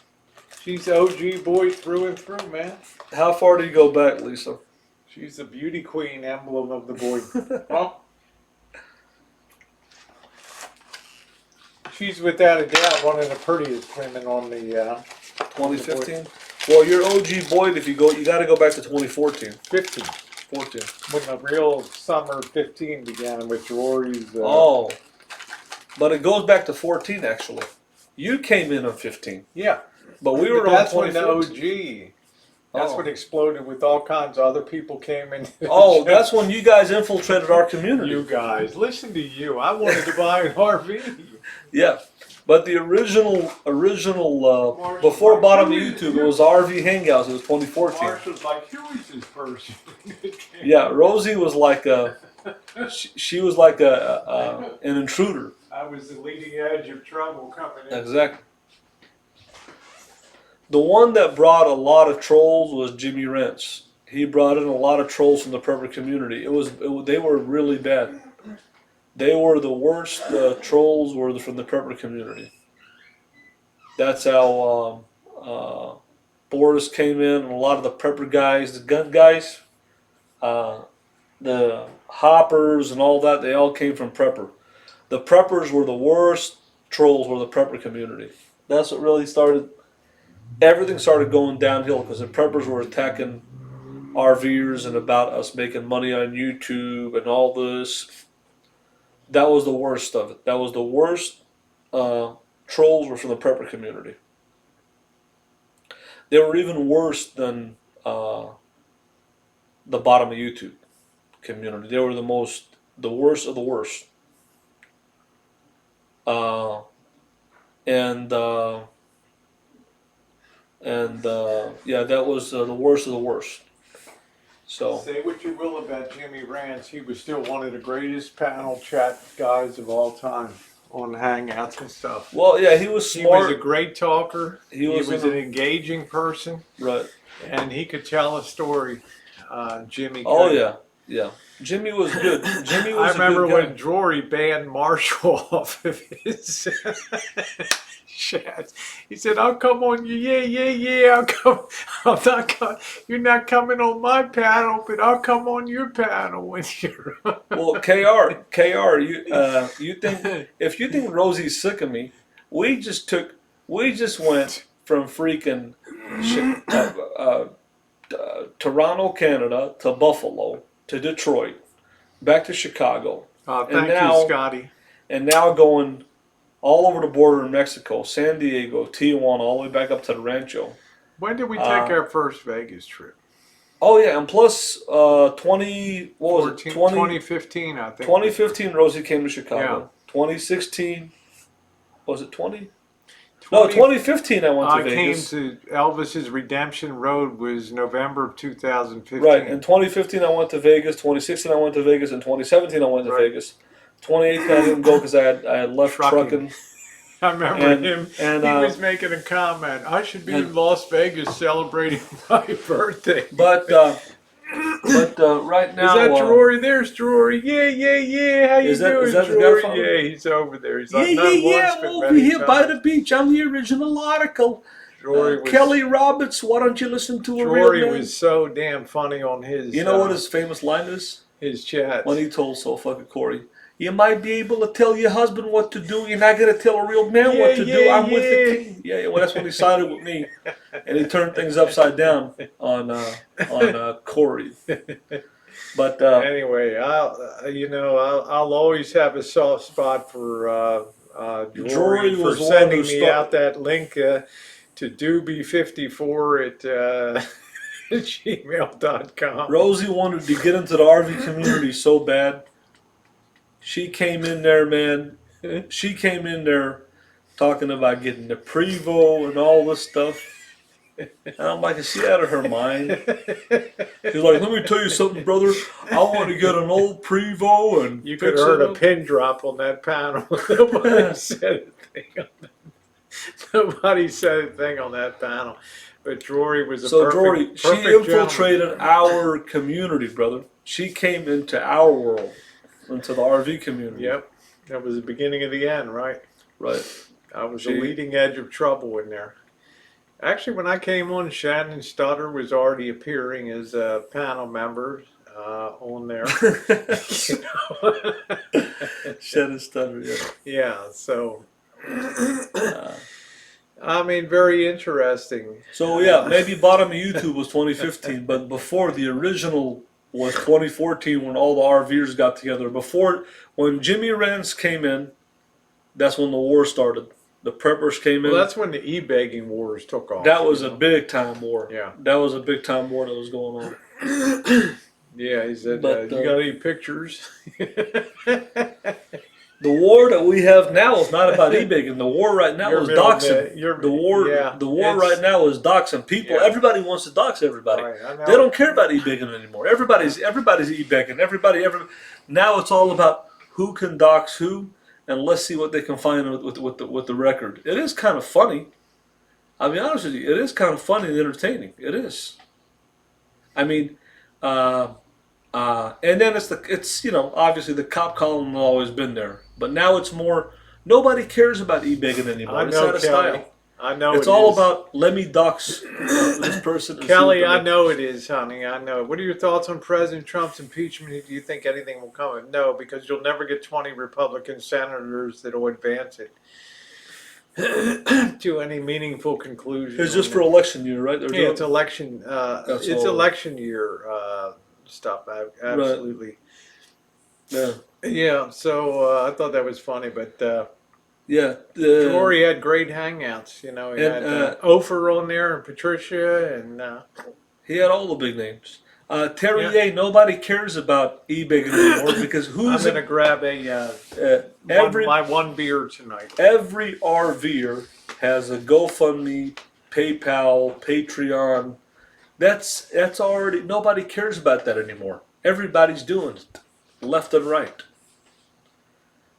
She's OG Boyd through and through, man. How far do you go back, Lisa? She's the beauty queen emblem of the Boyd. Huh? She's without a doubt one of the prettiest women on the 2015. Well, you're OG Boyd. If you go, you got to go back to 2014. 15. 14. When the real summer 15 began with Rory's. But it goes back to 14 actually. You came in on 15. Yeah. But we were that's on when the OG. That's when it exploded with all kinds of other people came in. That's when you guys infiltrated our community. You guys, listen to you. I wanted to buy an RV. Yeah. But the original before bottom of YouTube, it was RV Hangouts. It was 2014. Marshall's like, who is this person? Yeah, Rosie was like she was like an intruder. I was the leading edge of trouble coming in. Exactly. The one that brought a lot of trolls was Jimmy Rents. He brought in a lot of trolls from the prepper community. They were really bad. They were the worst. The trolls were from the prepper community. That's how Boris came in, and a lot of the prepper guys, the gun guys, the hoppers, and all that. They all came from prepper. The preppers were the worst. Trolls were the prepper community. That's what really started. Everything started going downhill because the preppers were attacking RVers and about us making money on YouTube and all this. That was the worst of it. That was the worst. Trolls were from the prepper community. They were even worse than the bottom of YouTube community. They were the worst of the worst. That was the worst of the worst. So say what you will about Jimmy Rance, he was still one of the greatest panel chat guys of all time on Hangouts and stuff. Well, yeah, he was smart. He was a great talker. He was an engaging person. Right. And he could tell a story. Jimmy. Oh yeah, yeah. Jimmy was good. Jimmy was. I remember when Drury banned Marshall off of his chats. He said, "I'll come on you, yeah. I'll come. I'm not coming. You're not coming on my panel, but I'll come on your panel when you're." Well, KR, you think if you think Rosie's sick of me, we just went from freaking Toronto, Canada, to Buffalo, to Detroit, back to Chicago. Thank you, Scotty. and now going all over the border in Mexico, San Diego, Tijuana, all the way back up to the Rancho. When did we take our first Vegas trip? Oh yeah, and plus 20 what was 14, it 20, 2015, I think. 2015 Rosie came to Chicago. Yeah. 2016 was it 20? 20 No, 2015 I went to I Vegas. came to Elvis's Redemption Road was November of 2015. Right, in 2015 I went to Vegas. 2016 I went to Vegas. In 2017 I went to Vegas. 2018 I didn't go because I had left trucking. I remember him. And, he was making a comment. I should be in Las Vegas celebrating my birthday. But right now, is that Drury? There's Drury. Yeah. How you doing, is that Drury? the guy Yeah, he's over there. He's yeah, like, not once, I'm but over many here times. by the beach. I'm the original article. Kelly Roberts, why don't you listen to a real Drury man? was so damn funny on his. You know what his famous line is? His chat. When he told So Fucking Corey, you might be able to tell your husband what to do. You're not going to tell a real man what to do. I'm with the king. Yeah, well, that's when he sided with me. And he turned things upside down on Corey. But anyway, I'll always have a soft spot for Drury for sending me out that link to doobie54 at gmail.com. Rosie wanted to get into the RV community so bad. She came in there, man. She came in there talking about getting the Prevo and all this stuff. And I'm like, is she out of her mind? She's like, let me tell you something, brother. I want to get an old Prevo and you could have heard a pin drop on that panel. Nobody said a thing on that. Nobody said a thing on that panel. But Drury was a perfect she infiltrated our community, brother. She came into our world, into the RV community. Yep. That was the beginning of the end, right? Right. I was the leading edge of trouble in there. Actually, when I came on, Shannon Stutter was already appearing as a panel member on there. Shannon Stutter, yeah. Yeah, so... I mean, very interesting. So yeah, maybe bottom of YouTube was 2015, but before the original was 2014 when all the RVers got together. Before, when Jimmy Rance came in, that's when the war started. The preppers came in. Well, that's when the e-begging wars took off. That was a big time war. Yeah. That was a big time war that was going on. Yeah, he said, you got any pictures? The war that we have now is not about e-begging. The war right now is doxing. The war right now is doxing people. Yeah. Everybody wants to dox everybody. Right, they don't care about e-begging anymore. Everybody's e-begging. Everybody. Now it's all about who can dox who, and let's see what they can find with the record. It is kind of funny. I'll be honest with you. It is kind of funny and entertaining. It is. I mean, and then it's obviously the cop column has always been there, but now it's more. Nobody cares about e-begging anymore. It's out of style. I know it's all about let me dox this person. Kelly, I know it is, honey. I know. What are your thoughts on President Trump's impeachment? Do you think anything will come of it? No, because you'll never get 20 Republican senators that will advance it to any meaningful conclusion. It's just for election year, right? Yeah, it's election. It's election year stuff. Absolutely. Right. Yeah. Yeah. So I thought that was funny, but. Yeah, Rory had great hangouts. He had Ofer on there and Patricia, and he had all the big names. Terrier, nobody cares about e-begging anymore because who's I'm gonna grab my one beer tonight. Every RVer has a GoFundMe, PayPal, Patreon. That's already nobody cares about that anymore. Everybody's doing it, left and right.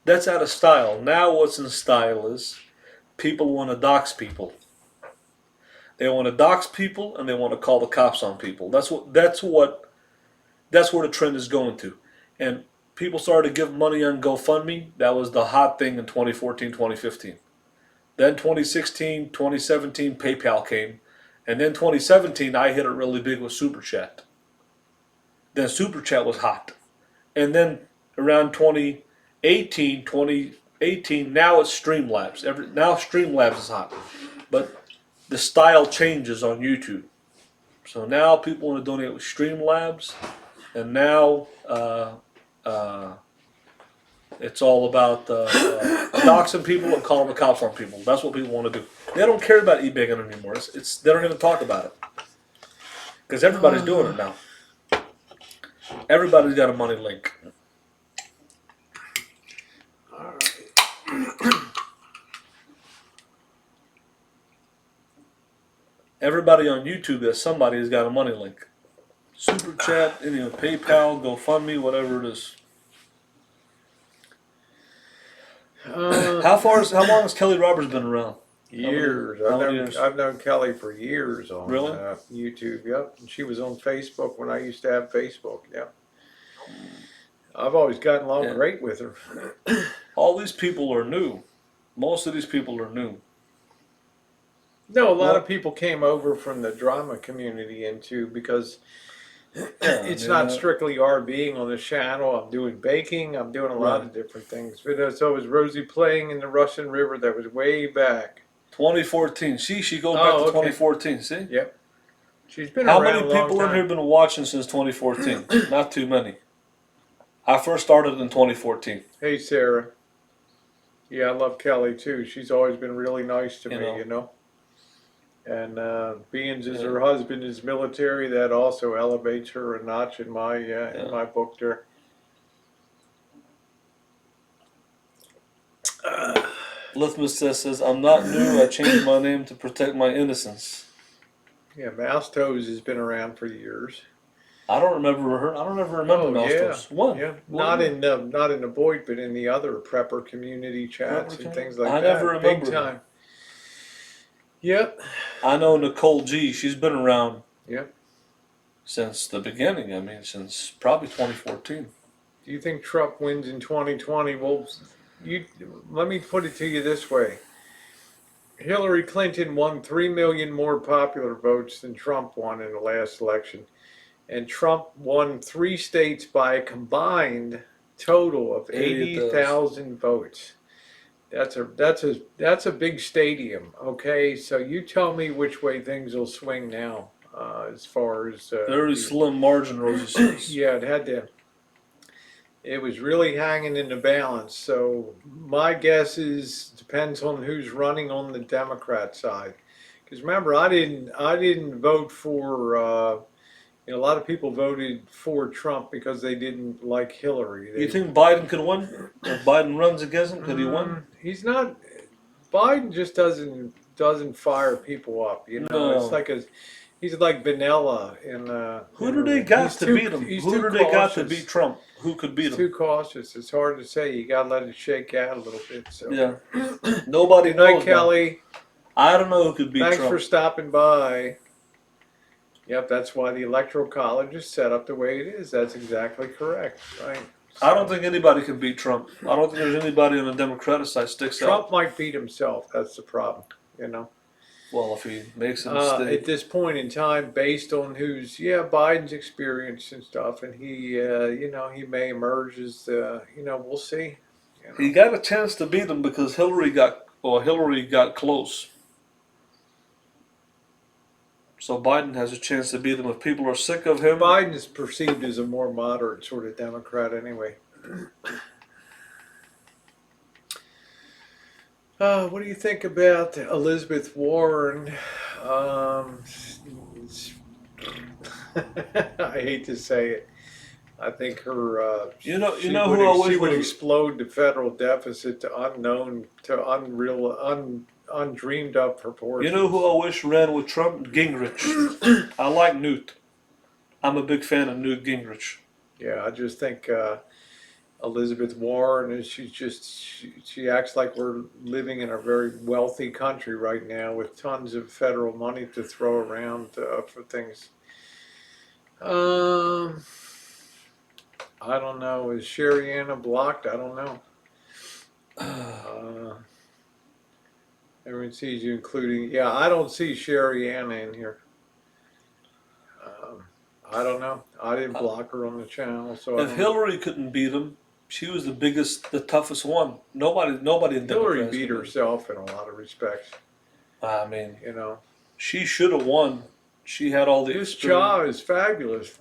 That's out of style. Now what's in style is people want to dox people. They want to dox people and they want to call the cops on people. That's where the trend is going to. And people started to give money on GoFundMe. That was the hot thing in 2014, 2015. Then 2016, 2017, PayPal came. And then 2017, I hit it really big with Super Chat. Then Super Chat was hot. And then around 2018, now it's Streamlabs. Now Streamlabs is hot. But the style changes on YouTube. So now people want to donate with Streamlabs. And now It's all about doxing people and calling the cops on people. That's what people want to do. They don't care about e-begging anymore. They don't even talk about it because everybody's doing it now. Everybody's got a money link. All right. Everybody on YouTube somebody's got a money link. Super chat, PayPal, GoFundMe, whatever it is. How long has Kelly Roberts been around? Years. How many years? I've known Kelly for years on Really? YouTube. Yep. And she was on Facebook when I used to have Facebook. Yep. I've always gotten along great with her. All these people are new. Most of these people are new. No, a lot of people came over from the drama community because it's not strictly our being on the channel. I'm doing baking. I'm doing a lot of different things. But so was Rosie playing in the Russian River. That was way back. 2014. See, she goes back to 2014. See? Yep. She's been How around many a long people in time. here have been watching since 2014? Not too many. I first started in 2014. Hey, Sarah. Yeah, I love Kelly too. She's always been really nice to me, you know. And being as her husband is military, that also elevates her a notch in my book there. Lithmus says, I'm not new. I changed my name to protect my innocence. Yeah, Mouse Toes has been around for years. I don't remember her. I don't ever remember Mouse Toes. When? Yeah, not in the Boyd, but in the other prepper community chats and things like that. I never remember. Big time. Yep. I know Nicole G. She's been around. Yep. Since the beginning. I mean, since probably 2014. Do you think Trump wins in 2020? Well, let me put it to you this way. Hillary Clinton won 3 million more popular votes than Trump won in the last election. And Trump won 3 states by a combined total of 80,000 votes. That's a big stadium, okay? So you tell me which way things will swing now, as far as very slim margin, Rosie says. Yeah, it was really hanging in the balance. So my guess is depends on who's running on the Democrat side. Because remember, I didn't vote for. A lot of people voted for Trump because they didn't like Hillary. You think Biden could win? If Biden runs against him, could he win? He's not. Biden just doesn't fire people up. You know, No. it's like he's like vanilla in. Who do they got to beat him? Who do they got to beat Trump? Who could beat him? Too cautious. It's hard to say. You got to let it shake out a little bit. So. Yeah. Nobody Good night, knows. Kelly. I don't know who could beat Trump. Thanks for stopping by. Yep, that's why the Electoral College is set up the way it is. That's exactly correct, right? So, I don't think anybody can beat Trump. I don't think there's anybody on the Democratic side sticks out. Trump might beat himself. That's the problem, you know. Well, if he makes a mistake. At this point in time, based on Biden's experience and stuff, and he may emerge as, we'll see. You know. He got a chance to beat him because Hillary got close. So Biden has a chance to beat him if people are sick of him. Biden is perceived as a more moderate sort of Democrat anyway. What do you think about Elizabeth Warren? I hate to say it. I think her. She would explode the federal deficit to undreamed up proportions. You know who I wish ran with Trump? Gingrich. I like Newt. I'm a big fan of Newt Gingrich. Yeah, I just think Elizabeth Warren is she acts like we're living in a very wealthy country right now with tons of federal money to throw around for things. I don't know. Is Sherry Anna blocked? I don't know. Everyone sees you, including. Yeah, I don't see Sherry Anna in here. I don't know. I didn't block her on the channel, so. If Hillary couldn't beat him, she was the toughest one. Nobody in Hillary beat herself in a lot of respects. I mean, she should have won. She had all the. This jaw is fabulous.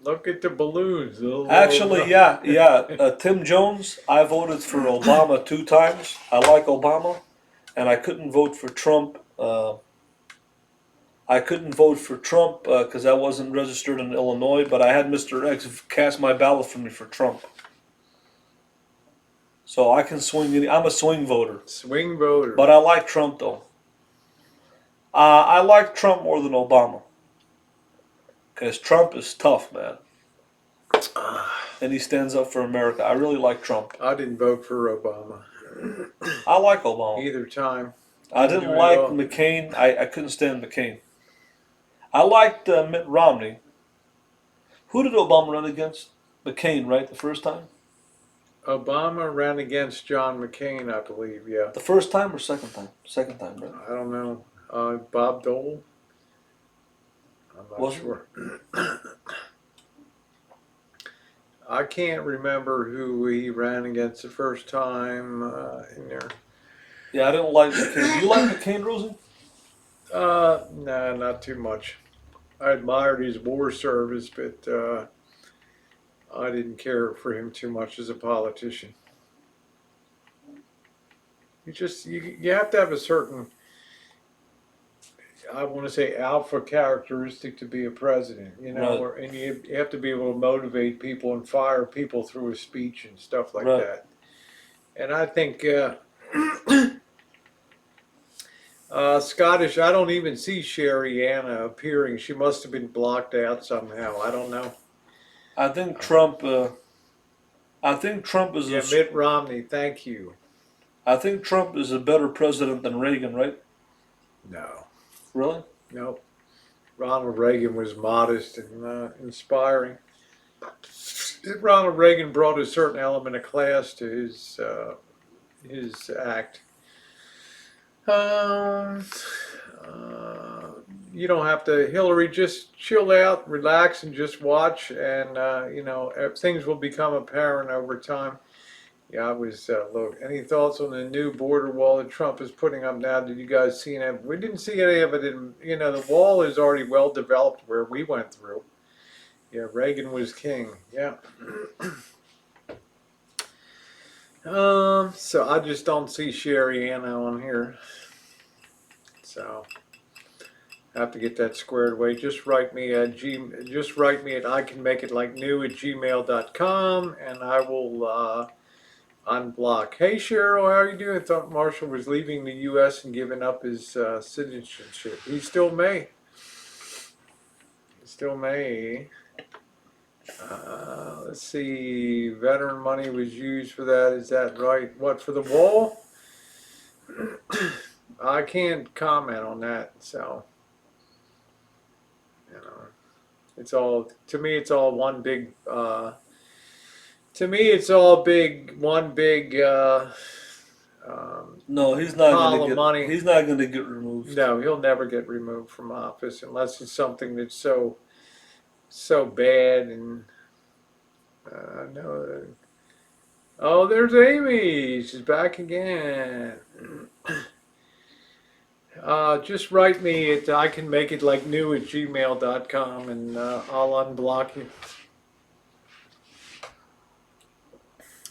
Look at the balloons. Actually, yeah. Tim Jones, I voted for Obama 2 times. I like Obama, and I couldn't vote for Trump. I couldn't vote for Trump because I wasn't registered in Illinois, but I had Mr. X cast my ballot for me for Trump. So I can swing. I'm a swing voter. Swing voter. But I like Trump though. I like Trump more than Obama. Because Trump is tough, man. And he stands up for America. I really like Trump. I didn't vote for Obama. I like Obama. Either time. I didn't like McCain. I couldn't stand McCain. I liked Mitt Romney. Who did Obama run against? McCain, right? The first time? Obama ran against John McCain, I believe, yeah. The first time or second time? Second time, right? I don't know. Bob Dole? I'm not sure. I can't remember who he ran against the first time in there. Yeah, I didn't like McCain. You like McCain, Rosie? No, not too much. I admired his war service, but I didn't care for him too much as a politician. You have to have a certain, I want to say, alpha characteristic to be a president, you know, Right. and you have to be able to motivate people and fire people through a speech and stuff like Right. that. And I think Scottish, I don't even see Sherry Anna appearing. She must have been blocked out somehow. I don't know. I think Trump. I think Trump is. Yeah, Mitt Romney. Thank you. I think Trump is a better president than Reagan, right? No. Really? Nope. Ronald Reagan was modest and inspiring. Ronald Reagan brought a certain element of class to his act. You don't have to, Hillary, just chill out, relax, and just watch, and you know, things will become apparent over time. Yeah, I was, look, any thoughts on the new border wall that Trump is putting up now? Did you guys see it? We didn't see any of it in, you know, the wall is already well developed where we went through. Yeah, Reagan was king. Yeah. So I just don't see Sherry Anna on here. So I have to get that squared away. Just write me at icanmakeitLikeNew@gmail.com, and I will unblock. Hey Cheryl, how are you doing? I thought Marshall was leaving the U.S. and giving up his citizenship. He still may. He still may. Let's see. Veteran money was used for that. Is that right? What, for the wall? I can't comment on that. So, you know, it's all, to me, it's all one big. To me, it's all one big. No, he's not pile going of to get. money. He's not going to get removed. No, he'll never get removed from office unless it's something that's so bad and. No. Oh, there's Amy. She's back again. Just write me at icanmakeitLikeNew@gmail.com and I'll unblock you.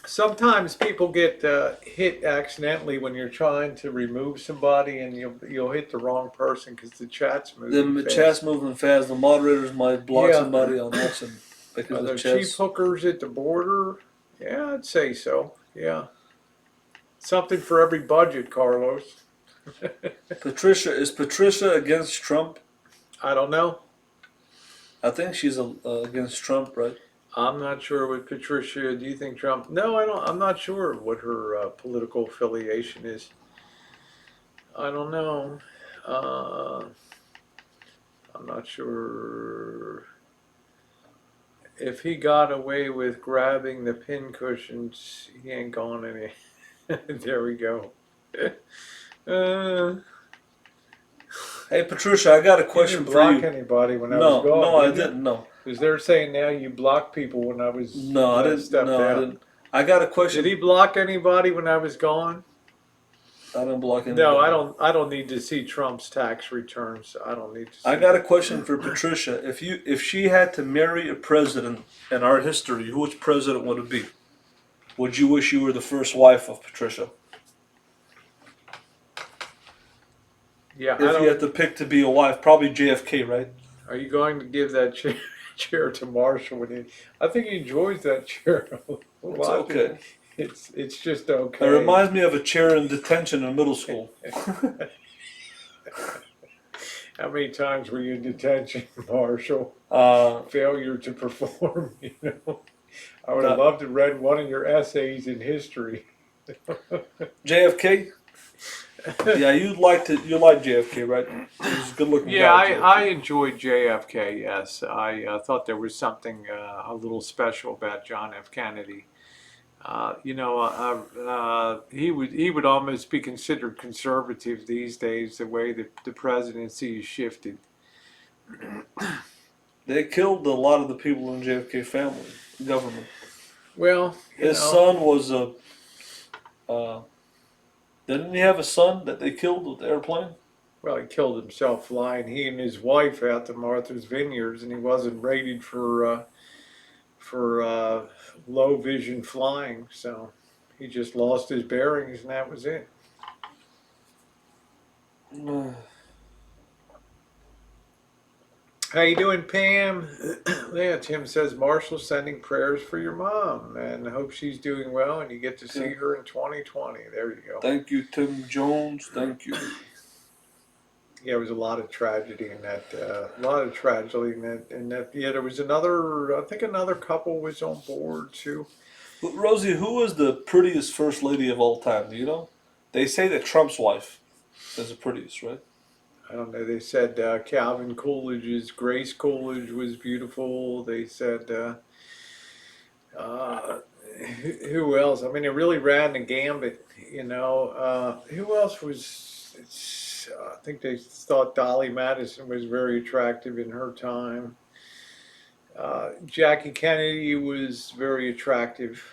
Sometimes people get hit accidentally when you're trying to remove somebody, and you'll hit the wrong person because the chat's moving. The chat's moving fast. The moderators might block somebody on accident. Are there cheap hookers at the border? Yeah, I'd say so. Yeah. Something for every budget, Carlos. Is Patricia against Trump? I don't know. I think she's against Trump, right? I'm not sure what Patricia, do you think Trump? No, I don't. I'm not sure what her political affiliation is. I don't know. I'm not sure. If he got away with grabbing the pin cushions, he ain't going any. There we go. Hey Patricia, I got a question for you. You didn't block anybody when I was gone. No, I didn't. No. Because they're saying now you block people when I was. No, I didn't. No, I didn't. I got a question. Did he block anybody when I was gone? I don't block any. No, I don't. I don't need to see Trump's tax returns. I don't need to. See I got a that. question for Patricia. If she had to marry a president in our history, which president would it be? Would you wish you were the first wife of Patricia? Yeah, I If you don't. had to pick to be a wife, probably JFK, right? Are you going to give that chair to Marshall? I think he enjoys that chair a It's lot. okay. It's just It okay. reminds me of a chair in detention in middle school. How many times were you in detention, Marshall? Failure to perform. I would have loved to read one of your essays in history. JFK. Yeah, you like JFK, right? He's a good-looking Yeah, guy. I enjoyed JFK. Yes, I thought there was something a little special about John F. Kennedy. He would almost be considered conservative these days, the way that the presidency has shifted. They killed a lot of the people in JFK family, government. Well, His son was a. Didn't he have a son that they killed with the airplane? Well, he killed himself flying. He and his wife out to Martha's Vineyards, and he wasn't rated for low vision flying, so he just lost his bearings, and that was it. How you doing, Pam? Yeah, Tim says Marshall's sending prayers for your mom, and hope she's doing well, and you get to see her in 2020. There you go. Thank you, Tim Jones. Thank you. Yeah, there was a lot of tragedy in that. Yeah, there was another. I think another couple was on board too. But Rosie, who was the prettiest first lady of all time? Do you know? They say that Trump's wife is the prettiest, right? I don't know. They said Calvin Coolidge's Grace Coolidge was beautiful. They said who else? I mean, it really ran the gambit. Who else was? I think they thought Dolly Madison was very attractive in her time. Jackie Kennedy was very attractive.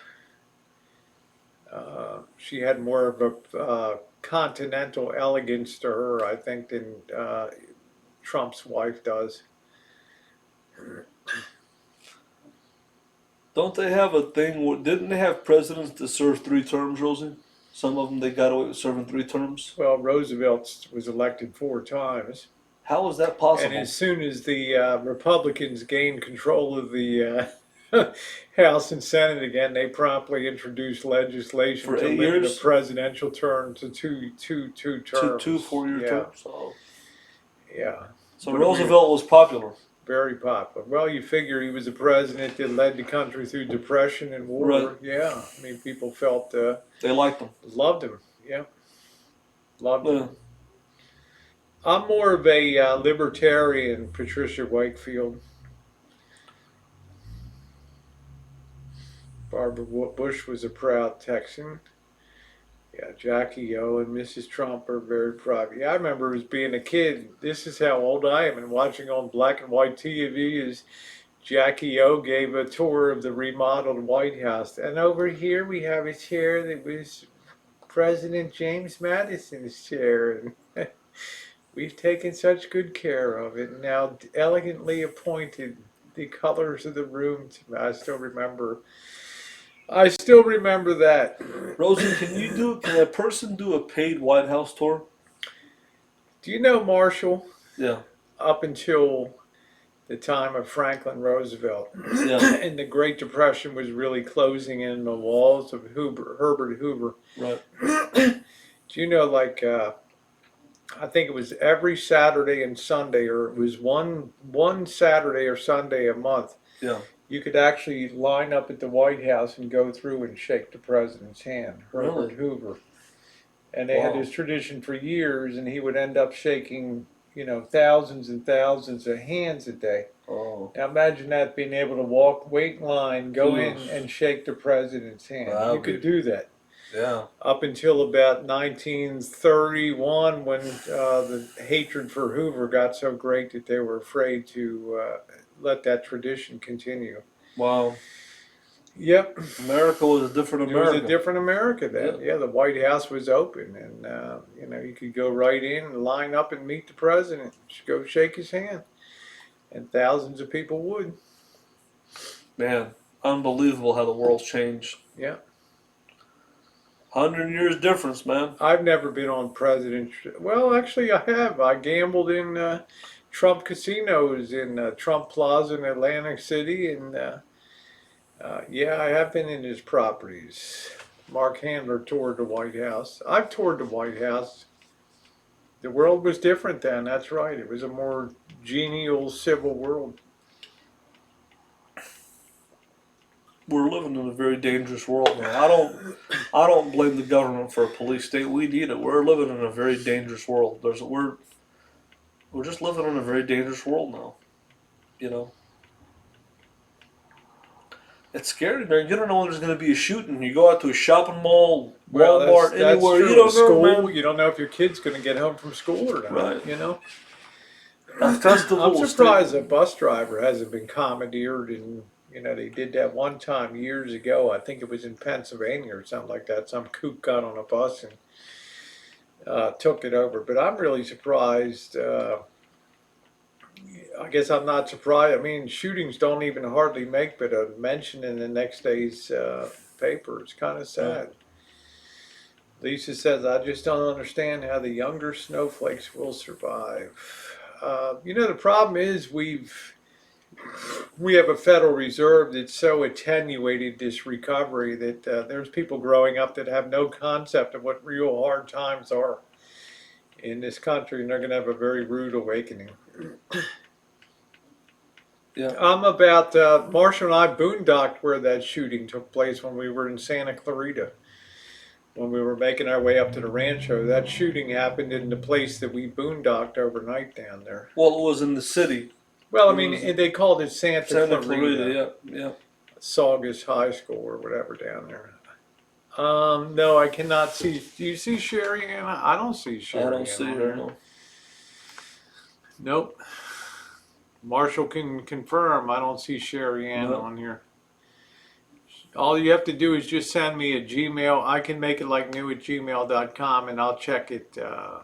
She had more of a continental elegance to her, I think, than Trump's wife does. Don't they have a thing? Didn't they have presidents to serve 3 terms, Rosie? Some of them they got away with serving 3 terms. Well, Roosevelt was elected 4 times. How is that possible? And as soon as the Republicans gained control of the House and Senate again, they promptly introduced legislation For to 8 limit years? a presidential term to two terms. Two 4-year Yeah. terms. Oh. Yeah. So Roosevelt was popular. Very popular. Well, you figure he was a president that led the country through depression and war. Right. Yeah. I mean, people felt They liked him. loved him. Yeah. Loved Yeah. him. I'm more of a libertarian, Patricia Wakefield. Barbara Bush was a proud Texan. Yeah, Jackie O and Mrs. Trump are very proud. Yeah, I remember as being a kid, this is how old I am, and watching on black and white TV as Jackie O gave a tour of the remodeled White House. And over here we have a chair that was President James Madison's chair. And we've taken such good care of it, and now elegantly appointed the colors of the room. I still remember that. Rosie, can a person do a paid White House tour? Do you know, Marshall? Yeah. Up until the time of Franklin Roosevelt, Yeah. and the Great Depression was really closing in the walls of Herbert Hoover. Right. Do you know, like, I think it was every Saturday and Sunday, or it was one Saturday or Sunday a month. Yeah. You could actually line up at the White House and go through and shake the president's hand, Herbert Hoover. And they had this tradition for years, and he would end up shaking, thousands and thousands of hands a day. Oh. Now imagine that, being able to wait in line, go in and shake the president's hand. You could do that. Yeah. Up until about 1931, when the hatred for Hoover got so great that they were afraid to let that tradition continue. Wow. Yep. America was a different It was America. a different America then. Yeah, the White House was open, and you could go right in and line up and meet the president. Go shake his hand, and thousands of people would. Man, unbelievable how the world's changed. Yeah. 100 years difference, man. I've never been on president. Well, actually, I have. I gambled in Trump casinos in Trump Plaza in Atlantic City, and yeah, I have been in his properties. Mark Handler toured the White House. I've toured the White House. The world was different then. That's right. It was a more genial civil world. We're living in a very dangerous world now. I don't blame the government for a police state. We need it. We're living in a very dangerous world. We're just living in a very dangerous world now. You know, it's scary, man. You don't know when there's going to be a shooting. You go out to a shopping mall, Well, Walmart, that's anywhere. true. You don't know, School, man. you don't know if your kid's going to get home from school or not. Right. You know. A festival. I'm surprised a bus driver hasn't been commandeered, and they did that one time years ago. I think it was in Pennsylvania or something like that. Some kook got on a bus and took it over. But I'm really surprised. I guess I'm not surprised. I mean, shootings don't even hardly make but a mention in the next day's paper. It's kind of sad. Lisa says, I just don't understand how the younger snowflakes will survive. The problem is we have a Federal Reserve that's so attenuated this recovery that there's people growing up that have no concept of what real hard times are in this country, and they're going to have a very rude awakening. Yeah. I'm about, Marshall and I boondocked where that shooting took place when we were in Santa Clarita. When we were making our way up to the Rancho, that shooting happened in the place that we boondocked overnight down there. Well, it was in the city. Well, I mean, they called it Santa Clarita. Yeah. Saugus High School or whatever down there. No, I cannot see. Do you see Sherry Ann? I don't see Sherry Ann. I don't see her, no. Nope. Marshall can confirm. I don't see Sherry Ann on here. All you have to do is just send me a Gmail. I can make it like new@gmail.com and I'll check it. So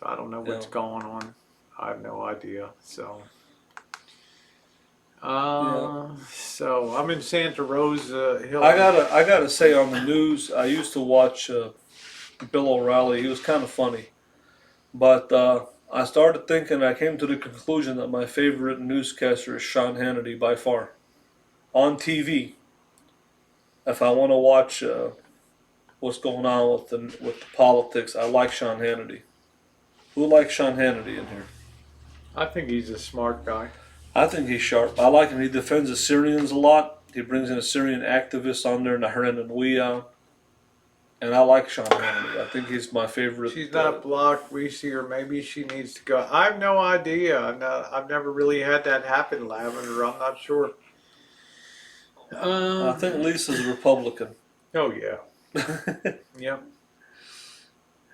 I don't know what's going on. I have no idea. So I'm in Santa Rosa Hill. I gotta say on the news, I used to watch Bill O'Reilly. He was kind of funny, but I started thinking. I came to the conclusion that my favorite newscaster is Sean Hannity by far, on TV. If I want to watch what's going on with the politics, I like Sean Hannity. Who likes Sean Hannity in here? I think he's a smart guy. I think he's sharp. I like him. He defends the Syrians a lot. He brings in a Syrian activist on there, Nahran and Weah. And I like Sean Hannity. I think he's my favorite. She's not blocked. We see her. Maybe she needs to go. I have no idea. I've never really had that happen, Lavender. I'm not sure. I think Lisa's a Republican. Oh, yeah. Yep.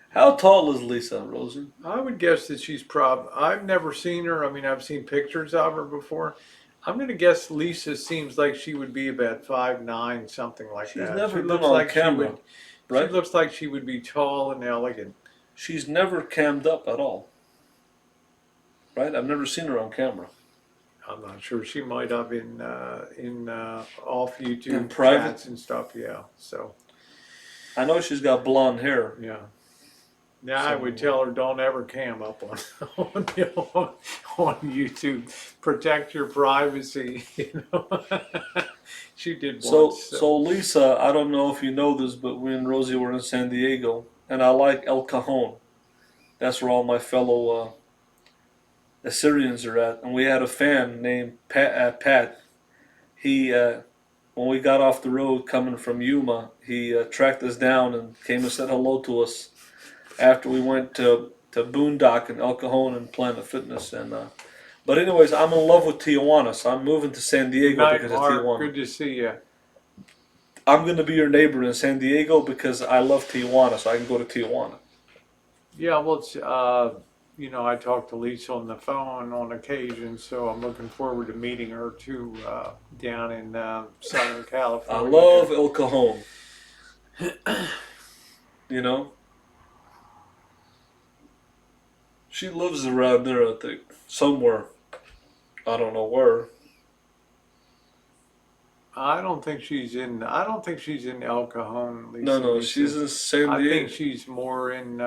How tall is Lisa, Rosie? I would guess that she's I've never seen her. I mean, I've seen pictures of her before. I'm going to guess Lisa seems like she would be about 5'9", something like She's that. never been on camera, right? She looks like she would be tall and elegant. She's never cammed up at all, right? I've never seen her on camera. I'm not sure. She might have in off YouTube In private? chats and stuff. Yeah. So. I know she's got blonde hair. Yeah. Yeah, I would tell her don't ever cam up on on YouTube. Protect your privacy. She did once. So Lisa, I don't know if you know this, but we and Rosie were in San Diego, and I like El Cajon. That's where all my fellow Assyrians are at, and we had a fan named Pat. He, when we got off the road coming from Yuma, he tracked us down and came and said hello to us after we went to Boondock and El Cajon and Planet Fitness. And but anyways, I'm in love with Tijuana, so I'm moving to San Diego because of Tijuana. Good to see you. I'm going to be your neighbor in San Diego because I love Tijuana, so I can go to Tijuana. Yeah, well, it's, I talk to Lisa on the phone on occasion, so I'm looking forward to meeting her too down in Southern I California. love El Cajon. You know, she lives around there, I think, somewhere. I don't know where. I don't think she's in El Cajon, No, no, Lisa. she's in San I think Diego. she's more in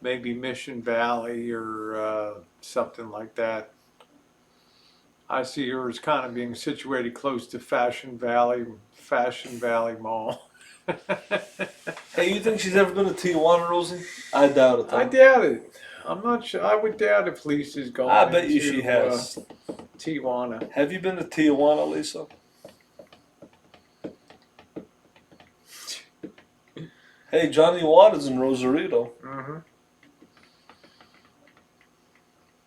maybe Mission Valley or something like that. I see her as kind of being situated close to Fashion Valley Mall. Hey, you think she's ever been to Tijuana, Rosie? I doubt it, I though. doubt it. I'm not sure. I would doubt if Lisa's I gone bet you into she has. Tijuana. Have you been to Tijuana, Lisa? Hey, Johnny Watt is in Rosarito. Hmm.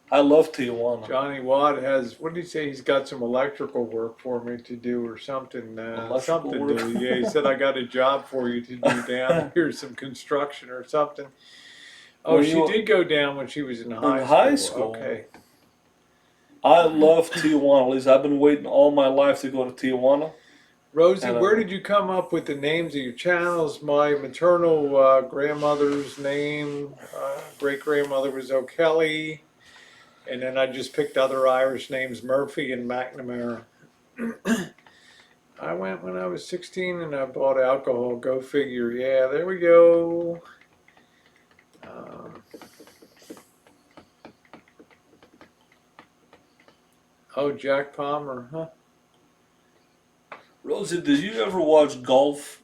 I love Tijuana. Johnny Watt has, what did he say? He's got some electrical work for me to do or something. Electrical work? To, yeah, he said, I got a job for you to do down here, some construction or something. Oh, When she you- did go down when she was in high school. high school? Okay. I love Tijuana, Lisa. I've been waiting all my life to go to Tijuana. Rosie, And, where did you come up with the names of your channels? My maternal grandmother's name, great grandmother was O'Kelly. And then I just picked other Irish names, Murphy and McNamara. I went when I was 16 and I bought alcohol. Go figure. Yeah, there we go. Oh, Jack Palmer, huh? Rosie, did you ever watch golf?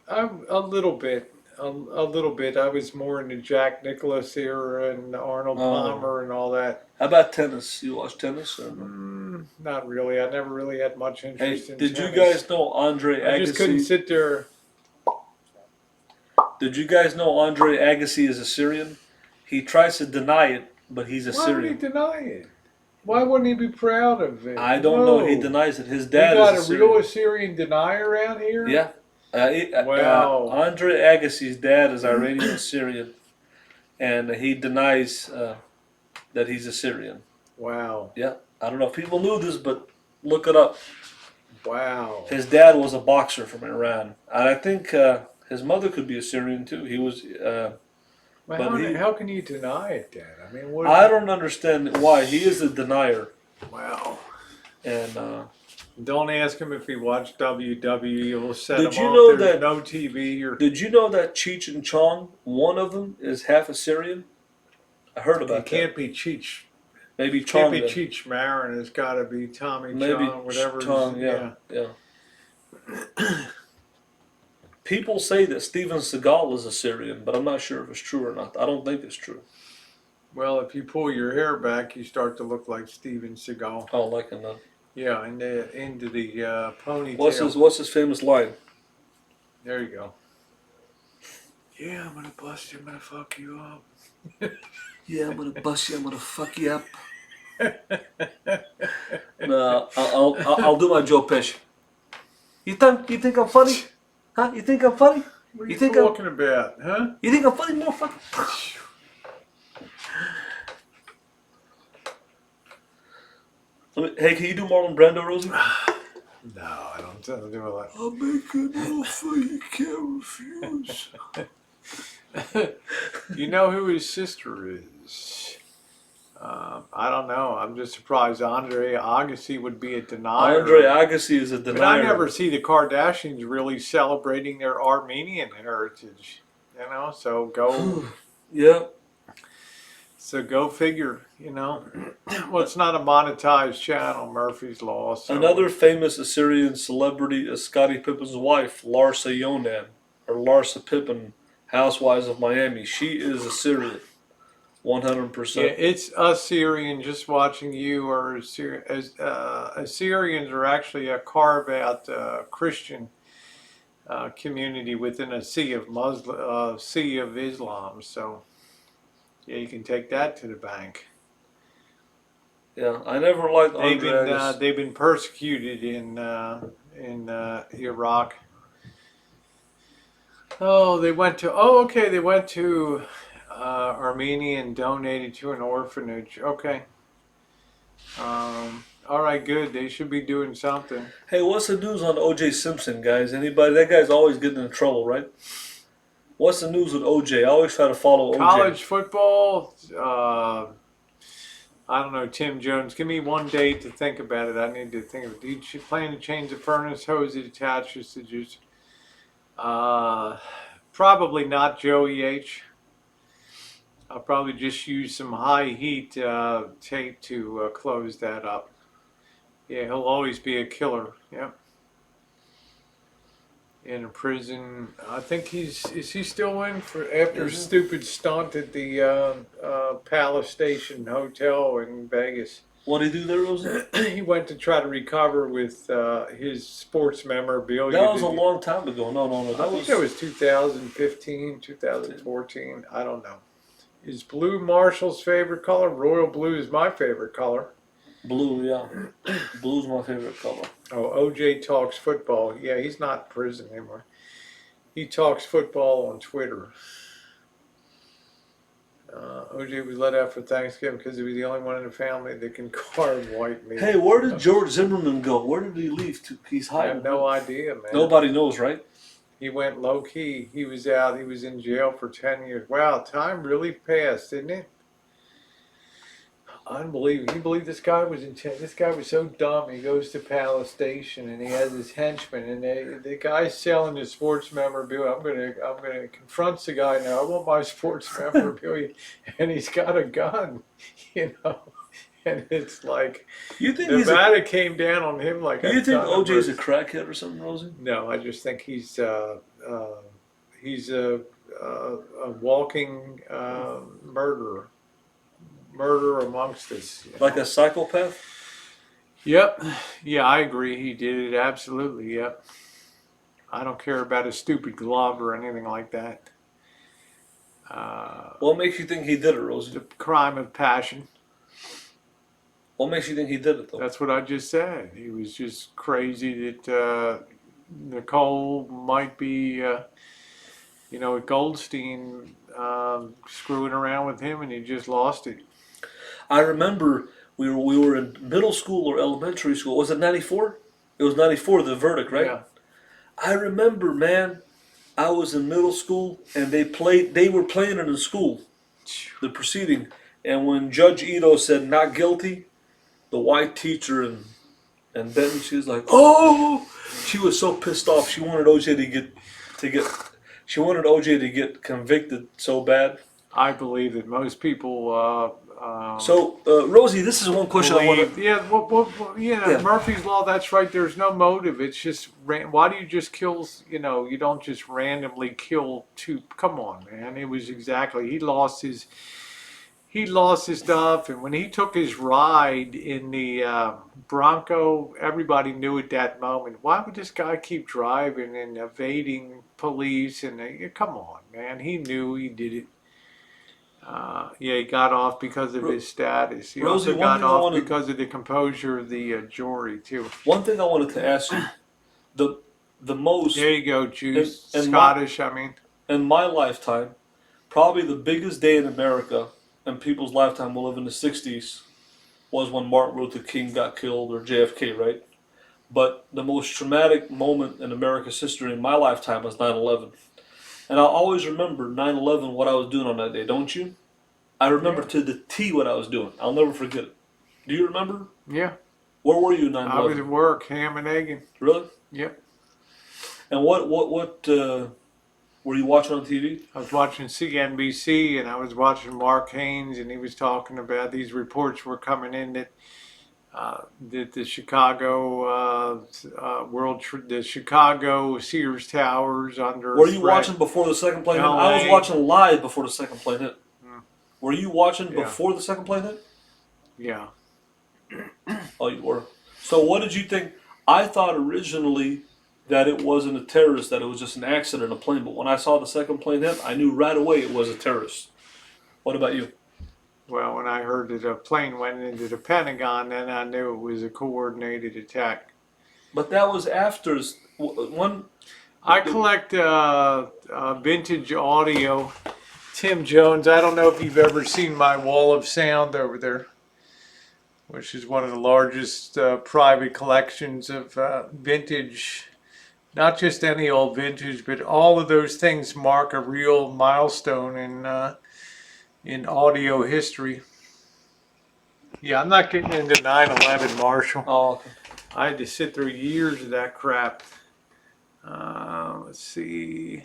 A little bit. A little bit. I was more into Jack Nicklaus era and Arnold Palmer and all that. How about tennis? You watch tennis? Or no? Not really. I never really had much Hey, interest in did tennis. you guys know Andre I just couldn't Agassi? sit there. Did you guys know Andre Agassi is Assyrian? He tries to deny it, but he's Why would he Assyrian. deny it? Why wouldn't he be proud of it? I don't know. He Whoa. denies it. His We dad got is a Assyrian. real Assyrian denier around here? Yeah. Wow. Andre Agassi's dad is Iranian Assyrian, and he denies that he's Assyrian. Wow. Yeah. I don't know if people knew this, but look it up. Wow. His dad was a boxer from Iran, and I think his mother could be Assyrian too. He was. How can you deny it then? I mean, what? I don't understand why. He is a denier, Wow. and Don't ask him if he watched WWE. We'll set Did him you off. know There's that- no TV or. did you know that Cheech and Chong, one of them is half Assyrian? I heard It about can't be Cheech. Maybe It can't Chong. be then. Cheech Marin. It's got to be Tommy Maybe Chong, whatever. Chong. Yeah. People say that Steven Seagal is Assyrian, but I'm not sure if it's true or not. I don't think it's true. Well, if you pull your hair back, you start to look like Steven Seagal. Oh, like in the. Yeah, into the ponytail. What's his famous line? There you go. Yeah, I'm gonna bust you. I'm gonna fuck you up. Yeah, I'm gonna bust you. I'm gonna fuck you up. No, I'll do my Joe Pesci. You think I'm funny? Huh? You think I'm funny? What are You you think talking about, huh? You think I'm funny, motherfucker? Hey, can you do Marlon Brando, Rosie? No, I don't do all that. I'll make an offer you can't refuse. You know who his sister is? I don't know. I'm just surprised Andre Agassi would be a denier. Andre Agassi is a But denier. I never see the Kardashians really celebrating their Armenian heritage. So go. Yeah. So go figure. Well, it's not a monetized channel. Murphy's Law. So. Another famous Assyrian celebrity is Scottie Pippen's wife, Larsa Yonan, or Larsa Pippen, Housewives of Miami. She is Assyrian, 100%. Yeah, it's Assyrian. Just watching you are Assyrians are actually a carve-out Christian community within a sea of Islam. So yeah, you can take that to the bank. Yeah, I never liked Andre Agassi. They've been persecuted in Iraq. Oh, they went to Armenian donated to an orphanage. Okay. All right, good. They should be doing something. Hey, what's the news on O.J. Simpson, guys? Anybody? That guy's always getting in trouble, right? What's the news with O.J.? I always try to follow O.J. College football. I don't know, Tim Jones. Give me one day to think about it. I need to think of it. Do you plan to change the furnace hose it attaches to juice? Probably not, Joey H. I'll probably just use some high heat tape to close that up. Yeah, he'll always be a killer. Yep. In a prison. I think is he still in for after a stupid stunt at the Palace Station Hotel in Vegas. What did he do there, Rosie? He went to try to recover with his sports memorabilia. That was a long time ago. No. I think it was 2015, 2014. I don't know. Is blue Marshall's favorite color? Royal blue is my favorite color. Blue, yeah. Blue's my favorite color. Oh, OJ talks football. Yeah, he's not in prison anymore. He talks football on Twitter. OJ was let out for Thanksgiving because he was the only one in the family that can carve white meat. Hey, where did George Zimmerman go? Where did he leave to? He's I hiding. have no idea, man. Nobody knows, right? He went low key. He was out. He was in jail for 10 years. Wow, time really passed, didn't it? Unbelievable. You believe this guy was this guy was so dumb. He goes to Palace Station and he has his henchmen and the guy's selling his sports memorabilia. I'm gonna confront the guy now. I want my sports memorabilia, and he's got a gun, you know. And it's like You think Nevada came down on him like. You think OJ's a crackhead or something, Rosie? No, I just think he's a walking murderer. Murder amongst us. Like a psychopath? Yep. Yeah, I agree. He did it. Absolutely. Yep. I don't care about a stupid glove or anything like that. What makes you think he did it, Rosie? The crime of passion. What makes you think he did it, though? That's what I just said. He was just crazy that Nicole might be, Goldstein screwing around with him, and he just lost it. I remember we were in middle school or elementary school. Was it 94? It was 94, the verdict, right? Yeah. I remember, man, I was in middle school and they were playing it in school, the proceeding. And when Judge Ito said not guilty, the white teacher and Benton, she was like, oh, she was so pissed off. She wanted OJ to get convicted so bad. I believe that most people. Rosie, this is one question I want to. Yeah, Murphy's Law. That's right. There's no motive. It's just why do you just kill? You don't just randomly kill two. Come on, man. It was exactly. He lost his stuff, and when he took his ride in the Bronco, everybody knew at that moment. Why would this guy keep driving and evading police? And come on, man. He knew he did it. He got off because of his status. He also got off because of the composure of the jury too. One thing I wanted to ask you, the most. There you go, Jews, Scottish. In my lifetime, probably the biggest day in America, and people's lifetime will live in the '60s, was when Martin Luther King got killed, or JFK, right? But the most traumatic moment in America's history in my lifetime was 9/11. And I'll always remember 9/11, what I was doing on that day, don't you? I remember to the T what I was doing. I'll never forget it. Do you remember? Yeah. Where were you 9/11? I was at work, ham and egging. Really? Yep. And what were you watching on TV? I was watching CNBC, and I was watching Mark Haynes, and he was talking about these reports were coming in that the Chicago the Chicago Sears Towers under. Were you watching before the second plane hit? I was watching live before the second plane hit. Were you watching before the second plane hit? Yeah. Oh, you were. So what did you think? I thought originally that it wasn't a terrorist, that it was just an accident, a plane. But when I saw the second plane hit, I knew right away it was a terrorist. What about you? Well, when I heard that a plane went into the Pentagon, then I knew it was a coordinated attack. But that was after one. I collect vintage audio Tim Jones. I don't know if you've ever seen my wall of sound over there, which is one of the largest private collections of vintage, not just any old vintage, but all of those things mark a real milestone in audio history. Yeah, I'm not getting into 9/11, Marshall. Oh, okay. I had to sit through years of that crap. Let's see.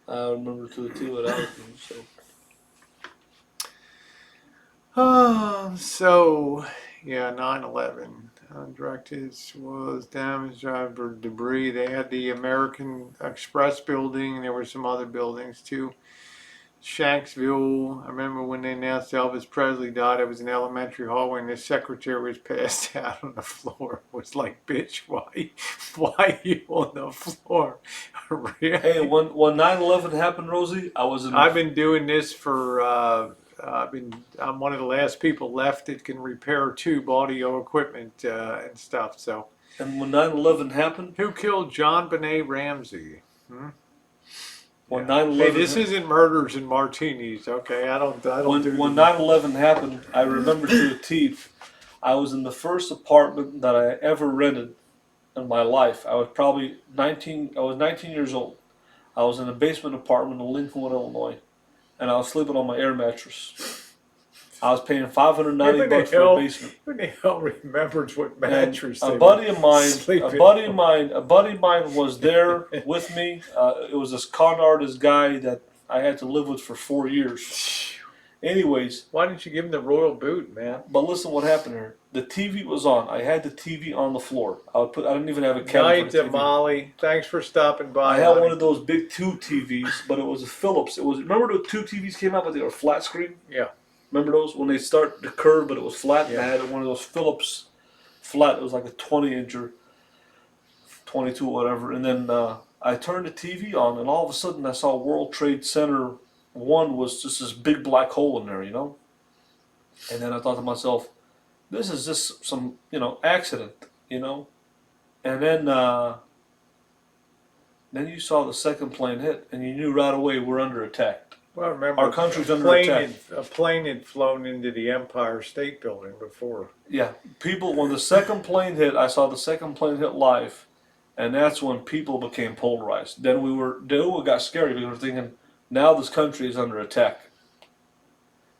I remember to the T what I was doing. So, yeah, 9/11. Directed was damaged by debris. They had the American Express building. There were some other buildings too. Shanksville. I remember when they announced Elvis Presley died. It was an elementary hallway, and the secretary was passed out on the floor. It was like, bitch, why are you on the floor? Really? Hey, when 9/11 happened, Rosie, I've been doing this for. I'm one of the last people left that can repair tube audio equipment and stuff. So. And when 9/11 happened, Who killed John Benet Ramsey? when Yeah. 9/11, Hey, this isn't murders and martinis, okay? I don't do when 9/11 happened, I remember to a T. I was in the first apartment that I ever rented in my life. I was probably 19. I was 19 years old. I was in a basement apartment in Lincoln, Illinois, and I was sleeping on my air mattress. I was paying $590 for a basement. Who the hell remembers what mattress? A buddy of mine was there with me. It was this con artist guy that I had to live with for 4 years. Anyways, why didn't you give him the royal boot, man? But listen, what happened here? The TV was on. I had the TV on the floor. I didn't even have a cabinet. Night to Molly. Thanks for stopping by. I had one of those big tube TVs, but it was a Philips. Remember the tube TVs came out, but they were flat screen. Yeah. Remember those when they start to curve, but it was flat. Yeah. And I had one of those Philips flat. It was like a 20-incher, 22 or whatever. And then I turned the TV on, and all of a sudden I saw World Trade Center 1 was just this big black hole in there, you know. And then I thought to myself, this is just some, accident, you know. And then you saw the second plane hit, and you knew right away we're under attack. Well, remember, our country's under attack. A plane had flown into the Empire State Building before. Yeah, when the second plane hit, I saw the second plane hit live, and that's when people became polarized. Then it got scary because we were thinking, now this country is under attack.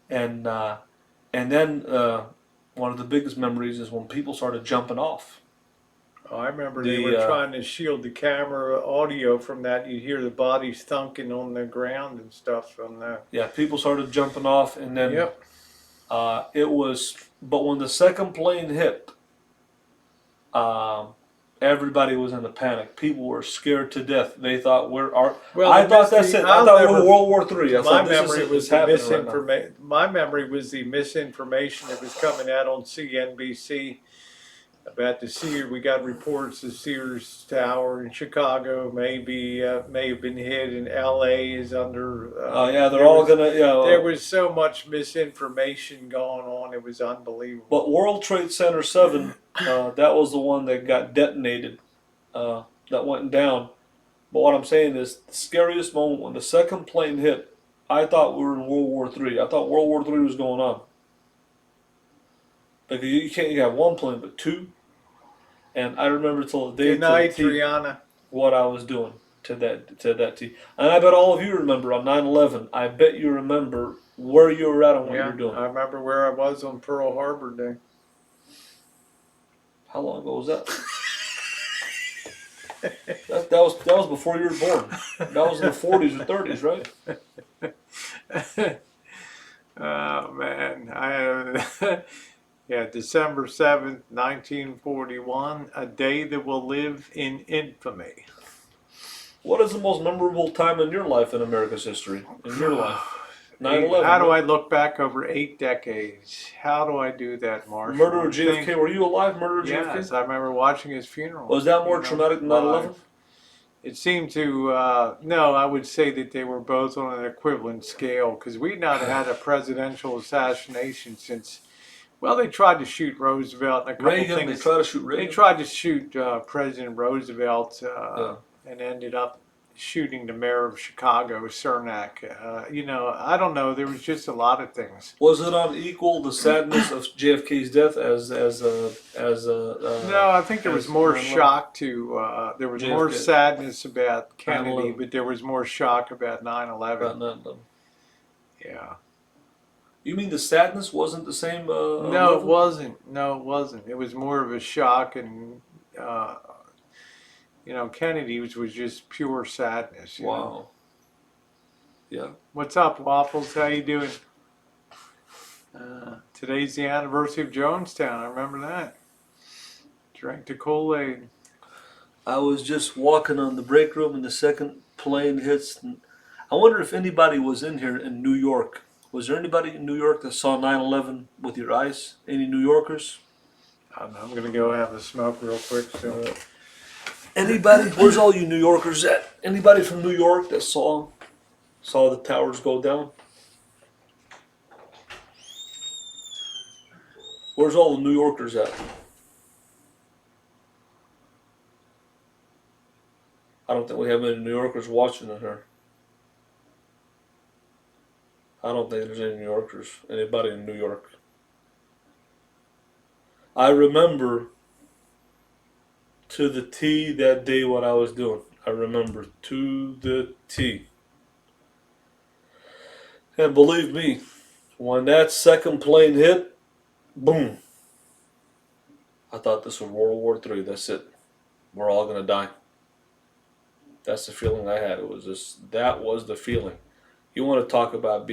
And then one of the biggest memories is when people started jumping off. Oh, I remember they were trying to shield the camera audio from that. You'd hear the bodies thunking on the ground and stuff from that. Yeah, people started jumping off, and then yep. But when the second plane hit, everybody was in a panic. People were scared to death. They thought I thought that's it. I thought we're World War III. My memory was the misinformation. My memory was the misinformation that was coming out on CNBC about the Sears. We got reports the Sears Tower in Chicago may have been hit, and LA is under. They're all gonna. Yeah, there was so much misinformation going on. It was unbelievable. But World Trade Center 7, that was the one that got detonated. That went down. But what I'm saying is, the scariest moment when the second plane hit, I thought we were in World War III. I thought World War III was going on. Like you have one plane, but two. And I remember till the day Good night, Triana. What I was doing to that T. And I bet all of you remember on 9/11. I bet you remember where you were at and what you were doing. I remember where I was on Pearl Harbor Day. How long ago was that? that was before you were born. That was in the 40s or 30s, right? Oh man, yeah, December 7th, 1941, a day that will live in infamy. What is the most memorable time in your life in America's history? In your life? 9/11. How do I look back over 8 decades? How do I do that, Marshall? Murder of JFK. Were you alive? Murder of JFK? Yes, I remember watching his funeral. Was that more traumatic than 9/11? It seemed to, no, I would say that they were both on an equivalent scale, because we'd not had a presidential assassination since, well, they tried to shoot Roosevelt and a couple things. They tried to shoot Reagan? They tried to shoot President Roosevelt and ended up shooting the mayor of Chicago, Cernak. I don't know. There was just a lot of things. Was it unequal the sadness of JFK's death No, I think there was more 9/11? shock to. There was more JFK. sadness about Kennedy, 9/11. but there was more shock about 9/11. About 9/11. Yeah. You mean the sadness wasn't the same? No, it 11? wasn't. No, it wasn't. It was more of a shock, and Kennedy was just pure sadness. You know? Wow. Yeah. What's up, Waffles? How you doing? Today's the anniversary of Jonestown. I remember that. Drank the Kool-Aid. I was just walking on the break room and the second plane hits. And I wonder if anybody was in here in New York. Was there anybody in New York that saw 9/11 with your eyes? Any New Yorkers? I don't know. I'm gonna go have a smoke real quick. So. Anybody? Where's all you New Yorkers at? Anybody from New York that saw the towers go down? Where's all the New Yorkers at? I don't think we have any New Yorkers watching in here. I don't think there's any New Yorkers. Anybody in New York? I remember to the T that day what I was doing. I remember to the T. And believe me, when that second plane hit, boom. I thought this was World War III. That's it. We're all gonna die. That's the feeling I had. That was the feeling. You want to talk about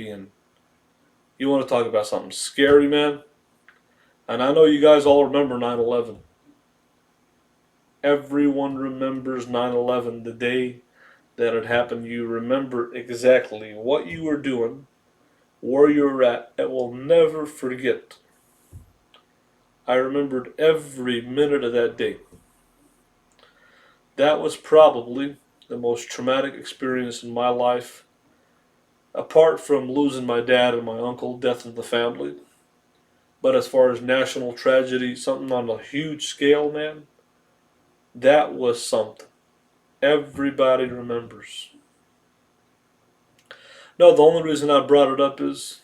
something scary, man? And I know you guys all remember 9/11. Everyone remembers 9/11, the day that it happened. You remember exactly what you were doing, where you were at. I will never forget. I remembered every minute of that day. That was probably the most traumatic experience in my life, apart from losing my dad and my uncle, death of the family. But as far as national tragedy, something on a huge scale, man, that was something. Everybody remembers. No, the only reason I brought it up is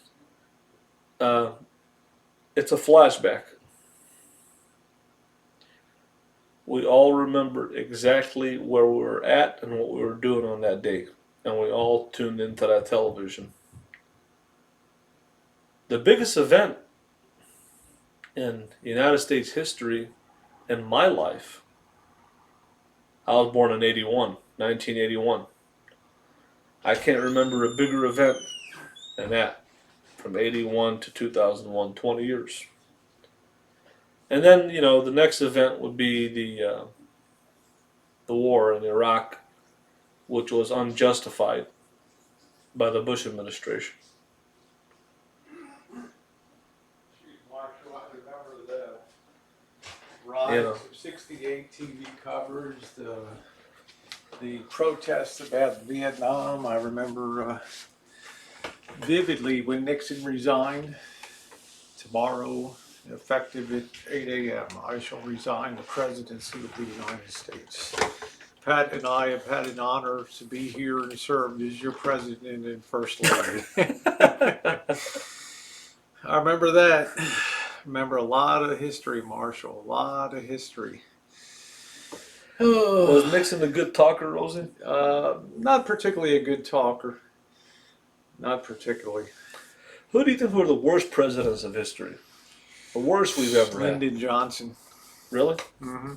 it's a flashback. We all remember exactly where we were at and what we were doing on that day. And we all tuned into that television. The biggest event in United States history in my life, I was born in 1981. I can't remember a bigger event than that, from 81 to 2001, 20 years. And then, the next event would be the war in Iraq, which was unjustified by the Bush administration. Marshall, I remember the rise of 68 TV coverage, the protests about Vietnam. I remember vividly when Nixon resigned. Tomorrow, effective at 8 a.m., I shall resign the presidency of the United States. Pat and I have had an honor to be here and served as your president and first lady. I remember that. Remember a lot of history, Marshall. A lot of history. Was Nixon a good talker, Rosie? Not particularly a good talker. Not particularly. Who do you think were the worst presidents of history? The worst we've ever had? Lyndon Johnson. Really? Mm-hmm.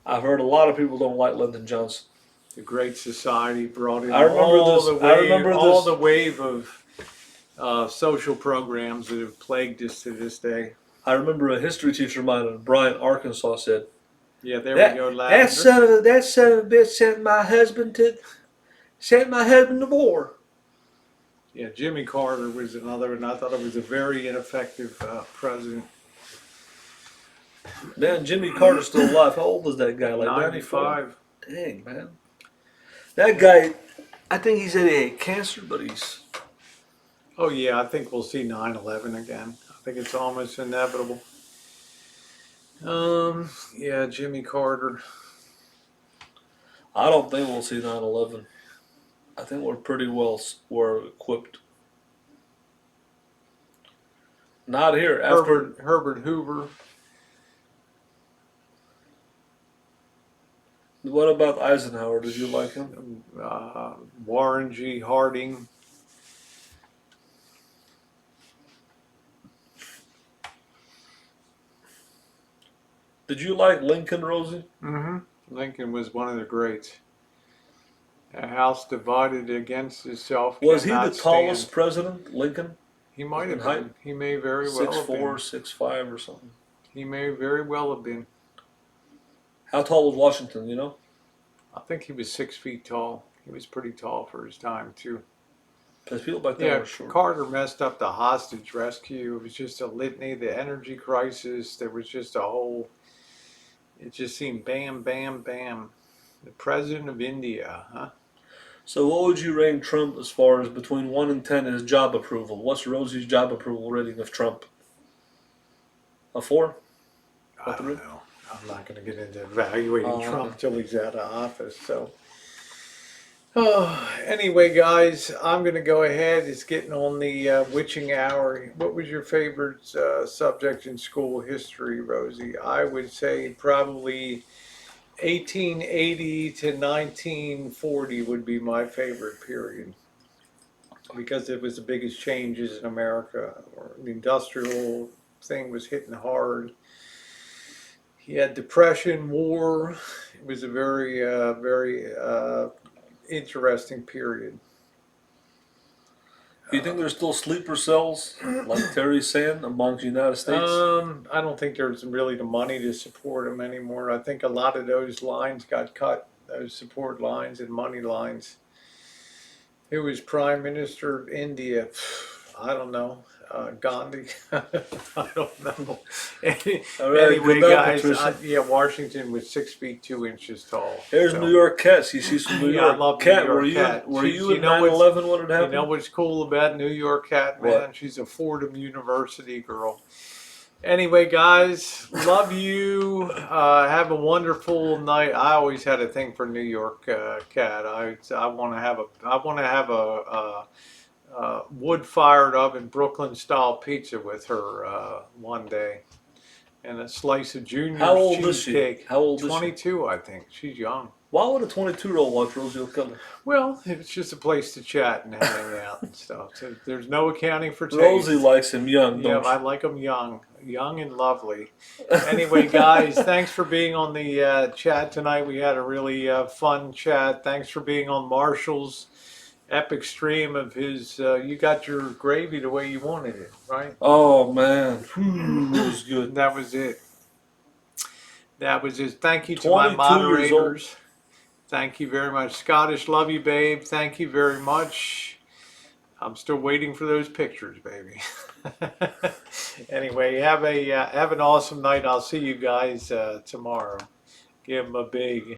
I've heard a lot of people don't like Lyndon Johnson. The Great Society brought in I remember the wave of social programs that have plagued us to this day. I remember a history teacher of mine in Bryant, Arkansas said, "Yeah, there we go, Lavender. That son of a bitch sent my husband to war." Yeah, Jimmy Carter was another, and I thought it was a very ineffective president. Man, Jimmy Carter's still alive. How old is that guy? Like 95. Dang, man. That guy, I think he said he had cancer, but he's... Oh, yeah, I think we'll see 9/11 again. I think it's almost inevitable. Yeah, Jimmy Carter. I don't think we'll see 9/11. I think we're pretty we're equipped. Not here. After Herbert Hoover. what about Eisenhower? Did you like him? Warren G. Harding. Did you like Lincoln, Rosie? Mm-hmm. Lincoln was one of the greats. A house divided against itself. Was he the cannot tallest stand. president, Lincoln? He might have in height? been. He may very well have 6'4", been. 6'5", or something. He may very well have been. How tall was Washington, you know? I think he was 6 feet tall. He was pretty tall for his time, too. Because people back then Yeah, were short. Carter messed up the hostage rescue. It was just a litany, the energy crisis. There was just a whole, it just seemed bam, bam, bam. The president of India, huh? So what would you rank Trump as far as between 1 and 10 as job approval? What's Rosie's job approval rating of Trump? A 4? I don't know. I'm not going to get into evaluating Trump until he's out of office. So, anyway, guys, I'm going to go ahead. It's getting on the witching hour. What was your favorite subject in school history, Rosie? I would say probably 1880 to 1940 would be my favorite period because it was the biggest changes in America. Or the industrial thing was hitting hard. He had depression, war. It was a very, very interesting period. Do you think there's still sleeper cells, like Terry's saying, amongst the United States? I don't think there's really the money to support them anymore. I think a lot of those lines got cut, those support lines and money lines. Who was Prime Minister of India? I don't know. Gandhi? I don't know. Anyway, guys, yeah, Washington was 6 feet 2 inches tall. There's New York Cat. You see some New York I love Cat. New York Cat. Were you at 9/11 when it happened? You know what's cool about New York Cat, man? What? She's a Fordham University girl. Anyway, guys, love you. Have a wonderful night. I always had a thing for New York Cat. I want to have a wood-fired oven Brooklyn-style pizza with her one day, and a slice of Junior's How old is cheesecake. she? How old is she? 22, I think. She's young. Why would a 22-year-old watch Rosie O'Kelly? Well, it's just a place to chat and hang out and stuff. So there's no accounting for taste. Rosie likes him young, Yeah, don't she? I like them young and lovely. Anyway, guys, thanks for being on the chat tonight. We had a really fun chat. Thanks for being on Marshall's epic stream of his. You got your gravy the way you wanted it, right? Oh, man. It was good. That was it. That was it. Thank you to my 22 years moderators. Thank you very much. Scottish, love you, babe. Thank you very much. I'm still waiting for those pictures, baby. Anyway, have an awesome night. I'll see you guys tomorrow. Give them a big